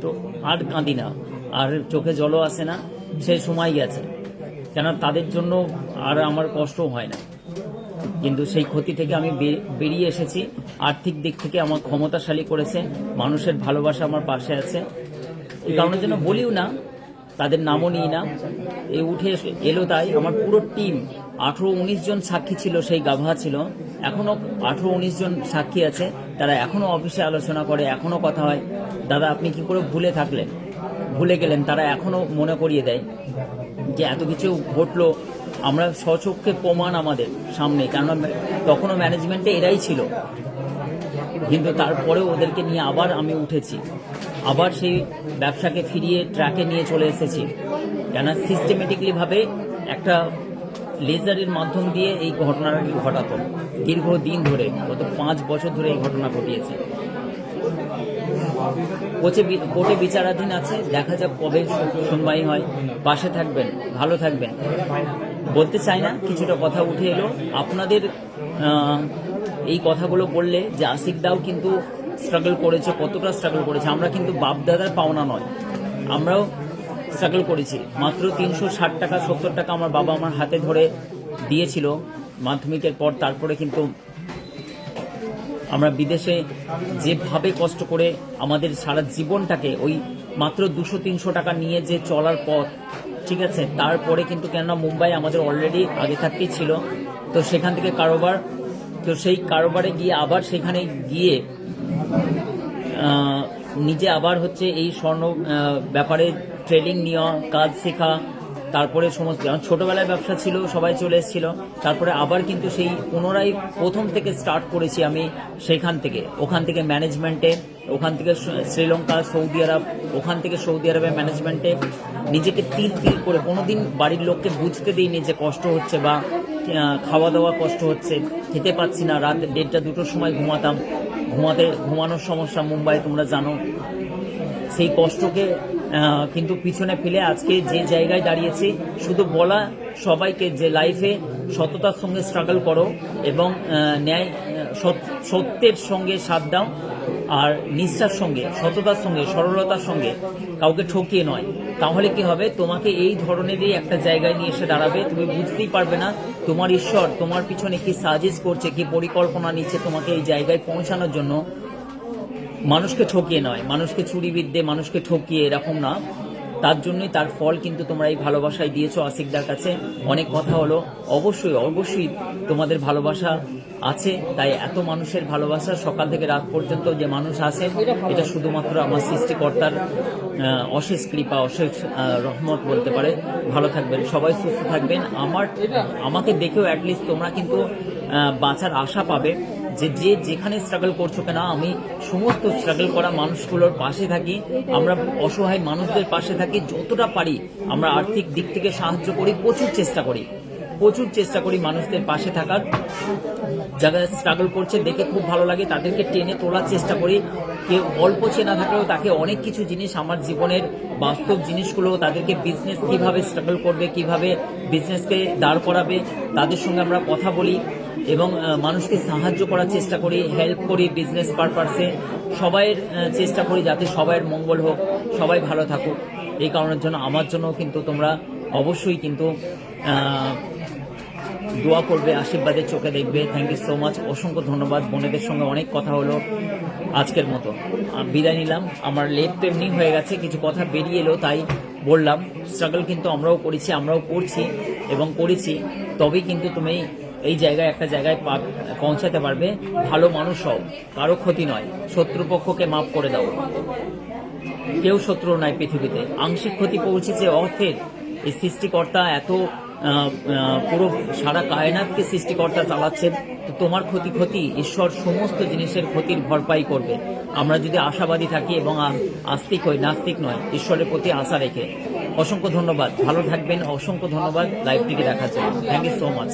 তো আর কাঁদি না, আর চোখে জলও আসে না, সেই সময় গেছে, কেন তাদের জন্য আর আমার কষ্টও হয় না। কিন্তু সেই ক্ষতি থেকে আমি বেরিয়ে এসেছি। আর্থিক দিক থেকে আমার ক্ষমতাশালী করেছে, মানুষের ভালোবাসা আমার পাশে আছে। এই কারণের জন্য বলিও না, তাদের নামও নিই না, এই উঠে এলো তাই। আমার পুরো টিম 18-19 জন সাক্ষী ছিল, সেই গাভা ছিল, এখনো 18-19 জন সাক্ষী আছে। তারা এখনো অফিসে আলোচনা করে, এখনো কথা হয়, দাদা আপনি কি করে ভুলে গেলেন। তারা এখনো মনে করিয়ে দেয় যে এত কিছু ঘটলো, আমরা স্বচক্ষে প্রমাণ আমাদের সামনে, কেননা তখনও ম্যানেজমেন্টে এরাই ছিল। কিন্তু তারপরেও ওদেরকে নিয়ে আবার আমি উঠেছি, আবার সেই ব্যবসাকে ফিরিয়ে ট্র্যাকে নিয়ে চলে এসেছি। কেন সিস্টেমেটিকলিভাবে একটা লেজারের মাধ্যম দিয়ে এই ঘটনাটি ঘটাতো দীর্ঘদিন ধরে, গত 5 বছর ধরে এই ঘটনা ঘটিয়েছে। কোর্টে বিচারাধীন আছে, দেখা যাক কবে শুনবাই হয়। পাশে থাকবেন, ভালো থাকবেন। বলতে চাই না, কিছুটা কথা উঠে এলো আপনাদের এই কথাগুলো বললে যে আশিক দাও কিন্তু স্ট্রাগল করেছে, কতটা স্ট্রাগল করেছে। আমরা কিন্তু বাপ দাদার পাওনা নয়, আমরাও স্ট্রাগল করেছি। মাত্র 360 টাকা 70 টাকা আমার বাবা আমার হাতে ধরে দিয়েছিল মাধ্যমিকের পর। তারপরে কিন্তু আমরা বিদেশে যেভাবে কষ্ট করে আমাদের সারা জীবনটাকে ওই মাত্র 200-300 টাকা নিয়ে যে চলার পথ, ঠিক আছে, তারপরে কিন্তু কেননা মুম্বাই আমাদের অলরেডি আগে থাকতেই ছিল, তো সেখান থেকে কারোবার, তো সেই কারোবারে গিয়ে আবার সেখানে গিয়ে নিজে আবার হচ্ছে এই স্বর্ণ ব্যাপারে ট্রেনিং নেওয়া, কাজ শেখা, তারপরে সমস্ত ছোটবেলায় ব্যবসা ছিল, সবাই চলে এসেছিল, তারপরে আবার কিন্তু সেই পুনরায় প্রথম থেকে স্টার্ট করেছি আমি সেখান থেকে। ওখান থেকে ম্যানেজমেন্টে, ওখান থেকে শ্রীলঙ্কা, সৌদি আরব, ওখান থেকে সৌদি আরবের ম্যানেজমেন্টে নিজেকে তিল করে কোনোদিন বাড়ির লোককে বুঝতে দিইনি যে কষ্ট হচ্ছে বা খাওয়া দাওয়া কষ্ট হচ্ছে, খেতে পাচ্ছি না, রাত 1:30-2টোর সময় ঘুমানোর সমস্যা মুম্বাই তোমরা জানো। সেই কষ্টকে কিন্তু পিছনে ফেলে আজকে যে জায়গায় দাঁড়িয়েছি, শুধু বলা সবাইকে যে লাইফে সততার সঙ্গে স্ট্রাগল করো এবং ন্যায় সত্যের সঙ্গে সাথ দাও, আর নিষ্ঠার সঙ্গে, সততার সঙ্গে, সরলতার সঙ্গে, কাউকে ঠকিয়ে নয়। তাহলে কি হবে, তোমাকে এই ধরনেরই একটা জায়গায় নিয়ে এসে দাঁড়াবে। তুমি বুঝতেই পারবে না তোমার ঈশ্বর তোমার পিছনে কি সাজেস্ট করছে, কি পরিকল্পনা নিচ্ছে তোমাকে এই জায়গায় পৌঁছানোর জন্য। মানুষকে ঠকিয়ে নয়, মানুষকে চুরিবিদ্যে, মানুষকে ঠকিয়ে এরকম না। তার জন্যই তার ফল কিন্তু তোমরা এই ভালোবাসায় দিয়েছো আশিকদার কাছে। অনেক কথা হলো, অবশ্যই তোমাদের ভালোবাসা আছে, তাই এত মানুষের ভালোবাসা সকাল থেকে রাত পর্যন্ত যে মানুষ আসে, এটা শুধুমাত্র আমার সৃষ্টিকর্তার অশেষ কৃপা, অশেষ রহমত বলতে পারে। ভালো থাকবেন সবাই, সুস্থ থাকবেন। আমাকে দেখেও অ্যাটলিস্ট তোমরা কিন্তু বাঁচার আশা পাবে যে যেখানে স্ট্রাগল করছো কেন, আমি সমস্ত স্ট্রাগল করা মানুষগুলোর পাশে থাকি। আমরা অসহায় মানুষদের পাশে থাকি, যতটা পারি আমরা আর্থিক দিক থেকে সাহায্য করি, প্রচুর চেষ্টা করি মানুষদের পাশে থাকার। যারা স্ট্রাগল করছে দেখে খুব ভালো লাগে, তাদেরকে টেনে তোলার চেষ্টা করি। কেউ অল্প চেনা থাকলেও তাকে অনেক কিছু জিনিস, আমার জীবনের বাস্তব জিনিসগুলো, তাদেরকে বিজনেস কিভাবে স্ট্রাগল করবে, কিভাবে বিজনেসকে দাঁড় করাবে, তাদের সঙ্গে আমরা কথা বলি এবং মানুষকে সাহায্য করার চেষ্টা করি, হেল্প করি বিজনেস পারপাসে। সবাইয়ের চেষ্টা করি যাতে সবাইয়ের মঙ্গল হোক, সবাই ভালো থাকুক। এই কারণের জন্য আমার জন্য কিন্তু তোমরা অবশ্যই কিন্তু দোয়া করবে, আশীর্বাদের চোখে দেখবে। থ্যাংক ইউ সো মাচ, অসংখ্য ধন্যবাদ। বোনেদের সঙ্গে অনেক কথা হলো, আজকের মতো বিদায় নিলাম। আমার লেট তো এমনি হয়ে গেছে, কিছু কথা বেরিয়ে এলো তাই বললাম। স্ট্রাগল কিন্তু আমরাও করেছি, আমরাও করছি এবং করেছি, তবেই কিন্তু তুমি এই জায়গায় একটা জায়গায় পৌঁছাতে পারবে। ভালো মানুষ হও, কারো ক্ষতি নয়, শত্রুপক্ষকে মাফ করে দাও। কেউ শত্রু নাই পৃথিবীতে। আংশিক ক্ষতি পৌঁছেছে অর্থের, এই সৃষ্টিকর্তা এত পুরো সারা কায়নাতকে সৃষ্টিকর্তা চালাচ্ছেন, তো তোমার ক্ষতি ঈশ্বর সমস্ত জিনিসের ক্ষতির ভরপাই করবে। আমরা যদি আশাবাদী থাকি এবং আস্তিক হই, নাস্তিক নয়, ঈশ্বরের প্রতি আশা রেখে। অসংখ্য ধন্যবাদ, ভালো থাকবেন। অসংখ্য ধন্যবাদ লাইভটিকে দেখার জন্য। Thank you so much.